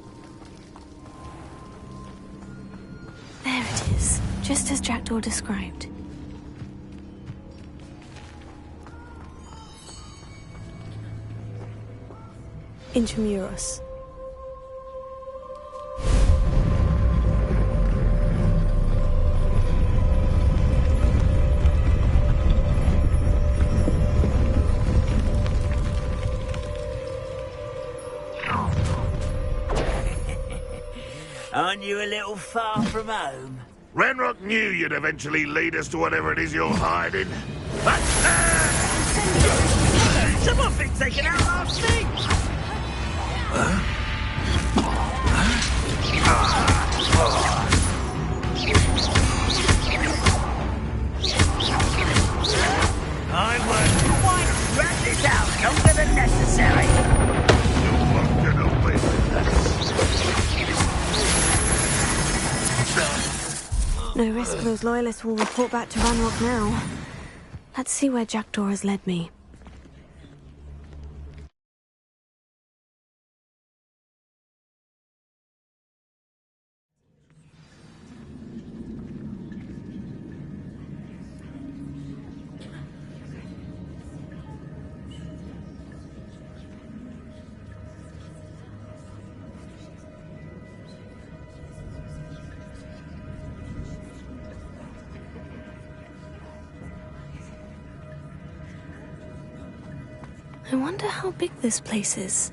There it is, just as Jackdaw described. Intramuros. Aren't you a little far from home? Ranrock knew you'd eventually lead us to whatever it is you're hiding. Someone thinks they can outlast me! I won't quite drag this out longer than necessary. You won't get away with this. No risk those loyalists will report back to Ranrock now. Let's see where Jackdaw has led me. I wonder how big this place is.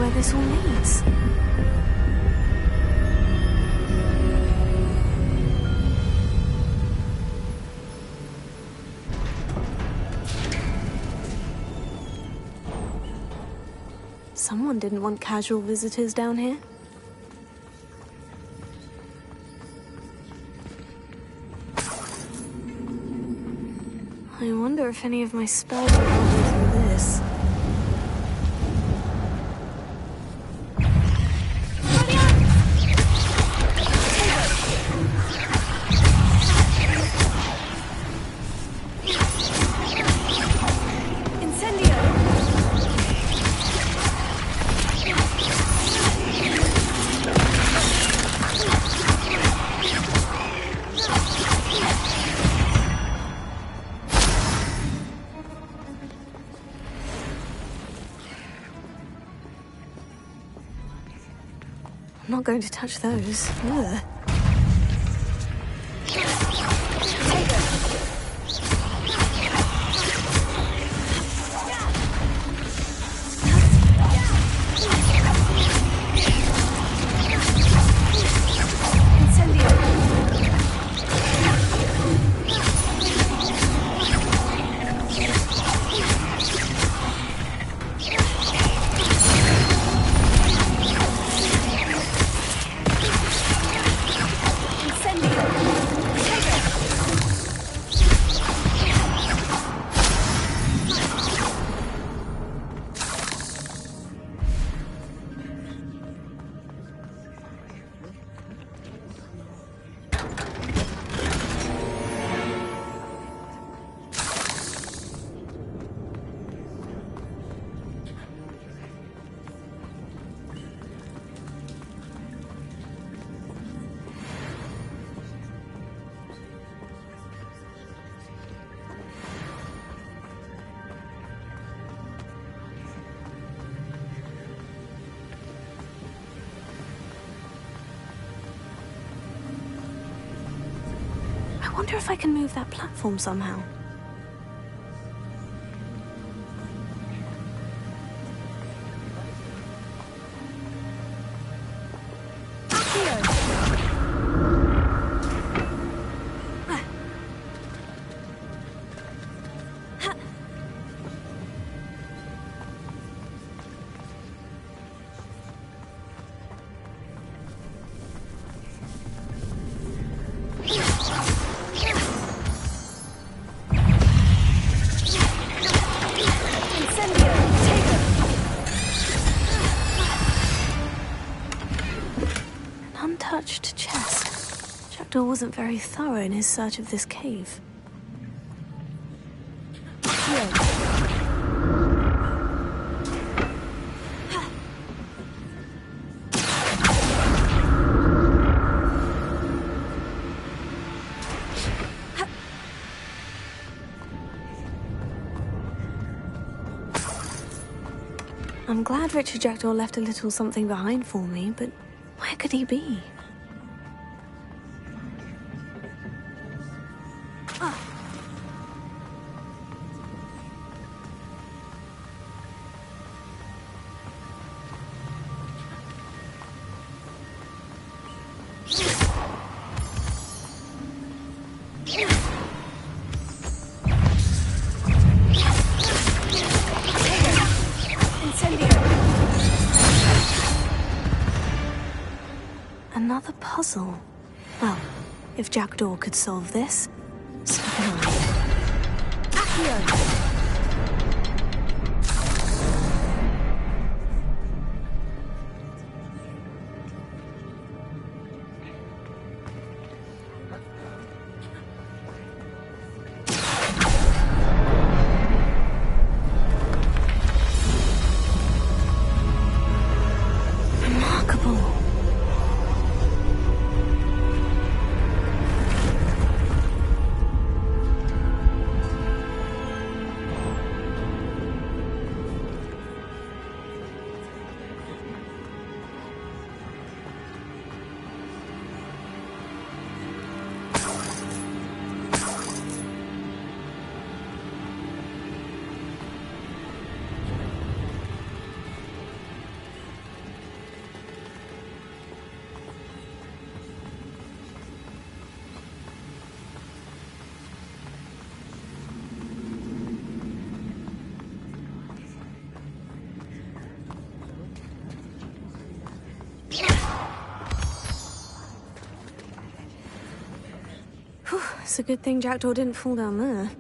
where this all leads. Someone didn't want casual visitors down here. I wonder if any of my spells will help me through this. I'm not going to touch those. Ugh. I wonder if I can move that platform somehow. Untouched chest. Jackdaw wasn't very thorough in his search of this cave. I'm glad Richard Jackdaw left a little something behind for me, but where could he be? Another puzzle. Well, if Jackdaw could solve this, so can I. It's a good thing Jackdaw didn't fall down there.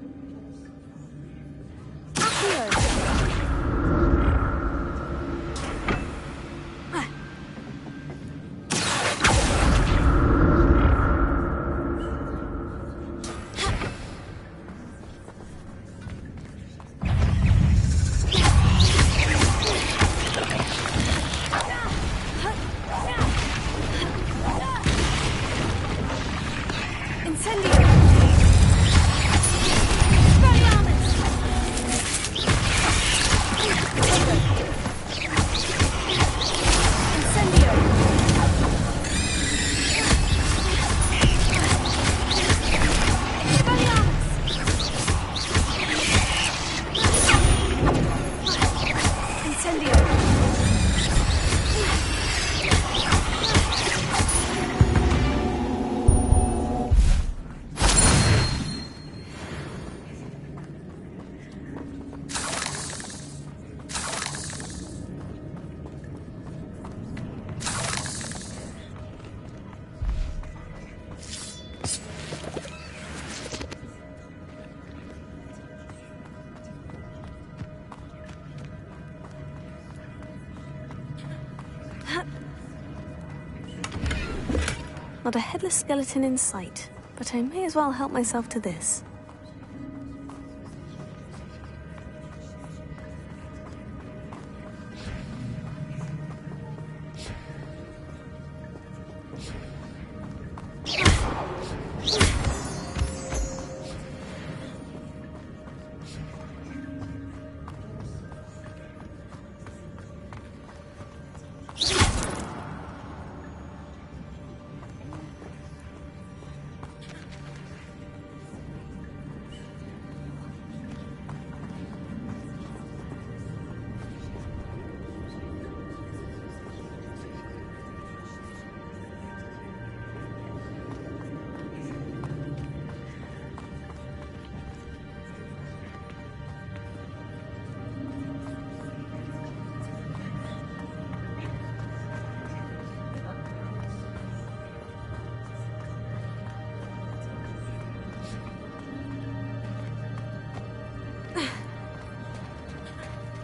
Not a headless skeleton in sight, but I may as well help myself to this.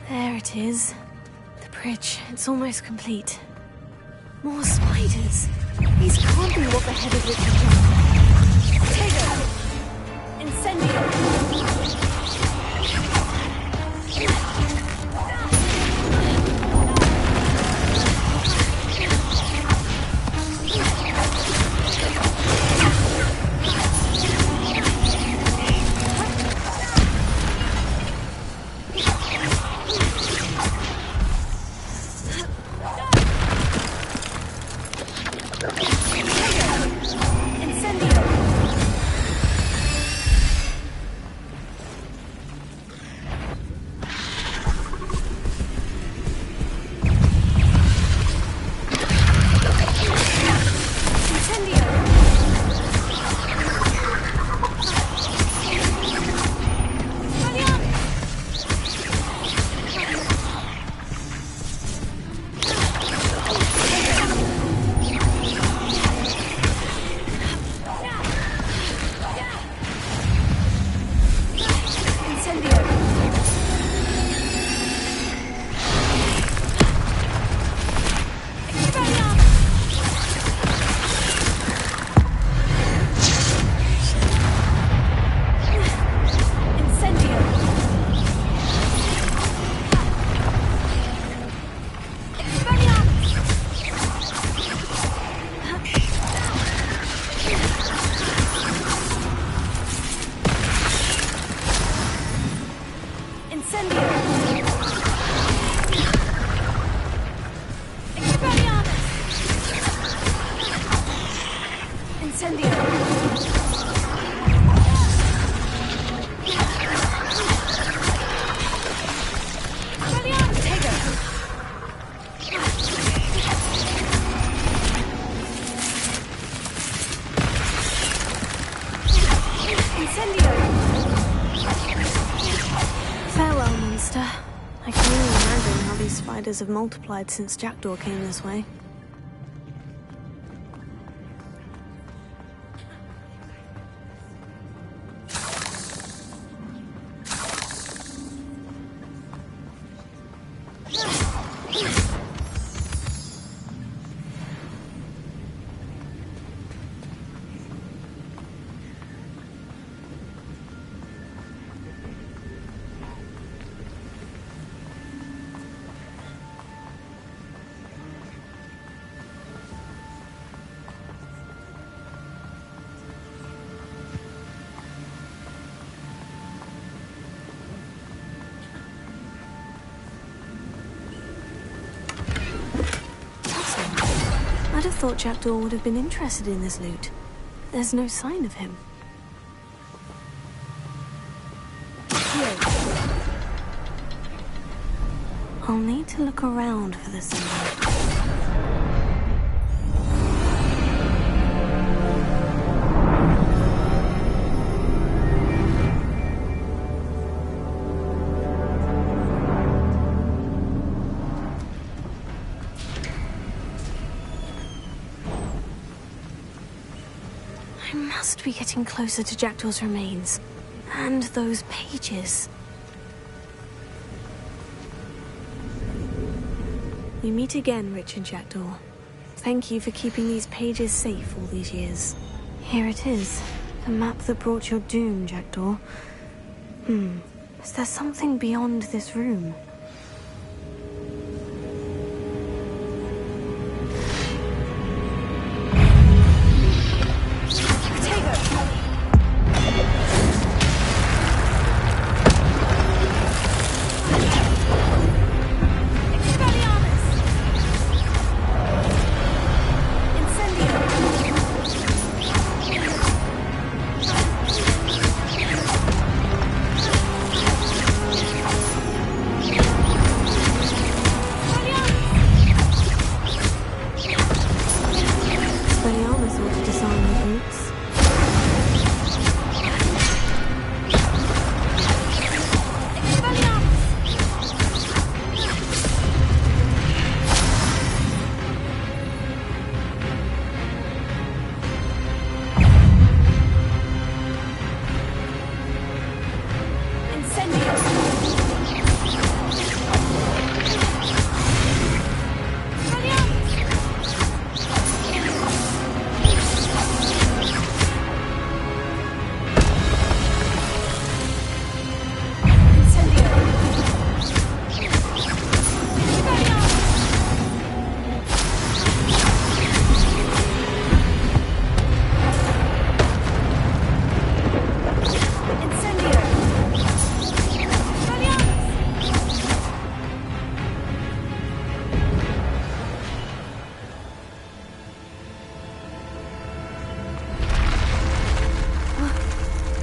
There it is. The bridge. It's almost complete. More spiders. These can't be what the head of Richard did. Tego! Incendio! Farewell, monster. I can only imagine how these spiders have multiplied since Jackdaw came this way. I'd have thought Jackdaw would have been interested in this loot. There's no sign of him. I'll need to look around for the symbol. I must be getting closer to Jackdaw's remains. And those pages. We meet again, Richard Jackdaw. Thank you for keeping these pages safe all these years. Here it is. The map that brought your doom, Jackdaw. Is there something beyond this room?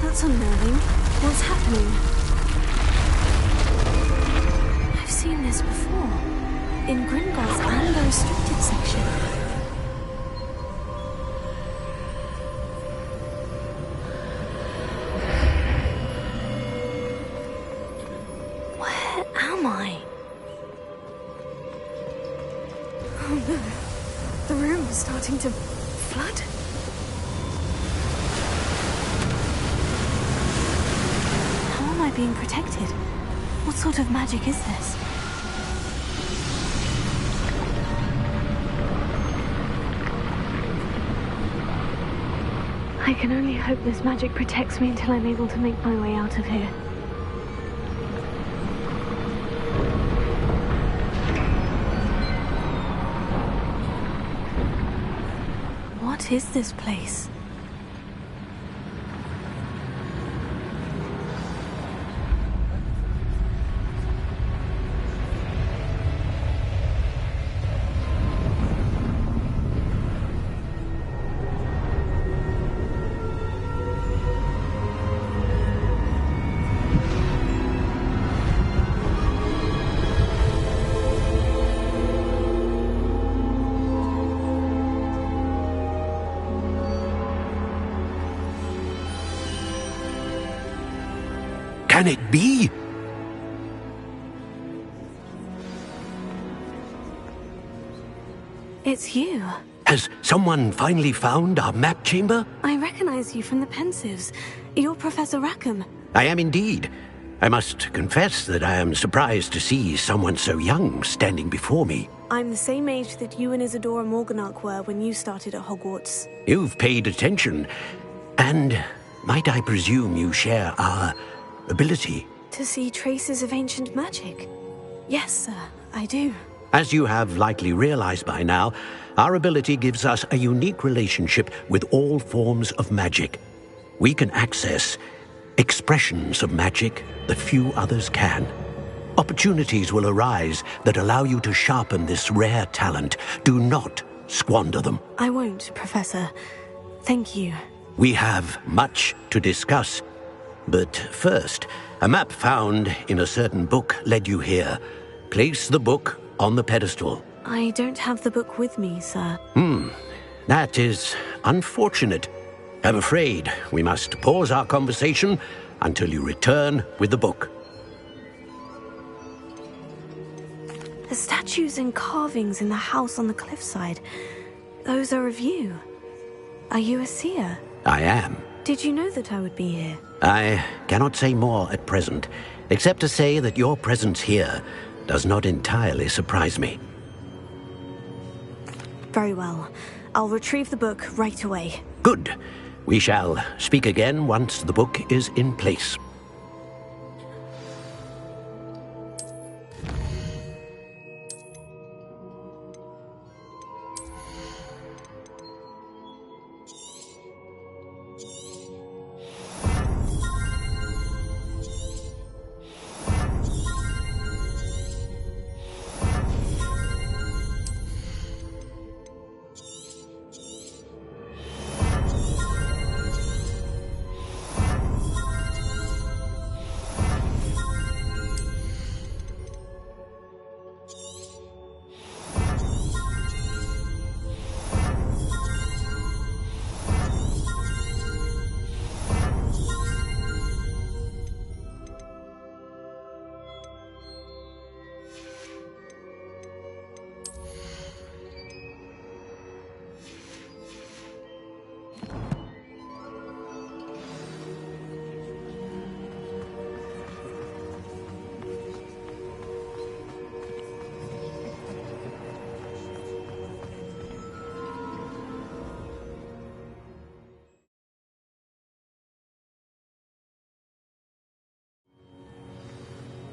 That's unnerving. What's happening? I've seen this before. In Gringotts and the restricted section. Where am I? Oh no. The room is starting to flood. Being protected? What sort of magic is this? I can only hope this magic protects me until I'm able to make my way out of here. What is this place? Can it be? It's you. Has someone finally found our map chamber? I recognize you from the Pensives. You're Professor Rackham. I am indeed. I must confess that I am surprised to see someone so young standing before me. I'm the same age that you and Isadora Morganach were when you started at Hogwarts. You've paid attention. And might I presume you share our ability? To see traces of ancient magic? Yes, sir, I do. As you have likely realized by now, our ability gives us a unique relationship with all forms of magic. We can access expressions of magic that few others can. Opportunities will arise that allow you to sharpen this rare talent. Do not squander them. I won't, Professor. Thank you. We have much to discuss. But first, a map found in a certain book led you here. Place the book on the pedestal. I don't have the book with me, sir. That is unfortunate. I'm afraid we must pause our conversation until you return with the book. The statues and carvings in the house on the cliffside, those are of you. Are you a seer? I am. Did you know that I would be here? I cannot say more at present, except to say that your presence here does not entirely surprise me. Very well. I'll retrieve the book right away. Good. We shall speak again once the book is in place.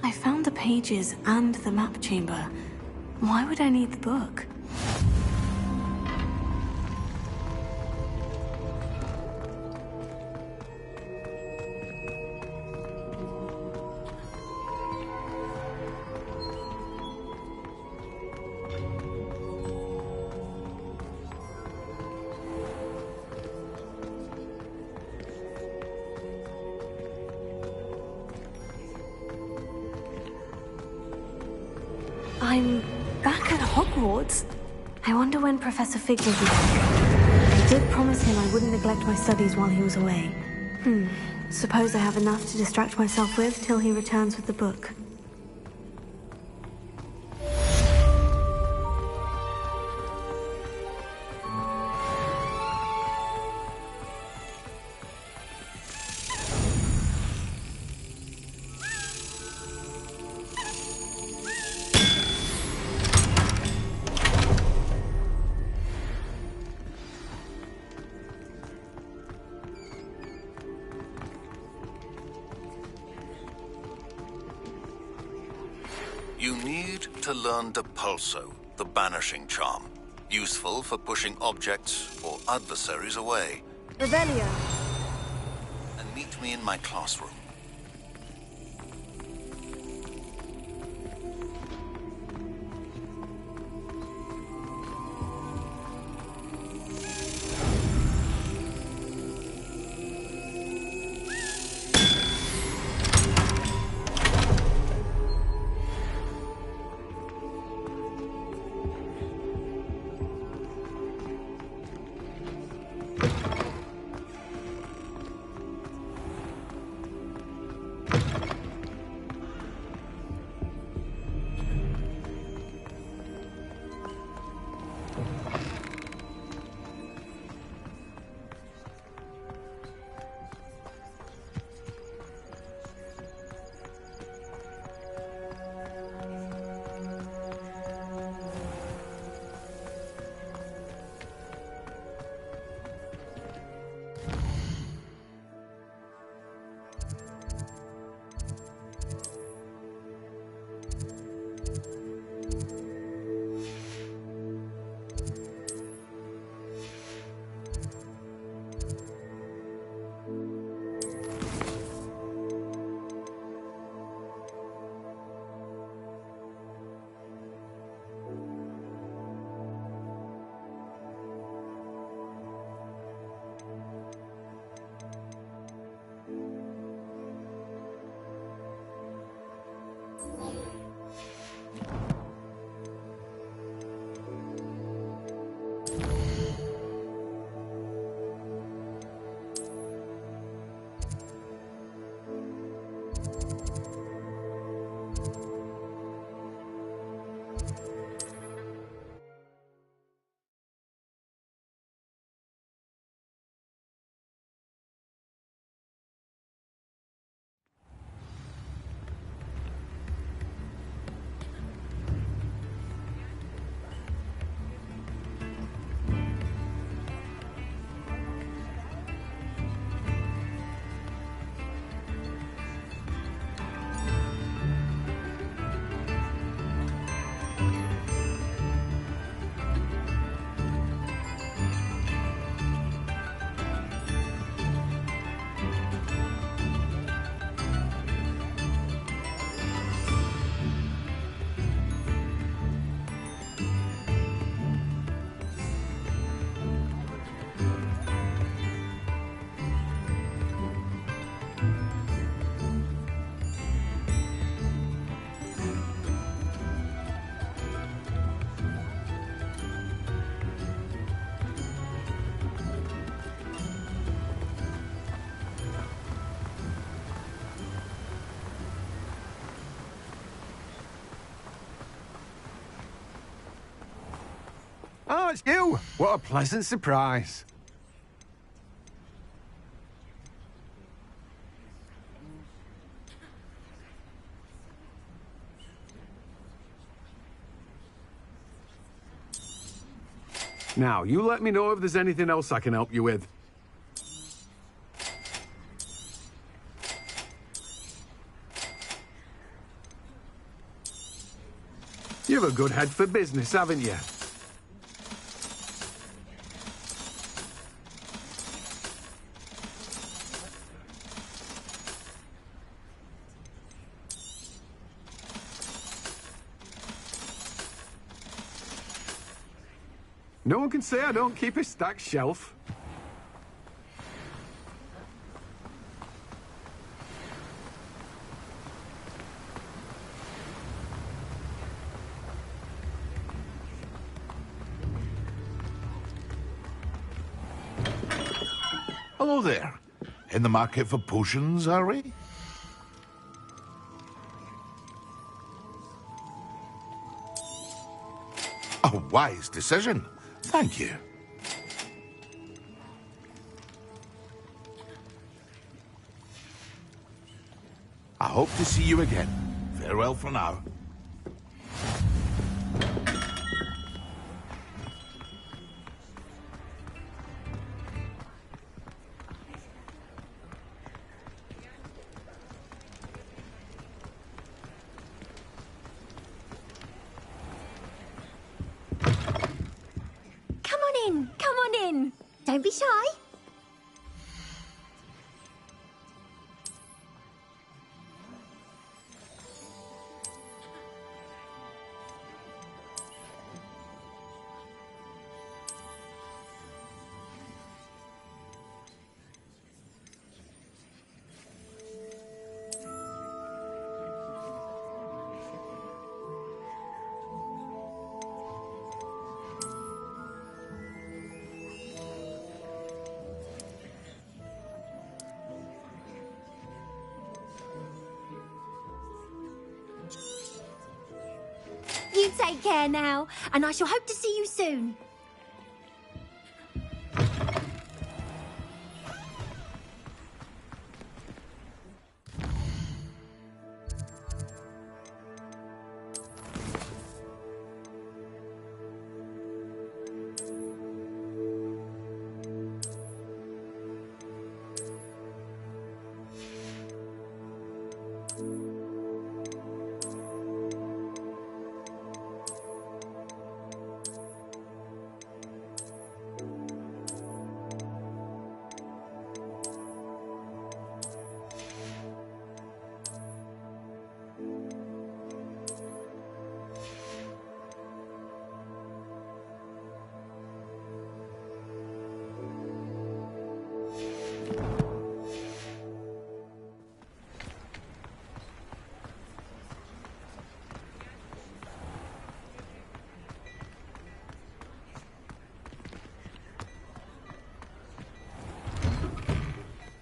I found the pages and the map chamber. Why would I need the book? I'm back at Hogwarts. I wonder when Professor Fig will be back. I did promise him I wouldn't neglect my studies while he was away. Suppose I have enough to distract myself with till he returns with the book. You need to learn Depulso, the banishing charm. Useful for pushing objects or adversaries away. Revelio. And meet me in my classroom. Oh, it's you! What a pleasant surprise. Now, you let me know if there's anything else I can help you with. You have a good head for business, haven't you? No one can say I don't keep a stacked shelf. Hello there. In the market for potions, are we? A wise decision. Thank you. I hope to see you again. Farewell for now. Come on in. Don't be shy. You take care now, and I shall hope to see you soon.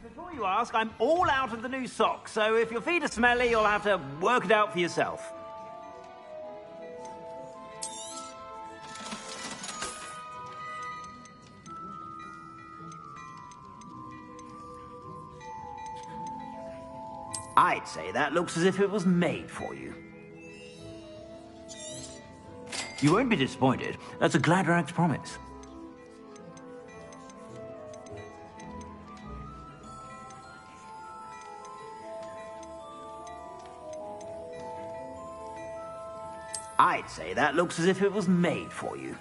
Before you ask, I'm all out of the new socks, so if your feet are smelly, you'll have to work it out for yourself. I'd say that looks as if it was made for you. You won't be disappointed. That's a Gladrag's promise. I'd say that looks as if it was made for you.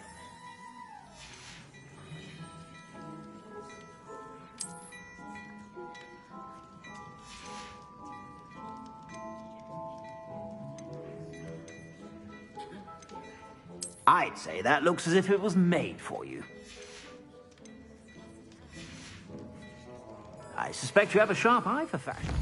I'd say that looks as if it was made for you. I suspect you have a sharp eye for fashion.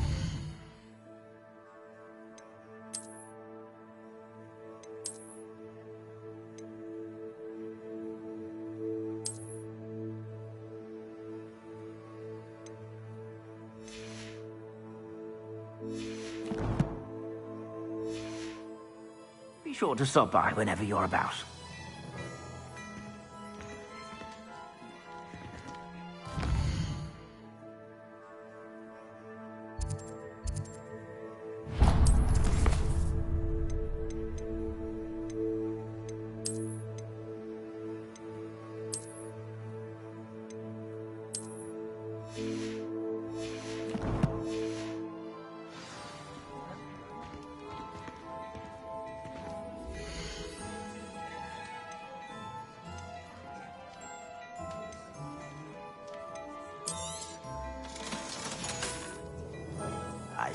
Be sure to stop by whenever you're about.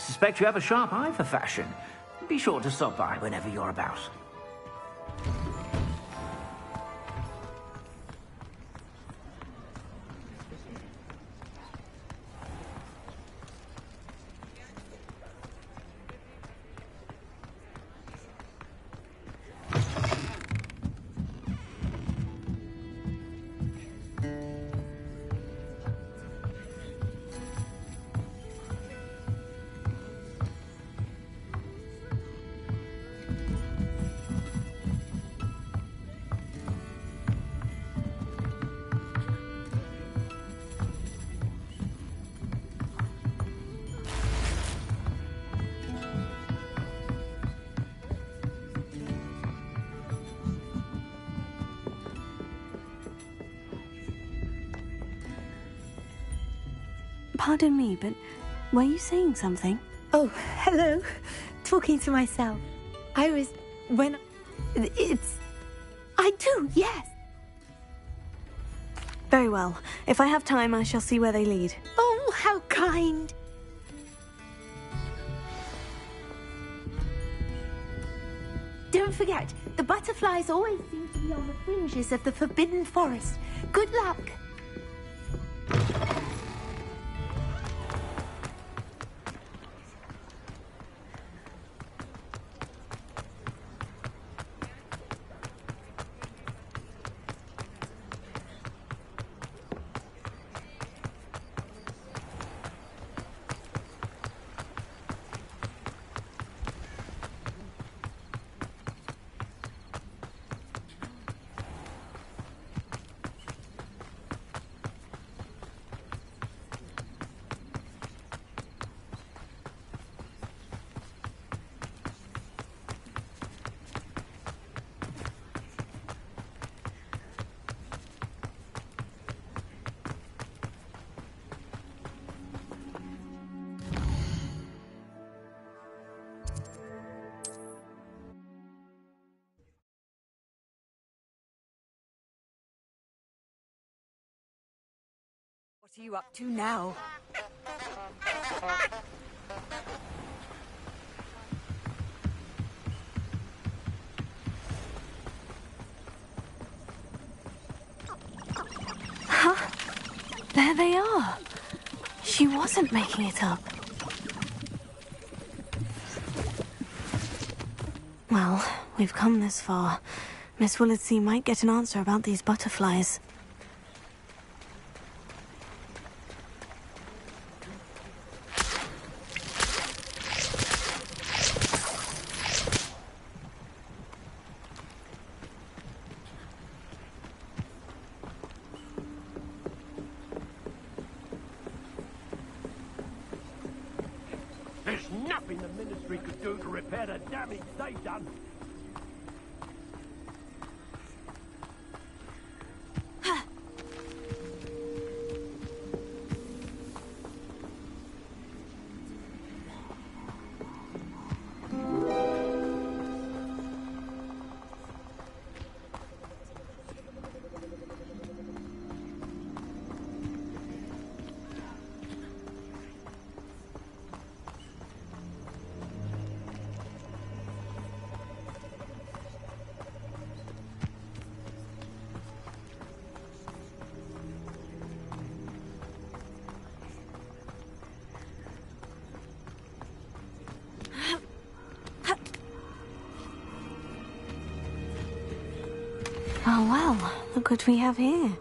suspect you have a sharp eye for fashion. Be sure to stop by whenever you're about. Pardon me, but were you saying something? Oh, hello. Talking to myself. I do, yes. Very well. If I have time, I shall see where they lead. Oh, how kind. Don't forget, the butterflies always seem to be on the fringes of the Forbidden Forest. Good luck. What are you up to now? Huh? There they are. She wasn't making it up. Well, we've come this far. Miss Willardsea might get an answer about these butterflies. There's nothing the Ministry could do to repair the damage they've done. Oh well, look what we have here.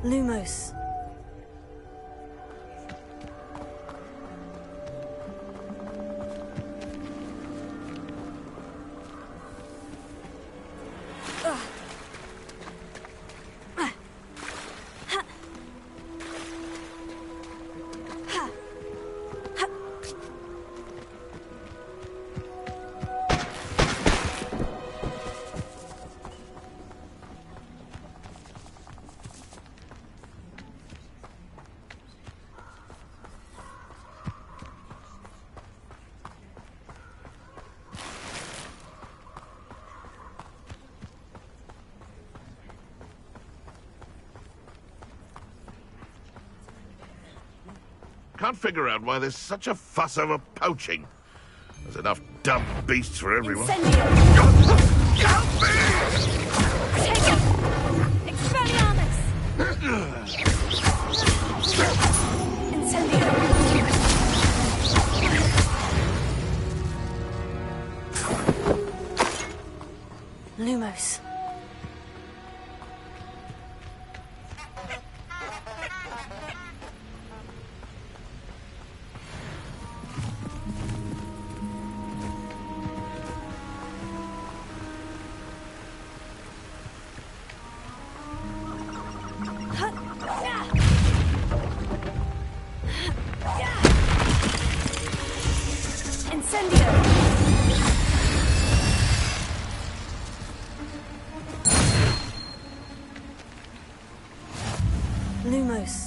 Lumos. Can't figure out why there's such a fuss over poaching. There's enough dumb beasts for everyone. Help me! Take it! Expelliarmus! Incendio! Lumos. Lumos.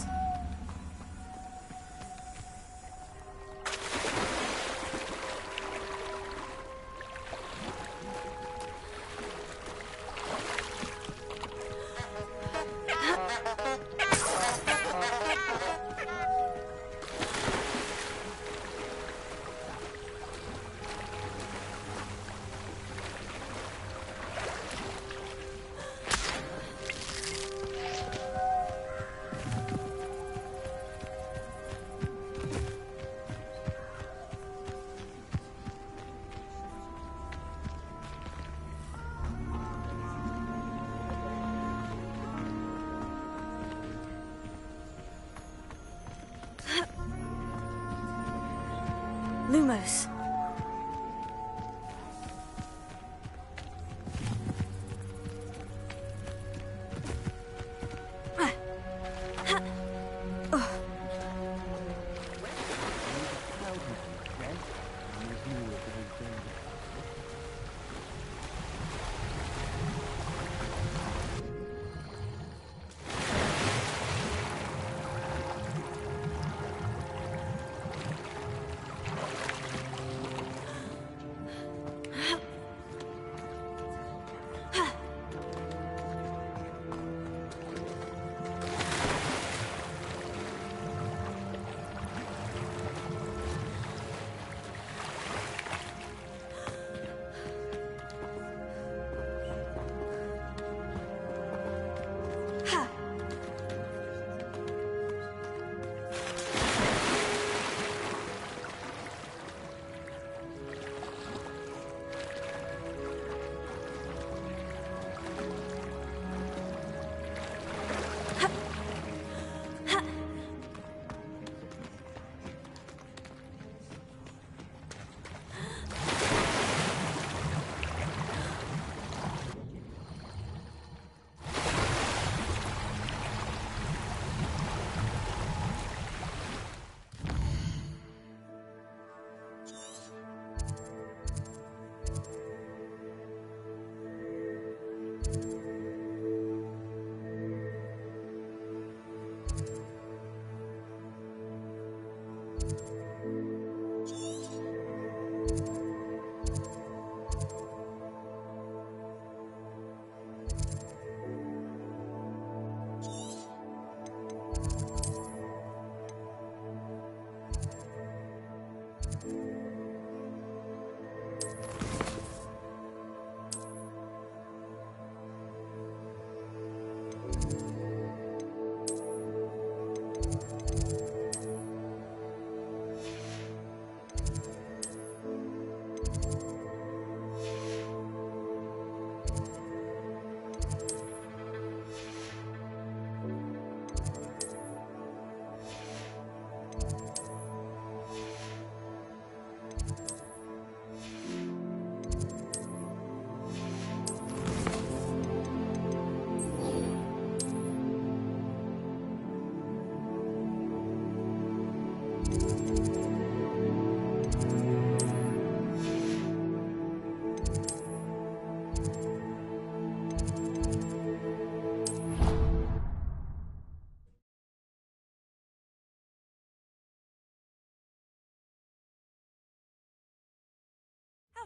Lumos.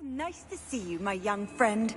Nice to see you, my young friend.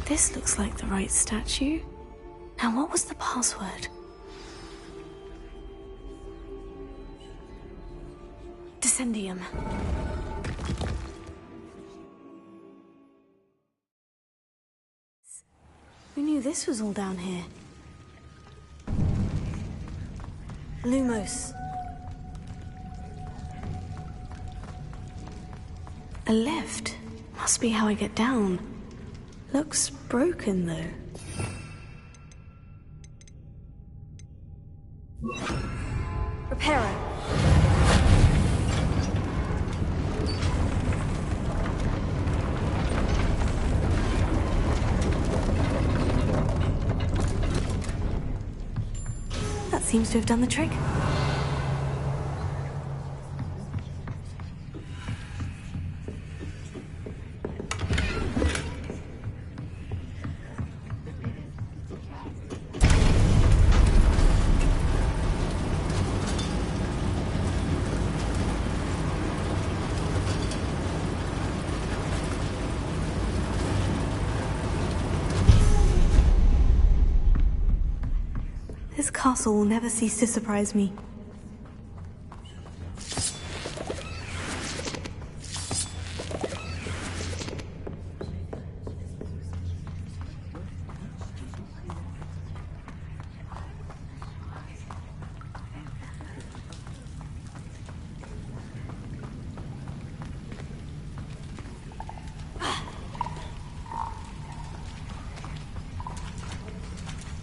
This looks like the right statue. Now, what was the password? Descendium. Who knew this was all down here? Lumos. A lift. Must be how I get down. Looks broken, though. Reparo. That seems to have done the trick. This castle will never cease to surprise me.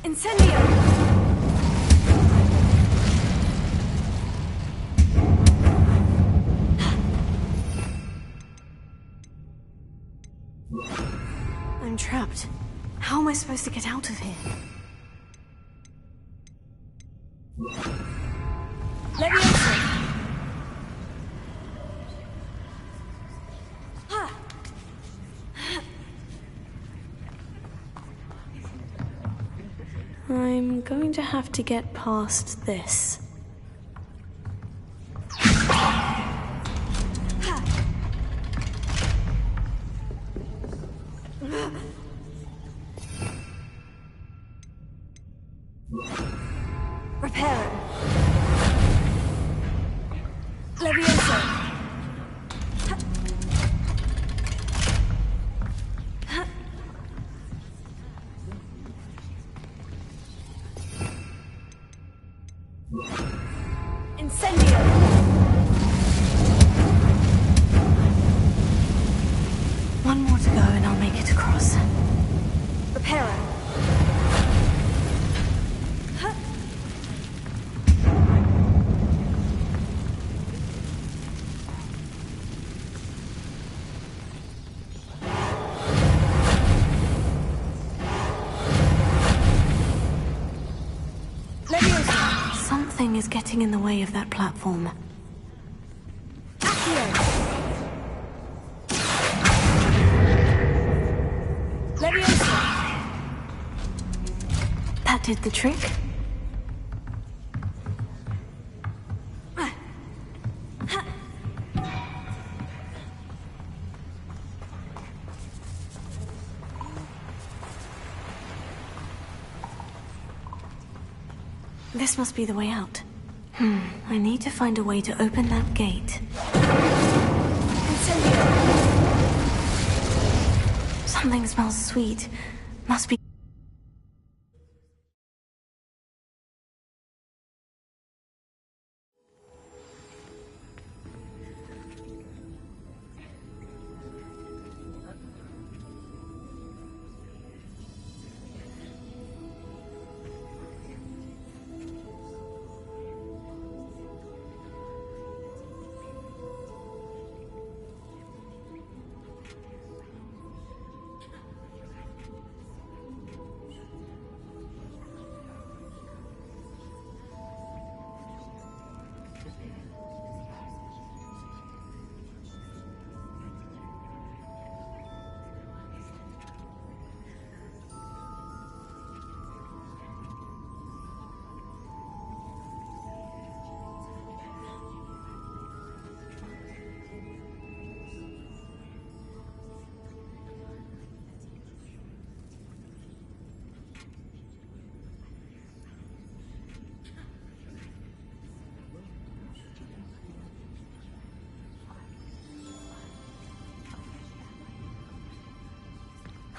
Incendio! I'm trapped. How am I supposed to get out of here? I'm going to have to get past this. Reparo. Levioso. Incendio. One more to go and I'll make it across. Reparo. Something is getting in the way of that platform. That did the trick. This must be the way out. I need to find a way to open that gate. Something smells sweet. Must be...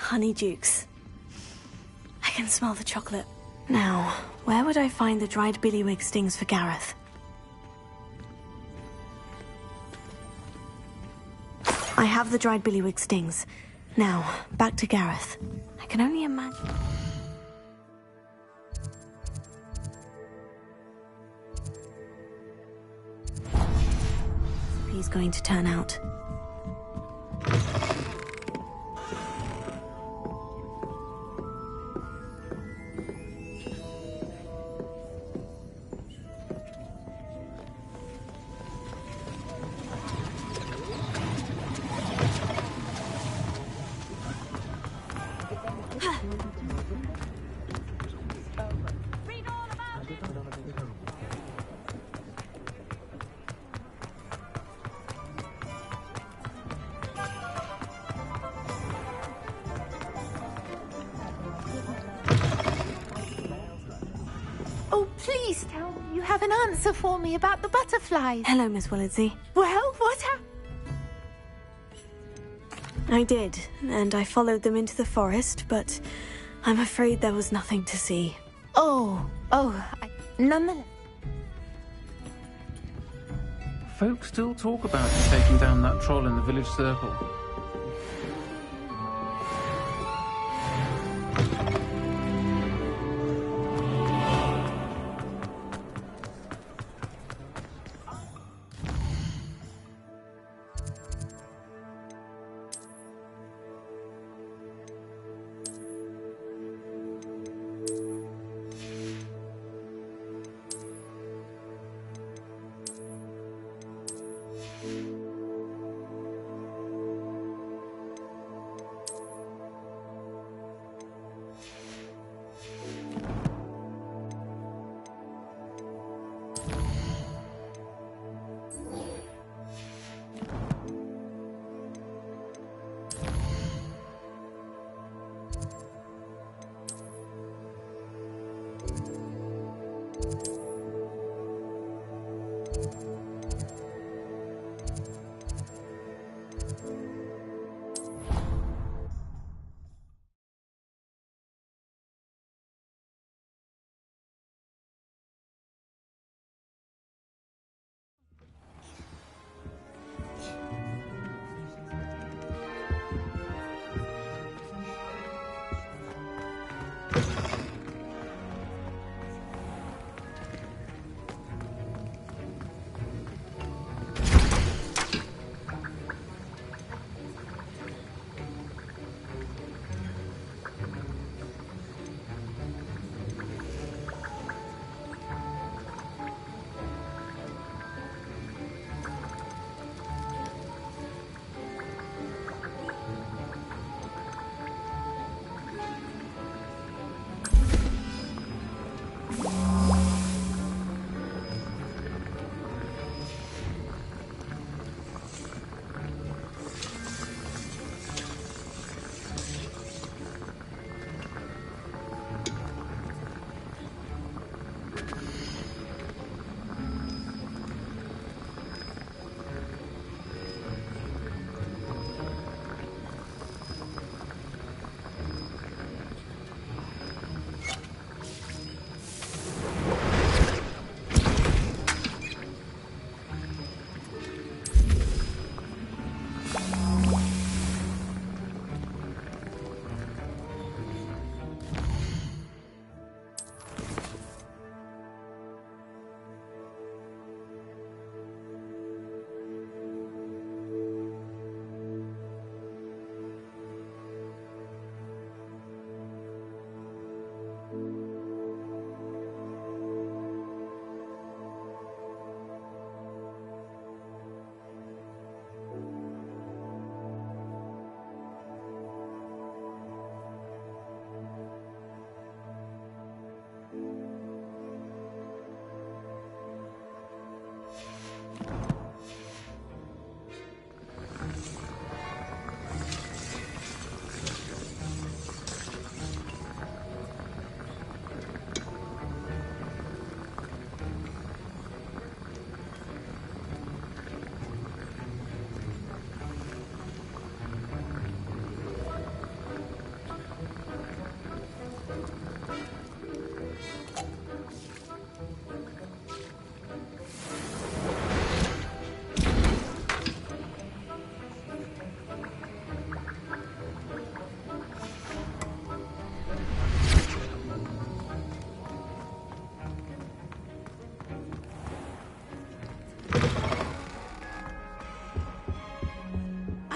honeydukes. I can smell the chocolate. Now, where would I find the dried billywig stings for Gareth? I have the dried billywig stings. Now, back to Gareth. I can only imagine... He's going to turn out. Oh, please tell me you have an answer for me about the butterflies. Hello, Miss Willardsey. Well, what happened? I did, and I followed them into the forest, but I'm afraid there was nothing to see. Nonetheless. Folk still talk about you taking down that troll in the village circle.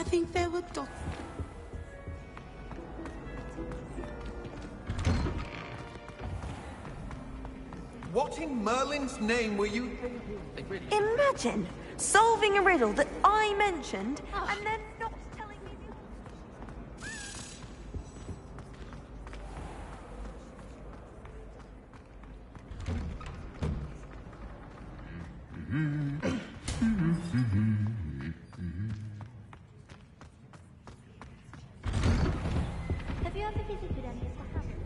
think they were dots. What in Merlin's name were you... Imagine solving a riddle that I mentioned and then not telling me Have you ever visited any of the houses?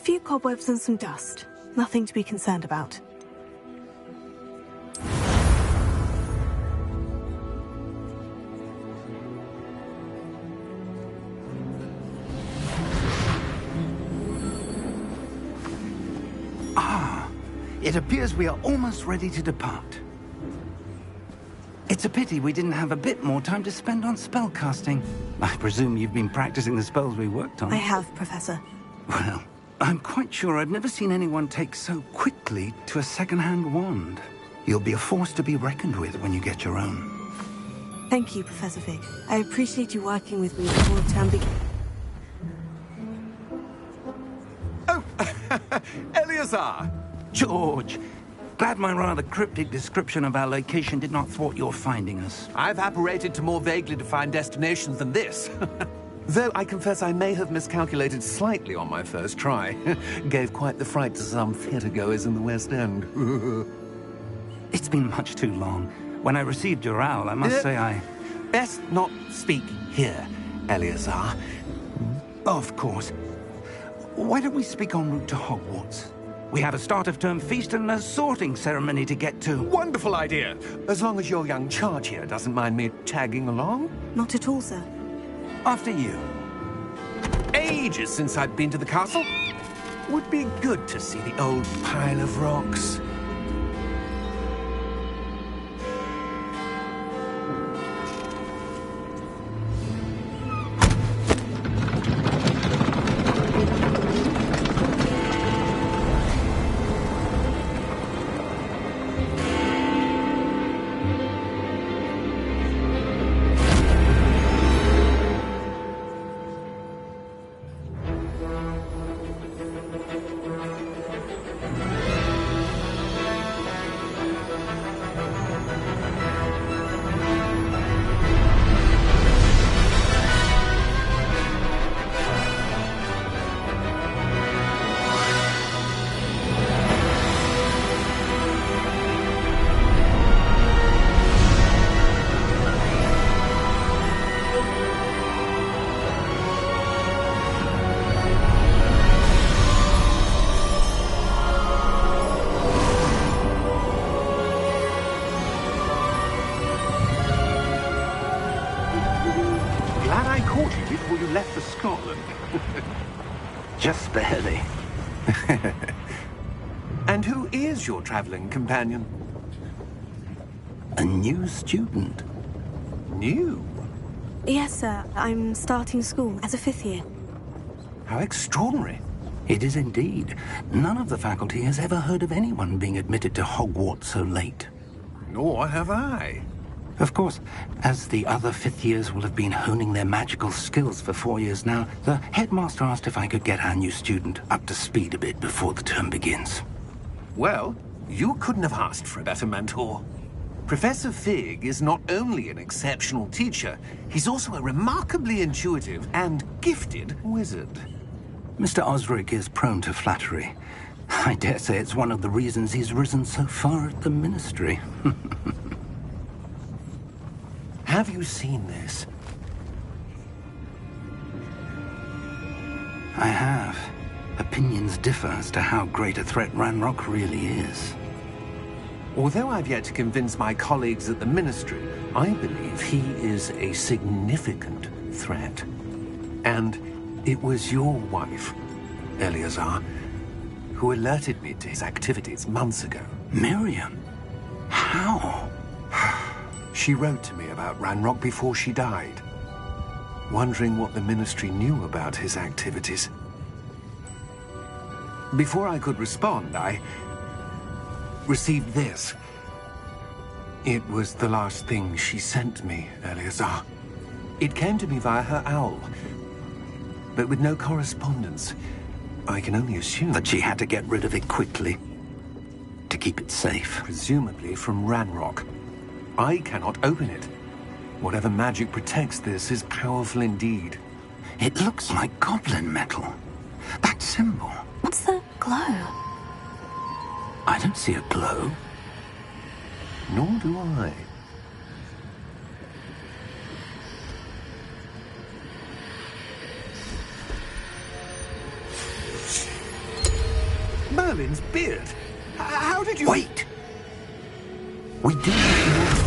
few cobwebs and some dust. Nothing to be concerned about. It appears we are almost ready to depart. It's a pity we didn't have a bit more time to spend on spellcasting. I presume you've been practicing the spells we worked on. I have, Professor. Well, I'm quite sure I've never seen anyone take so quickly to a second-hand wand. You'll be a force to be reckoned with when you get your own. Thank you, Professor Fig. I appreciate you working with me before the term begins. Oh, Eleazar! George, glad my rather cryptic description of our location did not thwart your finding us. I've apparated to more vaguely defined destinations than this. Though I confess I may have miscalculated slightly on my first try. Gave quite the fright to some theatre-goers in the West End. It's been much too long. When I received your owl, I must say I... Best not speak here, Eleazar. Of course. Why don't we speak en route to Hogwarts? We have a start-of-term feast and a sorting ceremony to get to. Wonderful idea! As long as your young charge here doesn't mind me tagging along. Not at all, sir. After you. Ages since I've been to the castle. Would be good to see the old pile of rocks. Just barely. And who is your traveling companion? A new student. New? Yes, sir. I'm starting school as a 5th year. How extraordinary. It is indeed. None of the faculty has ever heard of anyone being admitted to Hogwarts so late. Nor have I. Of course, as the other 5th years will have been honing their magical skills for 4 years now, the headmaster asked if I could get our new student up to speed a bit before the term begins. Well, you couldn't have asked for a better mentor. Professor Fig is not only an exceptional teacher, he's also a remarkably intuitive and gifted wizard. Mr. Osric is prone to flattery. I dare say it's one of the reasons he's risen so far at the Ministry. Have you seen this? I have. Opinions differ as to how great a threat Ranrock really is. Although I've yet to convince my colleagues at the Ministry, I believe he is a significant threat. And it was your wife, Eleazar, who alerted me to his activities months ago. Miriam? How? She wrote to me about Ranrock before she died, wondering what the Ministry knew about his activities. Before I could respond, I received this. It was the last thing she sent me, Eleazar. It came to me via her owl, but with no correspondence. I can only assume that she had to get rid of it quickly to keep it safe. Presumably from Ranrock. I cannot open it. Whatever magic protects this is powerful indeed. It looks like goblin metal. That symbol. What's that glow? I don't see a glow. Nor do I. Miriam's beard. How did you... Wait! We didn't...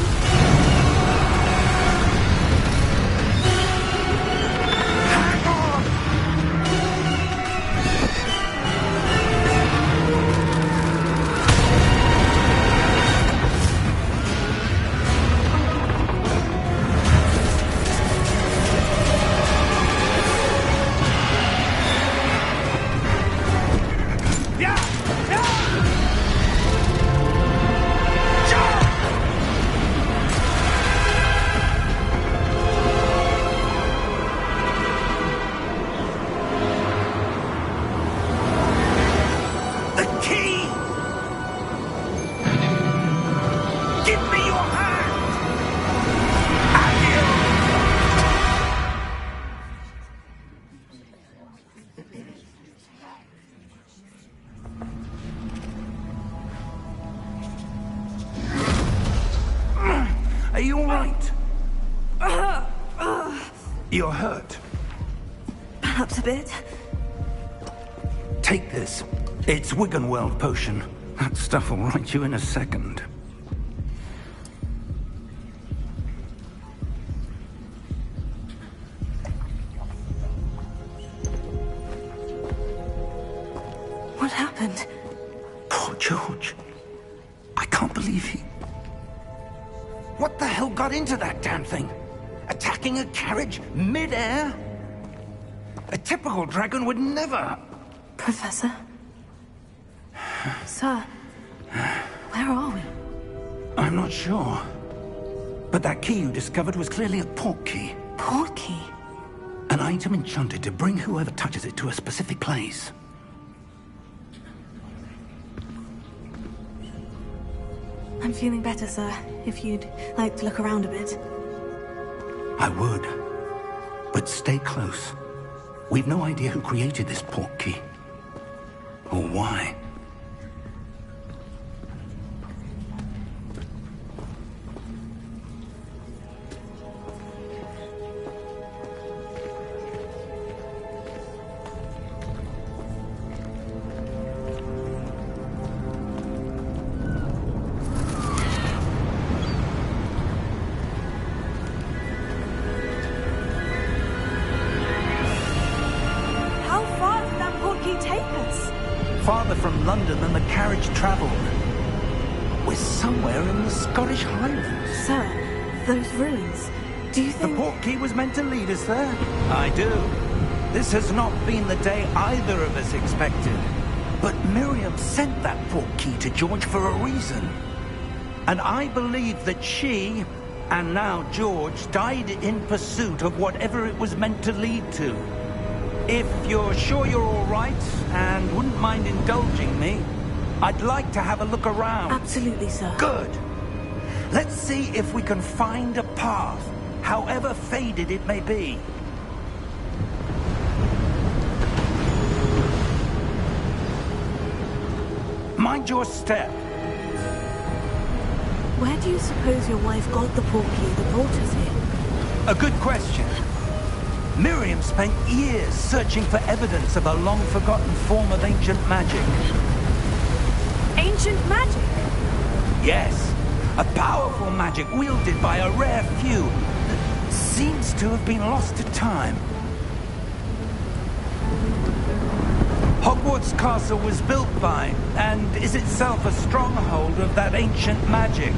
Are you all right? You're hurt. Perhaps a bit. Take this. It's Wiggenweld potion. That stuff will right you in a second. What happened? Poor George. I can't believe he... What the hell got into that damn thing? Attacking a carriage mid-air? A typical dragon would never... Professor? Sir? Where are we? I'm not sure. But that key you discovered was clearly a port key. Port key? An item enchanted to bring whoever touches it to a specific place. I'm feeling better, sir. If you'd like to look around a bit. I would. But stay close. We've no idea who created this port key. Or why. Farther from London than the carriage travelled. We're somewhere in the Scottish Highlands. Sir, those ruins. Do you think... The port key was meant to lead us there? I do. This has not been the day either of us expected. But Miriam sent that port key to George for a reason. And I believe that she, and now George, died in pursuit of whatever it was meant to lead to. If you're sure you're all right, and wouldn't mind indulging me, I'd like to have a look around. Absolutely, sir. Good. Let's see if we can find a path, however faded it may be. Mind your step. Where do you suppose your wife got the port key that brought us here? A good question. Miriam spent years searching for evidence of a long-forgotten form of ancient magic. Ancient magic? Yes, a powerful magic wielded by a rare few that seems to have been lost to time. Hogwarts Castle was built by, and is itself a stronghold of that ancient magic.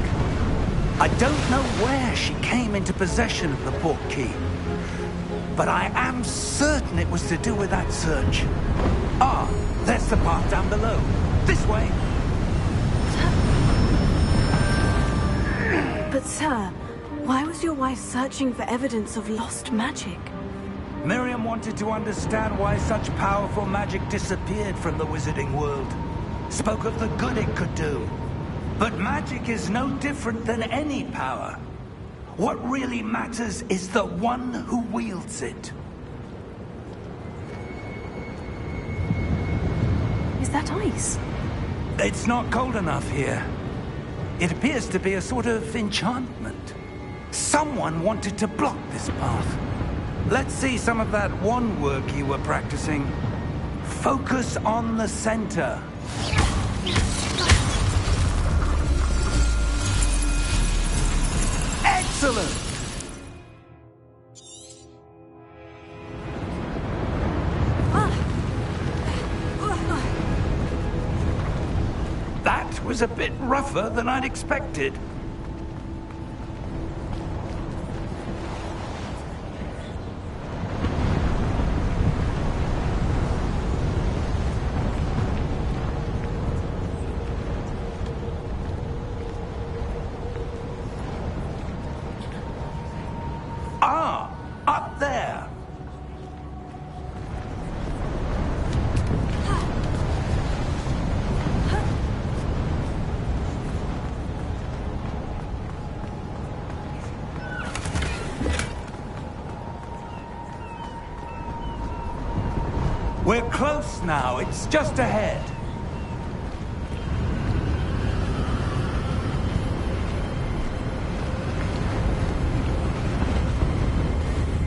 I don't know where she came into possession of the port key, but I am certain it was to do with that search. Ah, there's the path down below. This way. But sir, why was your wife searching for evidence of lost magic? Miriam wanted to understand why such powerful magic disappeared from the wizarding world. Spoke of the good it could do. But magic is no different than any power. What really matters is the one who wields it. Is that ice? It's not cold enough here. It appears to be a sort of enchantment. Someone wanted to block this path. Let's see some of that wand work you were practicing. Focus on the center. Excellent! That was a bit rougher than I'd expected. Ah, up there. We're close now. It's just ahead.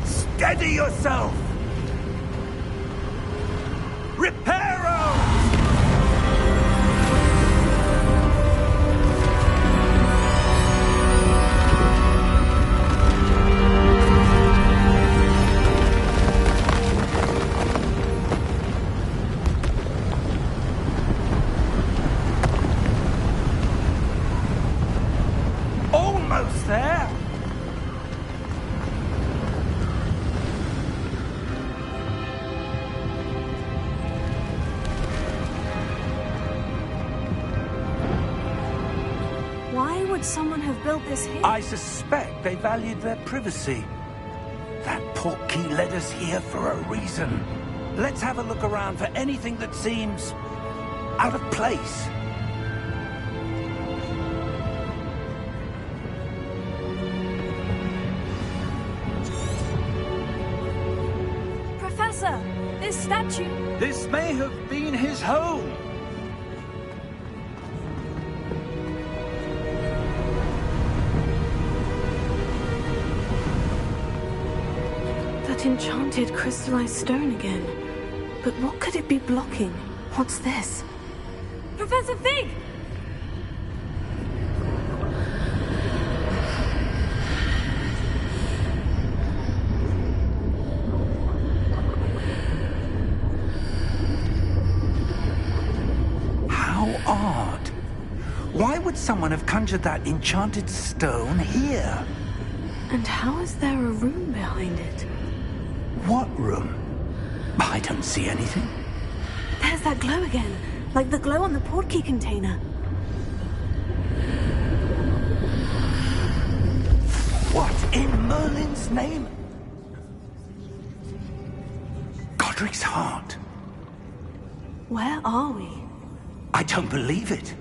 Steady yourself! Reparo! Almost there! Why would someone have built this here? I suspect they valued their privacy. That portkey led us here for a reason. Let's have a look around for anything that seems out of place. Professor, this statue... This may have been his home. That enchanted crystallized stone again. But what could it be blocking? What's this? Professor Fig! How odd. Why would someone have conjured that enchanted stone here? And how is there a room behind it? What room? I don't see anything. There's that glow again, like the glow on the portkey container. What in Merlin's name? Godric's heart. Where are we? I don't believe it.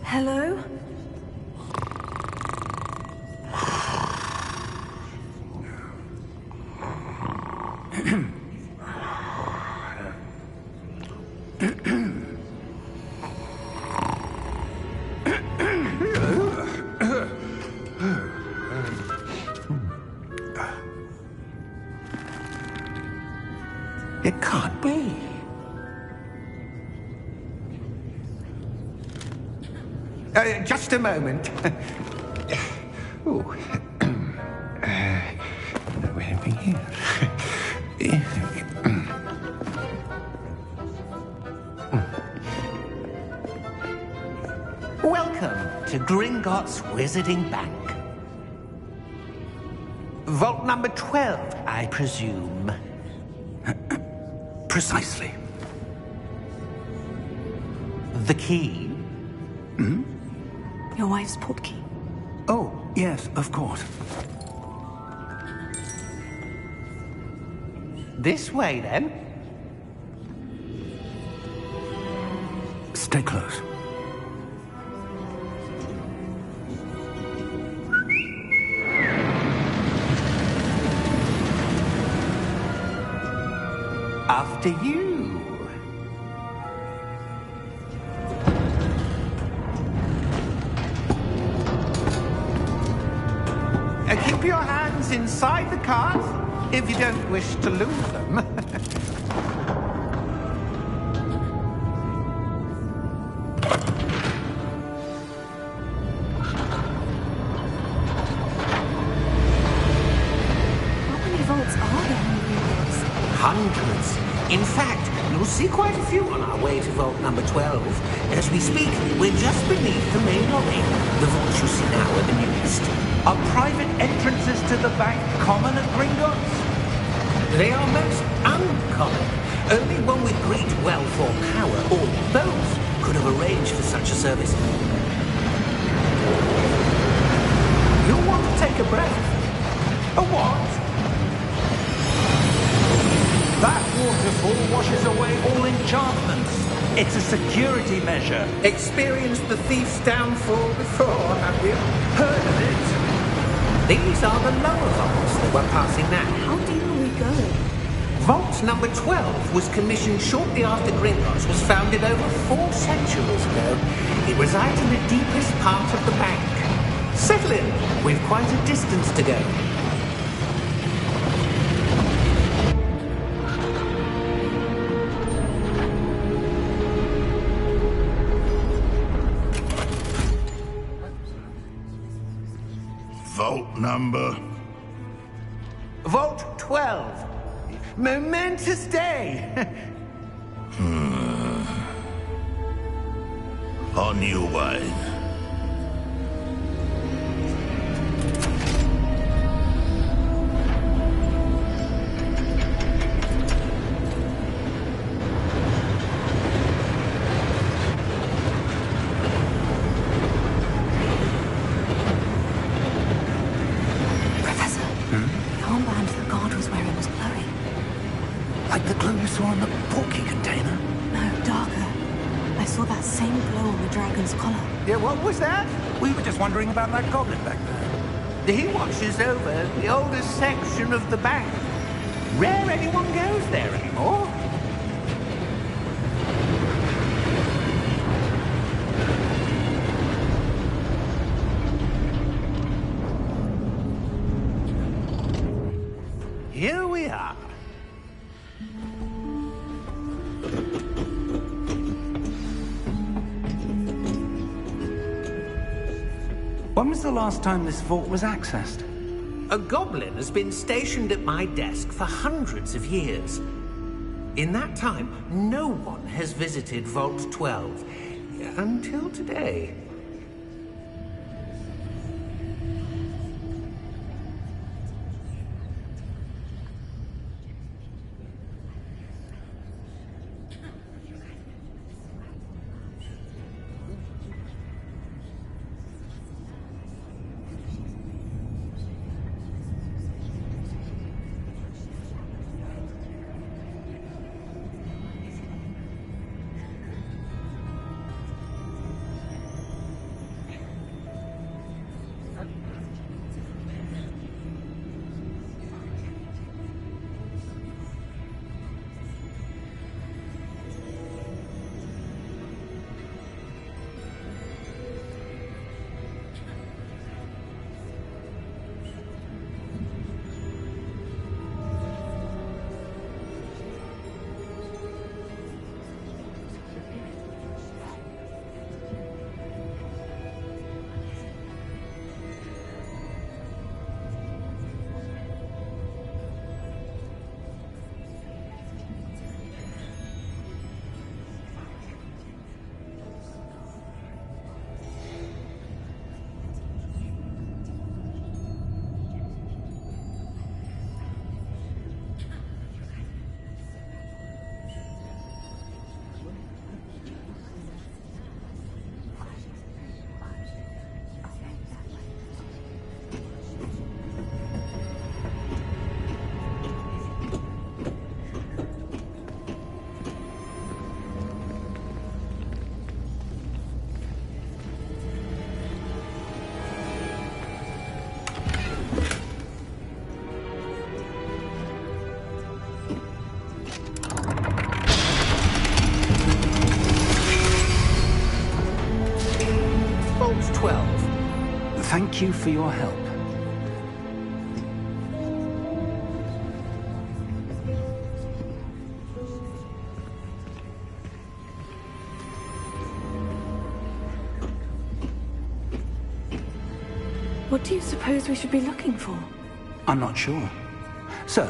Hello? It can't be. Just a moment. Oh. Where are we here? to Gringotts Wizarding Bank. Vault number 12, I presume. Precisely. The key? Hmm? Your wife's portkey. Oh, yes, of course. This way, then. Stay close. After you. Keep your hands inside the cart if you don't wish to lose them. How many vaults are there in Gringotts? Hundreds. In fact, you'll see quite a few on our way to vault number 12. As we speak, we're just beneath the main lobby. The vaults you see now are the newest. Are private entrances to the bank common at Gringotts? They are most uncommon. Only one with great wealth or power, or both, could have arranged for such a service. You'll want to take a breath. A what? That waterfall washes away all enchantments. It's a security measure. Experienced the thief's downfall before, have you? Heard of it? These are the lower vaults that we're passing now. How deep are we going? Vault number 12 was commissioned shortly after Gringotts was founded over 4 centuries ago. It resides in the deepest part of the bank. Settle in. We've quite a distance to go. Vault number? Vault 12. Momentous day. On your way. Like the glow you saw in the portkey container? No, darker. I saw that same glow on the dragon's collar. Yeah, what was that? We were just wondering about that goblin back there. He watches over the oldest section of the bank. Rare anyone goes there anymore. Here we are. When was the last time this vault was accessed? A goblin has been stationed at my desk for hundreds of years. In that time, no one has visited Vault 12. Until today. thank you for your help. What do you suppose we should be looking for? I'm not sure. Sir,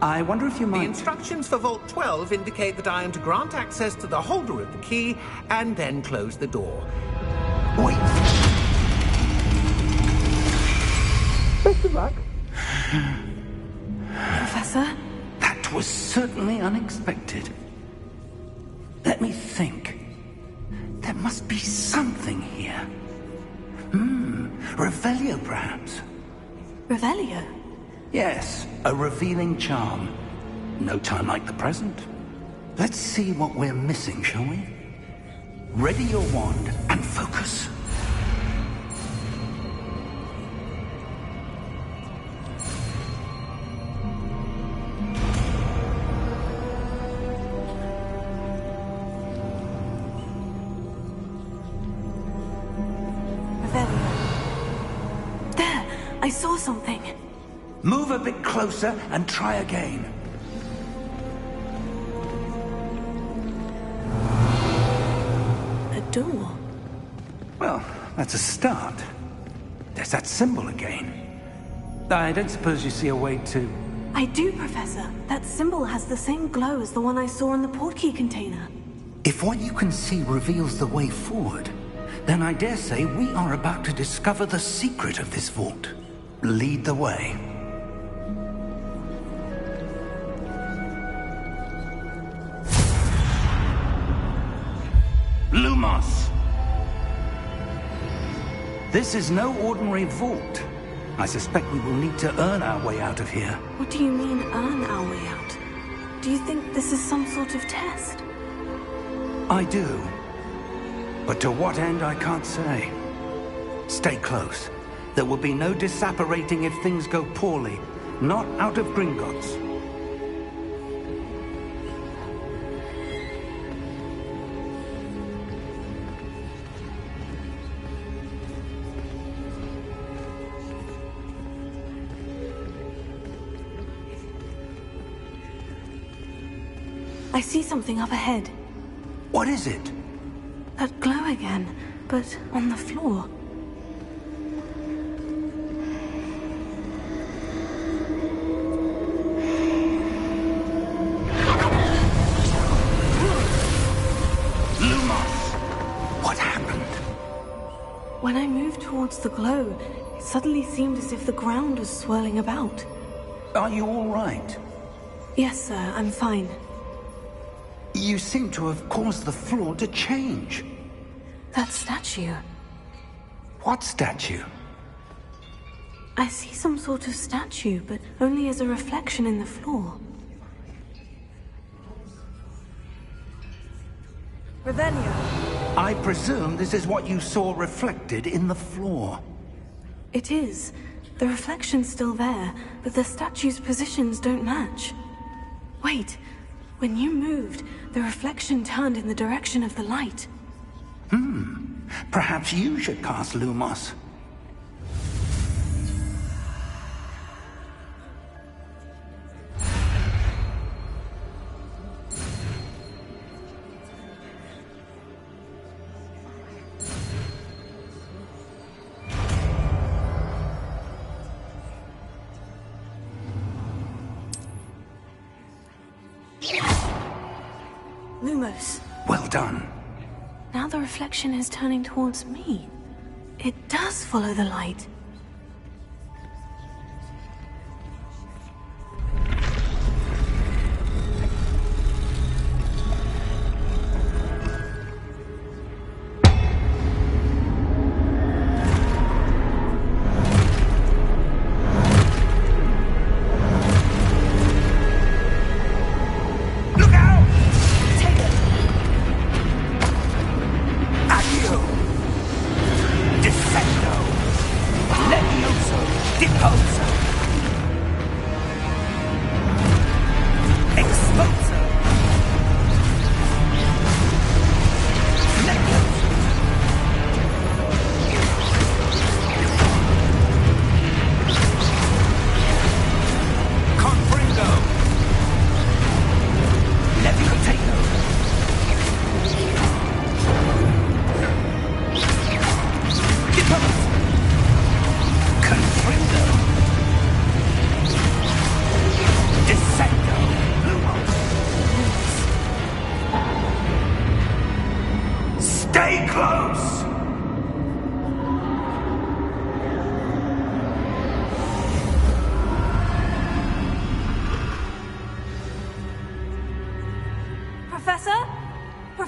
I wonder if you might... The instructions for Vault 12 indicate that I am to grant access to the holder of the key and then close the door. Wait! Best of luck. Professor? That was certainly unexpected. Let me think. There must be something here. Revelio, perhaps? Revelio? Yes, a revealing charm. No time like the present. Let's see what we're missing, shall we? Ready your wand and focus. I saw something. Move a bit closer and try again. A door? Well, that's a start. There's that symbol again. I don't suppose you see a way to... I do, Professor. That symbol has the same glow as the one I saw in the portkey container. If what you can see reveals the way forward, then I dare say we are about to discover the secret of this vault. Lead the way. Lumos! This is no ordinary vault. I suspect we will need to earn our way out of here. What do you mean, earn our way out? Do you think this is some sort of test? I do. But to what end, I can't say. Stay close. There will be no disapparating if things go poorly. Not out of Gringotts. I see something up ahead. What is it? That glow again, but on the floor. When I moved towards the glow, it suddenly seemed as if the ground was swirling about. Are you all right? Yes, sir, I'm fine. You seem to have caused the floor to change. That statue. What statue? I see some sort of statue, but only as a reflection in the floor. Revelio. I presume this is what you saw reflected in the floor. It is. The reflection's still there, but the statue's positions don't match. Wait, when you moved, the reflection turned in the direction of the light. Perhaps you should cast Lumos. Lumos. Well done. Now the reflection is turning towards me. It does follow the light.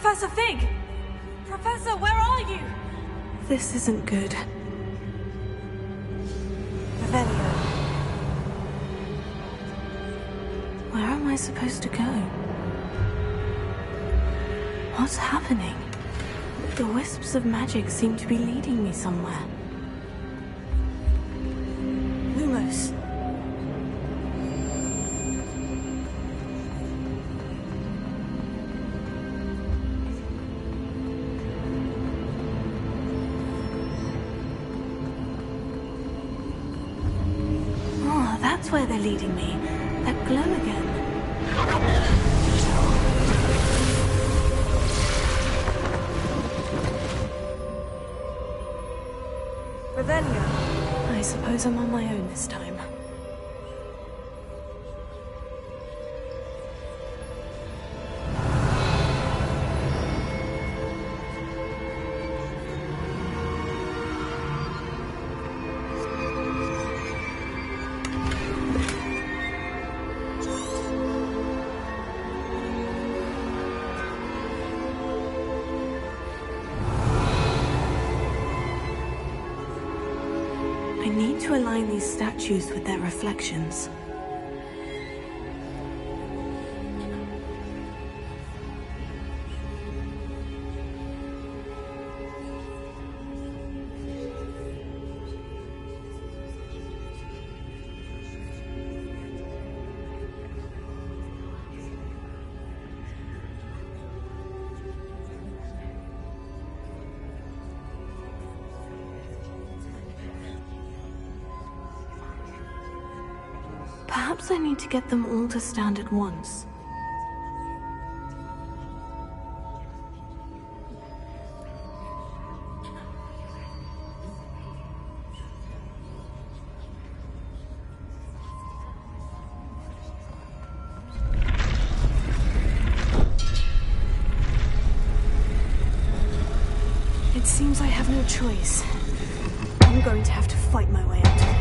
Professor Fig! Professor, where are you? This isn't good. Revelio. Where am I supposed to go? What's happening? The wisps of magic seem to be leading me somewhere. Lumos. Oh, that's where they're leading me. That glow again. Revelio. I suppose I'm on my own this time. I need to align these statues with their reflections. Perhaps I need to get them all to stand at once. It seems I have no choice. I'm going to have to fight my way out of here.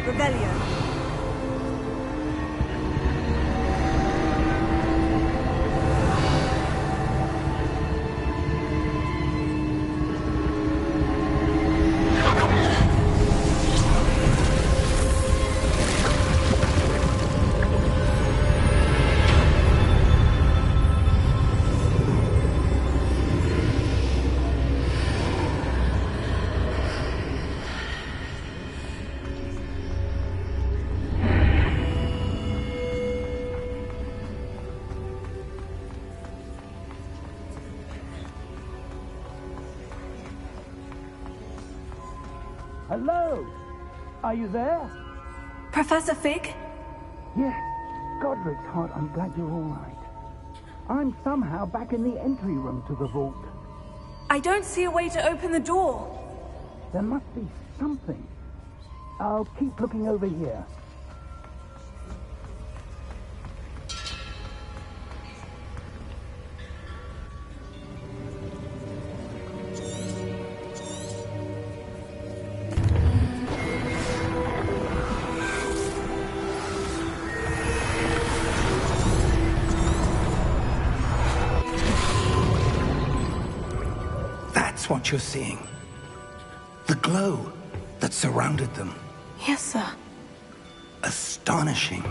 Revelio. Hello? Are you there? Professor Fig? Yes. Godric's heart, I'm glad you're all right. I'm somehow back in the entry room to the vault. I don't see a way to open the door. There must be something. I'll keep looking over here. That's what you're seeing. The glow that surrounded them. Yes, sir. Astonishing.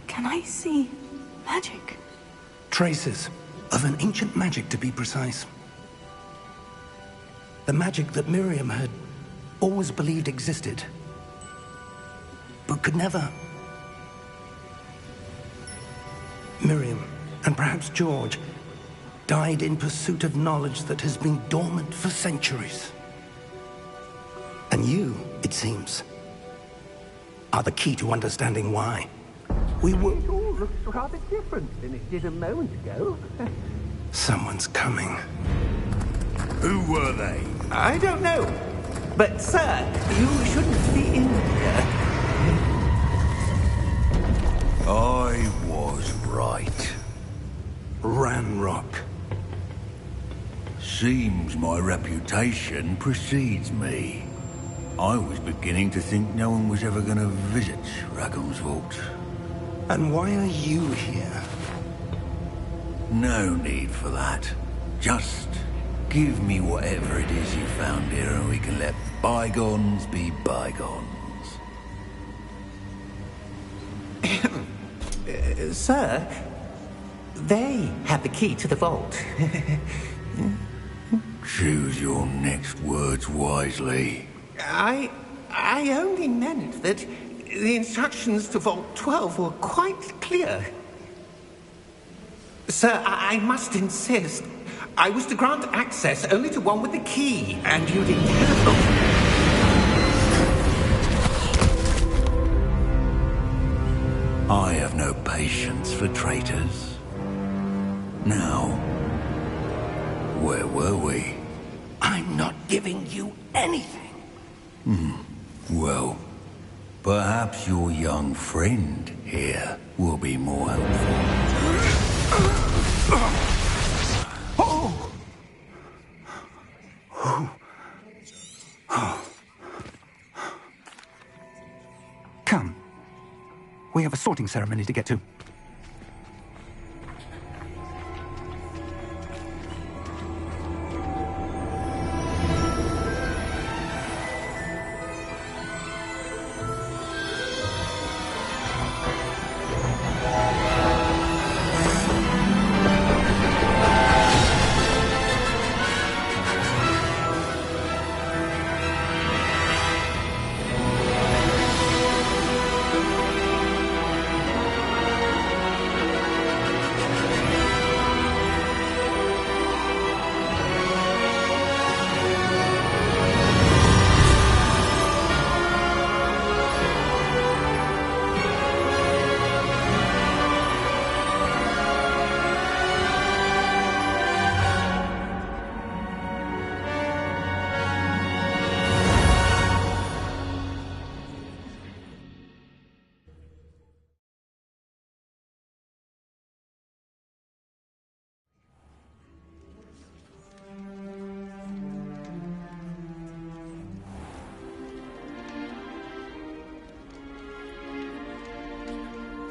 Can I see magic? Traces of an ancient magic, to be precise. The magic that Miriam had always believed existed, but could never. Miriam, and perhaps George, died in pursuit of knowledge that has been dormant for centuries. And you, it seems, are the key to understanding why. We were... It all looks rather different than it did a moment ago. Someone's coming. Who were they? I don't know. But, sir, you shouldn't be in here. I was right. Ranrock. Seems my reputation precedes me. I was beginning to think no one was ever going to visit Raggle's Vault. And why are you here? No need for that. Just give me whatever it is you found here and we can let bygones be bygones. Sir, they have the key to the vault. Choose your next words wisely. I only meant that the instructions to Vault 12 were quite clear. Sir, I must insist. I was to grant access only to one with the key, and you didn't have them. I have no patience for traitors. Now, where were we? I'm not giving you anything. Well, perhaps your young friend here will be more helpful. Oh! Oh. Come. We have a sorting ceremony to get to.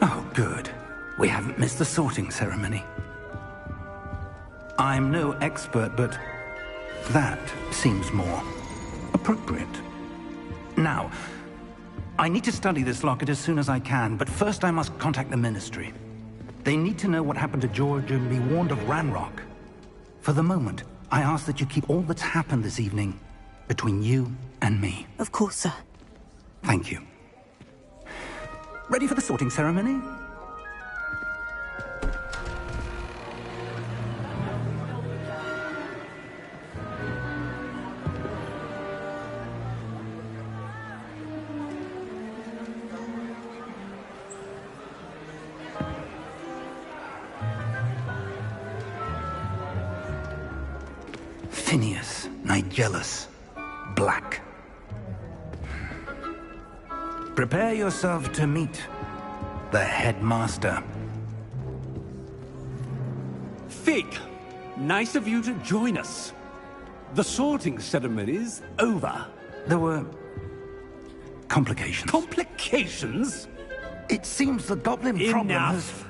Oh, good. We haven't missed the sorting ceremony. I'm no expert, but that seems more appropriate. Now, I need to study this locket as soon as I can, but first I must contact the Ministry. They need to know what happened to George and be warned of Ranrock. For the moment, I ask that you keep all that's happened this evening between you and me. Of course, sir. Thank you. Ready for the sorting ceremony? Phineas, Nigellus, Black. Prepare yourself to meet the headmaster. Fig, nice of you to join us. The sorting ceremony's over. There were complications. Complications? It seems the goblin problem has... Enough.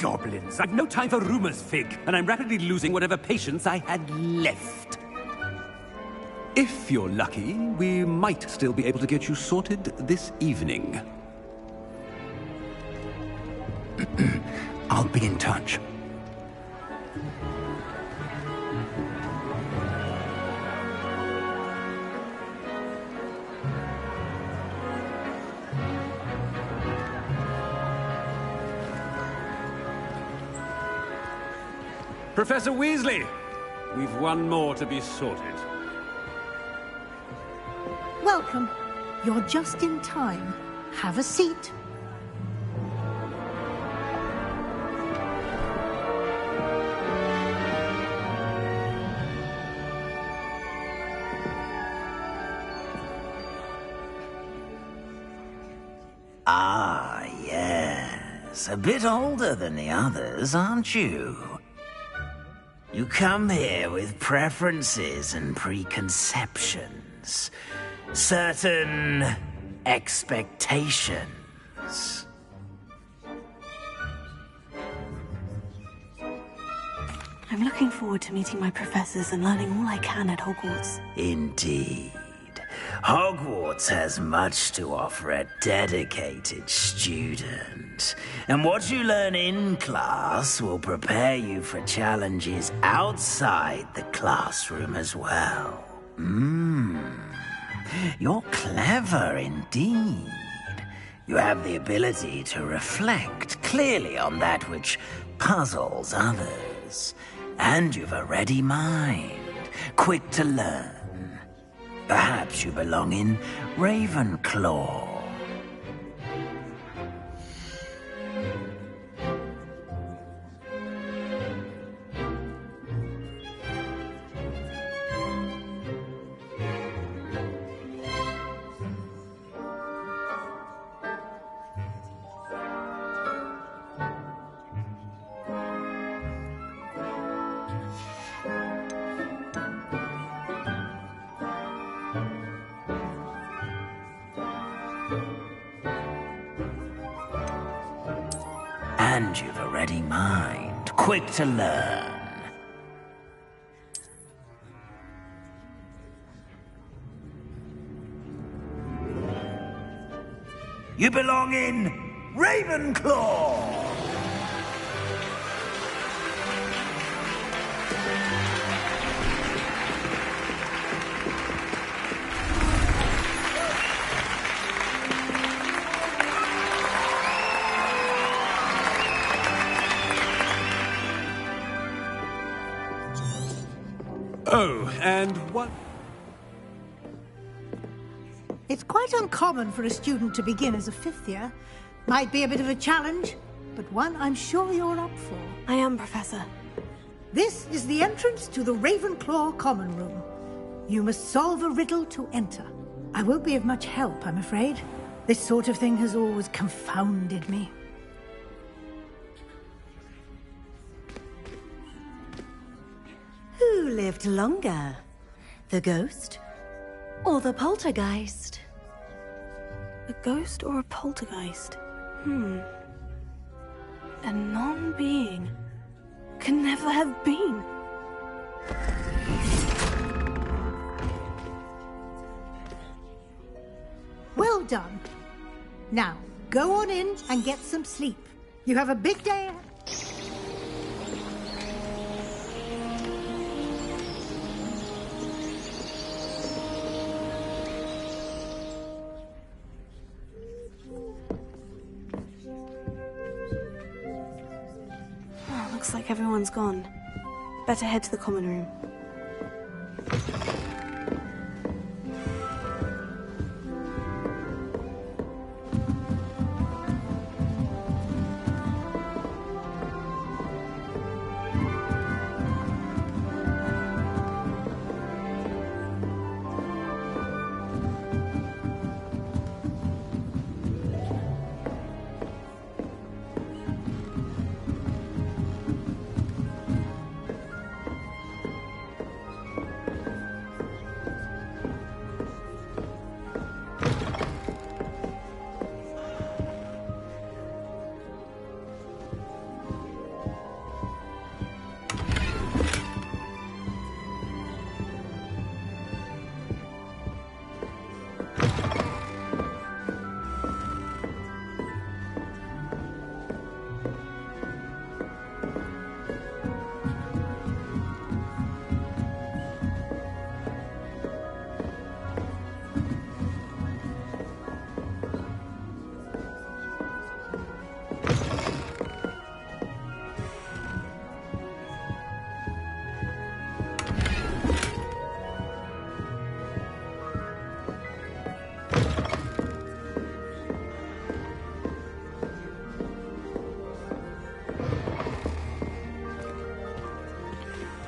Goblins. I've no time for rumors, Fig, and I'm rapidly losing whatever patience I had left. If you're lucky, we might still be able to get you sorted this evening. I'll be in touch. Professor Weasley! We've one more to be sorted. Welcome. You're just in time. Have a seat. Ah, yes. A bit older than the others, aren't you? You come here with preferences and preconceptions. Certain expectations. I'm looking forward to meeting my professors and learning all I can at Hogwarts. Indeed. Hogwarts has much to offer a dedicated student. And what you learn in class will prepare you for challenges outside the classroom as well. You're clever indeed. You have the ability to reflect clearly on that which puzzles others. And you've a ready mind, quick to learn. Perhaps you belong in Ravenclaw. And you've a ready mind, quick to learn. You belong in Ravenclaw! Oh, and what? It's quite uncommon for a student to begin as a fifth year. Might be a bit of a challenge, but one I'm sure you're up for. I am, Professor. This is the entrance to the Ravenclaw Common Room. You must solve a riddle to enter. I won't be of much help, I'm afraid. This sort of thing has always confounded me. Who lived longer? The ghost or the poltergeist? A ghost or a poltergeist? A non-being can never have been. Well done. Now, go on in and get some sleep. You have a big day ahead. Looks like everyone's gone. Better head to the common room.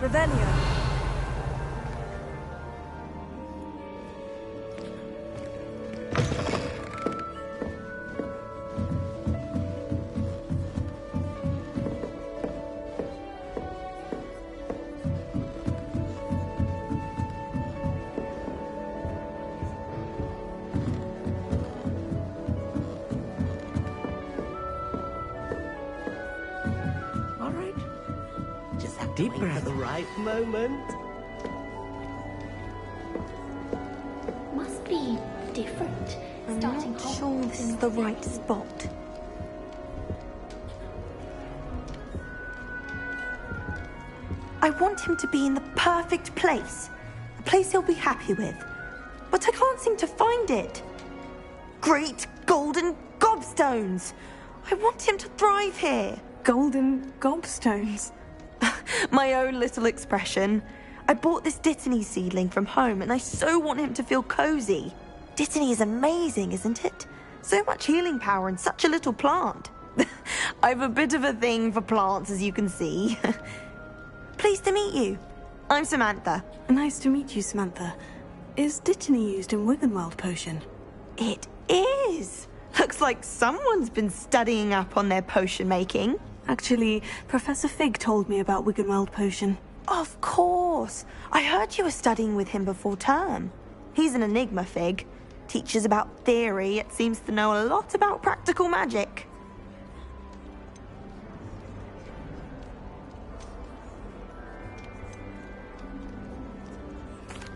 Revelio. Deep breath at the right moment. Must be different. Starting Not sure this is the right spot. I want him to be in the perfect place. A place he'll be happy with. But I can't seem to find it. Great golden gobstones! I want him to thrive here. Golden gobstones? My own little expression. I bought this Dittany seedling from home and I so want him to feel cozy. Dittany is amazing, isn't it? So much healing power in such a little plant. I've a bit of a thing for plants, as you can see. Pleased to meet you. I'm Samantha. Nice to meet you, Samantha. Is Dittany used in Wiggenweld potion? It is. Looks like someone's been studying up on their potion making. Actually, Professor Fig told me about Wiggenweld potion. Of course. I heard you were studying with him before term. He's an enigma, Fig. Teaches about theory, yet seems to know a lot about practical magic.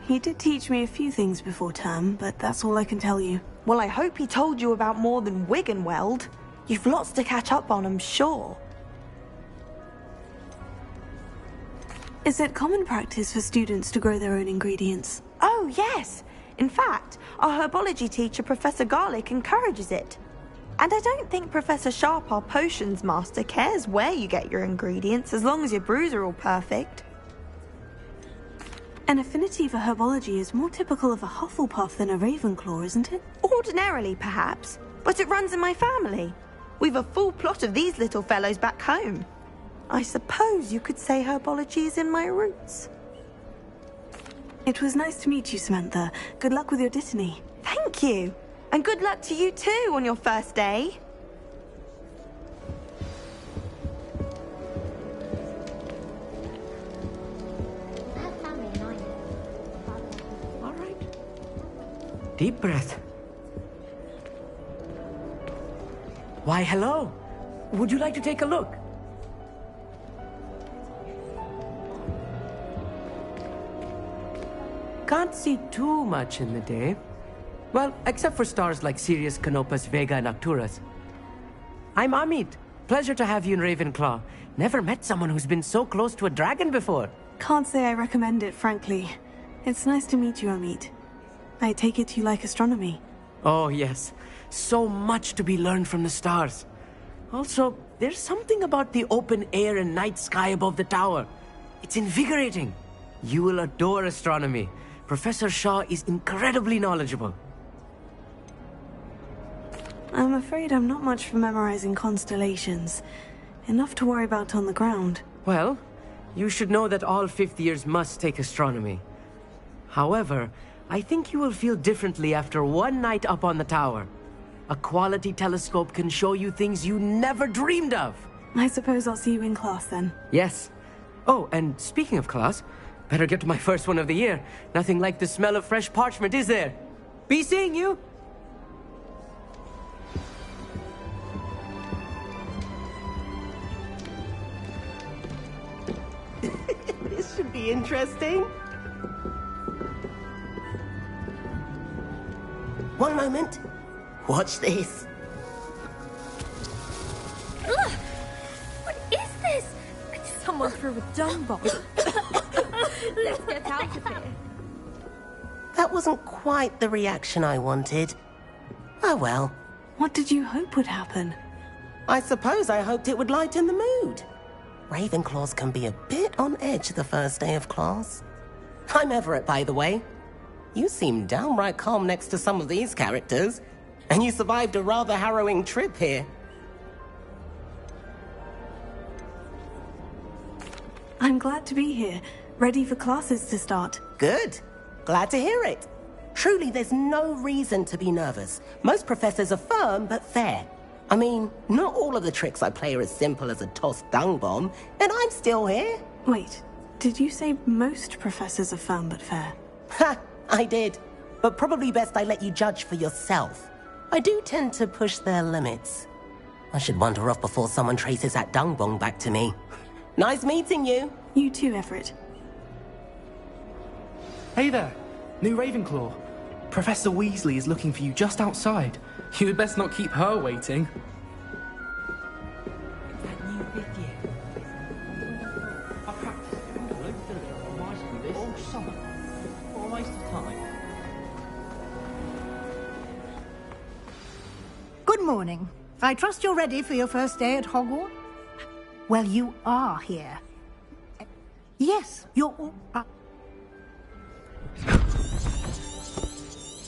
He did teach me a few things before term, but that's all I can tell you. Well, I hope he told you about more than Wiggenweld. You've lots to catch up on, I'm sure. Is it common practice for students to grow their own ingredients? Oh, yes. In fact, our herbology teacher, Professor Garlick, encourages it. And I don't think Professor Sharp, our potions master, cares where you get your ingredients, as long as your brews are all perfect. An affinity for herbology is more typical of a Hufflepuff than a Ravenclaw, isn't it? Ordinarily, perhaps, but it runs in my family. We've a full plot of these little fellows back home. I suppose you could say herbology is in my roots. It was nice to meet you, Samantha. Good luck with your Dittany. Thank you. And good luck to you too on your first day. All right. Deep breath. Why, hello. Would you like to take a look? Can't see too much in the day. Well, except for stars like Sirius, Canopus, Vega, and Arcturus. I'm Amit. Pleasure to have you in Ravenclaw. Never met someone who's been so close to a dragon before. Can't say I recommend it, frankly. It's nice to meet you, Amit. I take it you like astronomy. Oh, yes. So much to be learned from the stars. Also, there's something about the open air and night sky above the tower. It's invigorating. You will adore astronomy. Professor Shaw is incredibly knowledgeable. I'm afraid I'm not much for memorizing constellations. Enough to worry about on the ground. Well, you should know that all fifth years must take astronomy. However, I think you will feel differently after one night up on the tower. A quality telescope can show you things you never dreamed of. I suppose I'll see you in class then. Yes. Oh, and speaking of class, better get to my first one of the year. Nothing like the smell of fresh parchment, is there? Be seeing you! This should be interesting. One moment. Watch this. Ugh! What is this? Someone threw a dung bomb. Let's get out of here. That wasn't quite the reaction I wanted. Oh well. What did you hope would happen? I suppose I hoped it would lighten the mood. Ravenclaws can be a bit on edge the first day of class. I'm Everett, by the way. You seem downright calm next to some of these characters. And you survived a rather harrowing trip here. I'm glad to be here, ready for classes to start. Good. Glad to hear it. Truly, there's no reason to be nervous. Most professors are firm but fair. I mean, not all of the tricks I play are as simple as a tossed dung bomb, and I'm still here. Wait, did you say most professors are firm but fair? Ha! I did. But probably best I let you judge for yourself. I do tend to push their limits. I should wander off before someone traces that dung bomb back to me. Nice meeting you. You too, Everett. Hey there, new Ravenclaw. Professor Weasley is looking for you just outside. You had best not keep her waiting. Good morning. I trust you're ready for your first day at Hogwarts? Well, you are here. Yes, you're all...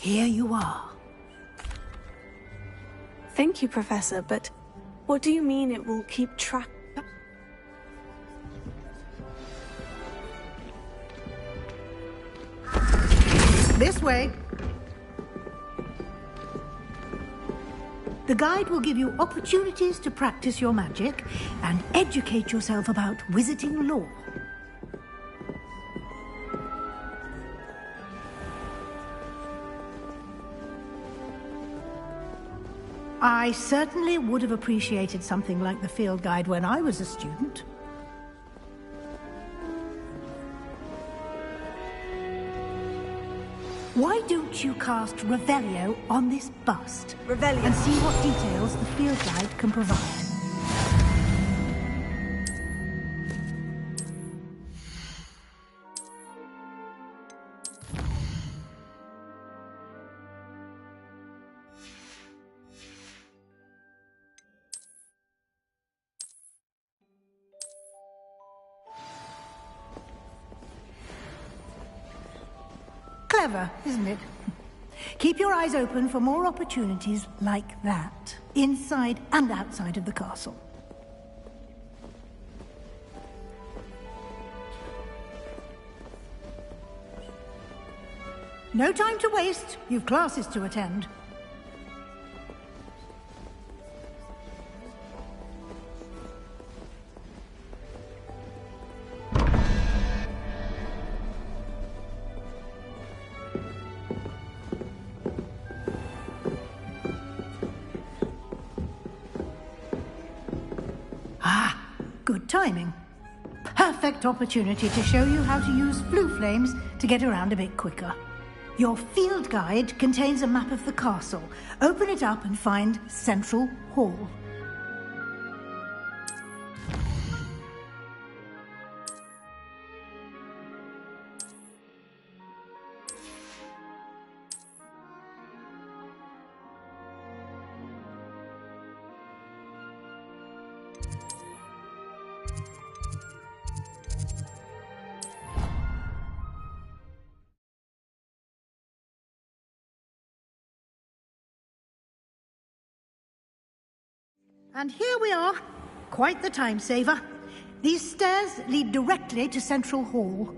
Here you are. Thank you, Professor, but what do you mean it will keep track? This way. The guide will give you opportunities to practice your magic and educate yourself about wizarding lore. I certainly would have appreciated something like the field guide when I was a student. Why don't you cast Revelio on this bust? Revelio. And see what details the field guide can provide. Clever, isn't it? Keep your eyes open for more opportunities like that, inside and outside of the castle. No time to waste. You've classes to attend. Good timing. Perfect opportunity to show you how to use flue flames to get around a bit quicker. Your field guide contains a map of the castle. Open it up and find Central Hall. And here we are. Quite the time saver. These stairs lead directly to Central Hall.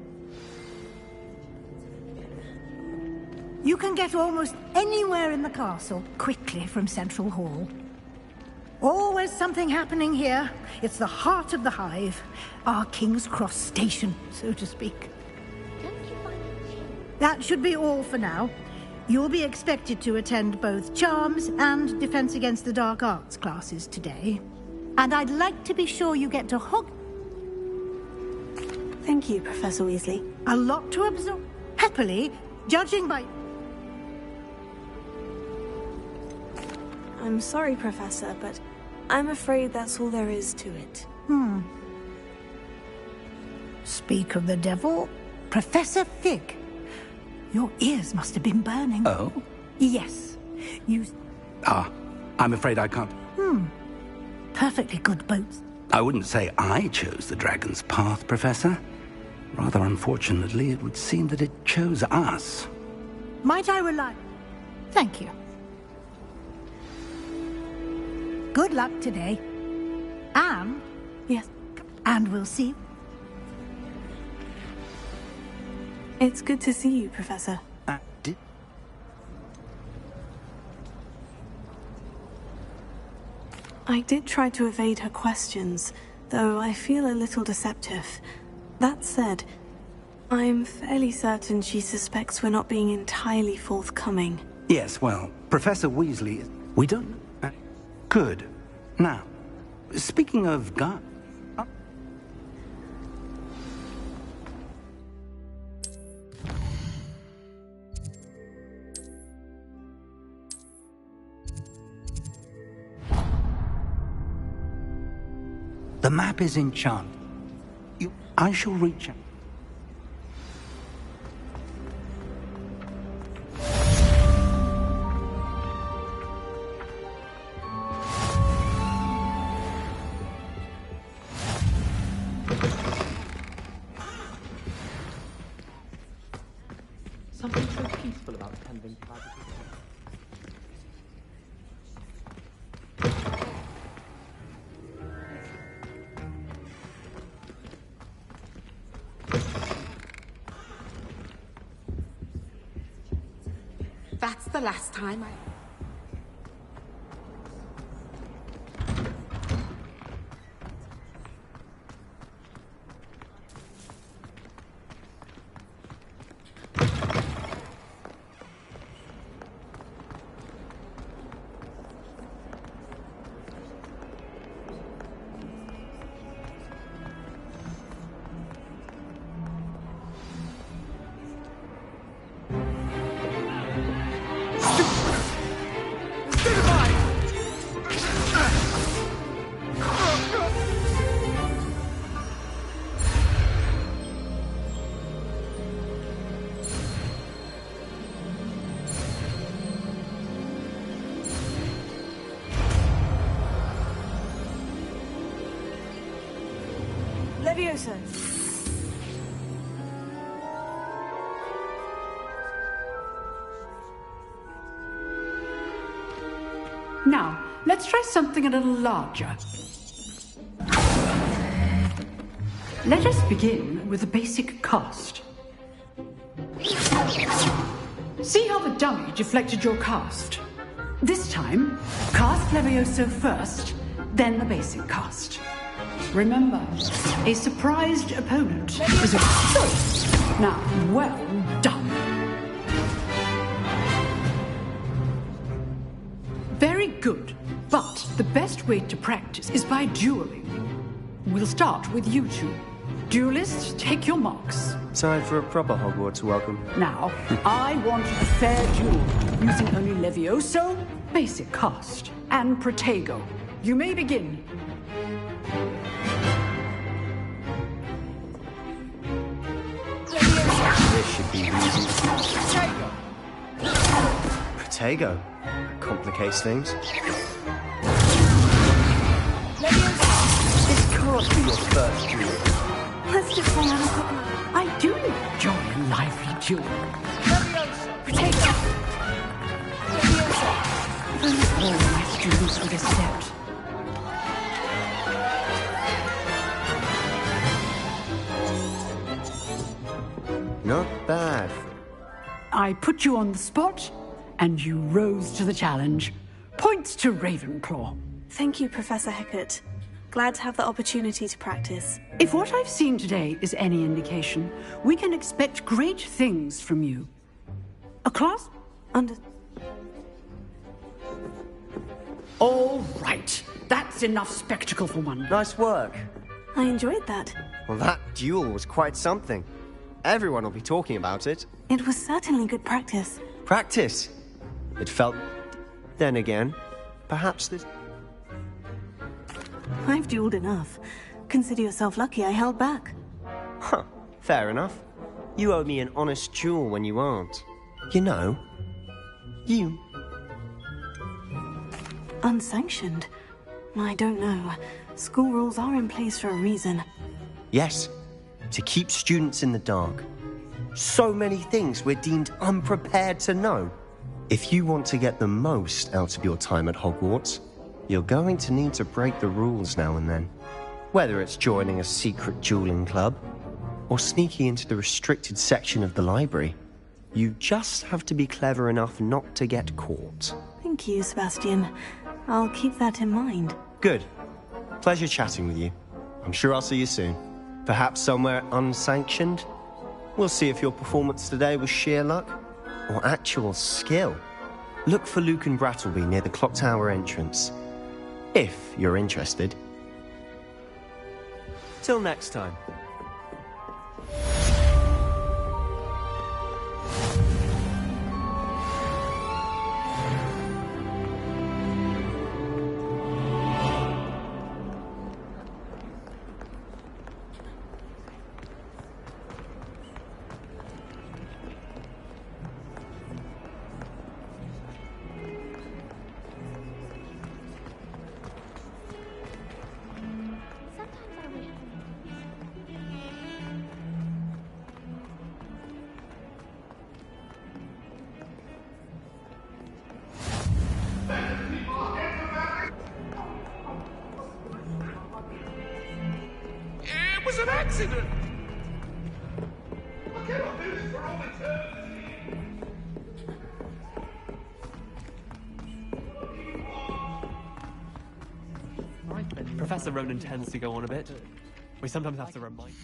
You can get almost anywhere in the castle quickly from Central Hall. Always something happening here. It's the heart of the hive. Our King's Cross station, so to speak. That should be all for now. You'll be expected to attend both Charms and Defense Against the Dark Arts classes today. And I'd like to be sure you get to Thank you, Professor Weasley. A lot to absorb. Happily, judging by... I'm sorry, Professor, but I'm afraid that's all there is to it. Speak of the devil, Professor Fig. Your ears must have been burning. Oh? Yes. You... I'm afraid I can't. Perfectly good boats. I wouldn't say I chose the dragon's path, Professor. Rather unfortunately, it would seem that it chose us. Might I rely... Thank you. Good luck today. And... Yes. And we'll see... It's good to see you, Professor. I did try to evade her questions, though I feel a little deceptive. That said, I'm fairly certain she suspects we're not being entirely forthcoming. Yes, well, Professor Weasley... We don't... Good. Now, speaking of gun... The map is enchanted. I shall reach out. Something so peaceful about tending private. That's the last time I... Levioso! Now, let's try something a little larger. Let us begin with the basic cast. See how the dummy deflected your cast? This time, cast Levioso first, then the basic cast. Remember, a surprised opponent is a choice. Now, well done. Very good, but the best way to practice is by dueling. We'll start with you two. Duelists, take your marks. Time for a proper Hogwarts welcome. Now, I want a fair duel, using only Levioso, basic cast, and Protego. You may begin. This should be easy. Protego. Complicates things. This can't be your first duel. Let's just say I'm a couple. I do enjoy a lively duel. Protego! All my students would accept. Not bad. I put you on the spot, and you rose to the challenge. Points to Ravenclaw. Thank you, Professor Hecat. Glad to have the opportunity to practice. If what I've seen today is any indication, we can expect great things from you. A class? All right. That's enough spectacle for one. Nice work. I enjoyed that. Well, that duel was quite something. Everyone will be talking about it. It was certainly good practice. Practice. It felt... Then again, perhaps this... I've dueled enough. Consider yourself lucky I held back. Huh. Fair enough. You owe me an honest duel when you aren't. You know, you... Unsanctioned? I don't know. School rules are in place for a reason. Yes. To keep students in the dark. So many things we're deemed unprepared to know. If you want to get the most out of your time at Hogwarts, you're going to need to break the rules now and then. Whether it's joining a secret dueling club, or sneaking into the restricted section of the library. You just have to be clever enough not to get caught. Thank you, Sebastian. I'll keep that in mind. Good. Pleasure chatting with you. I'm sure I'll see you soon. Perhaps somewhere unsanctioned? We'll see if your performance today was sheer luck or actual skill. Look for Luke and Brattleby near the clock tower entrance, if you're interested. Till next time. It was an accident! I cannot do this for all eternity! Professor Ronan tends to go on a bit. We sometimes have to remind...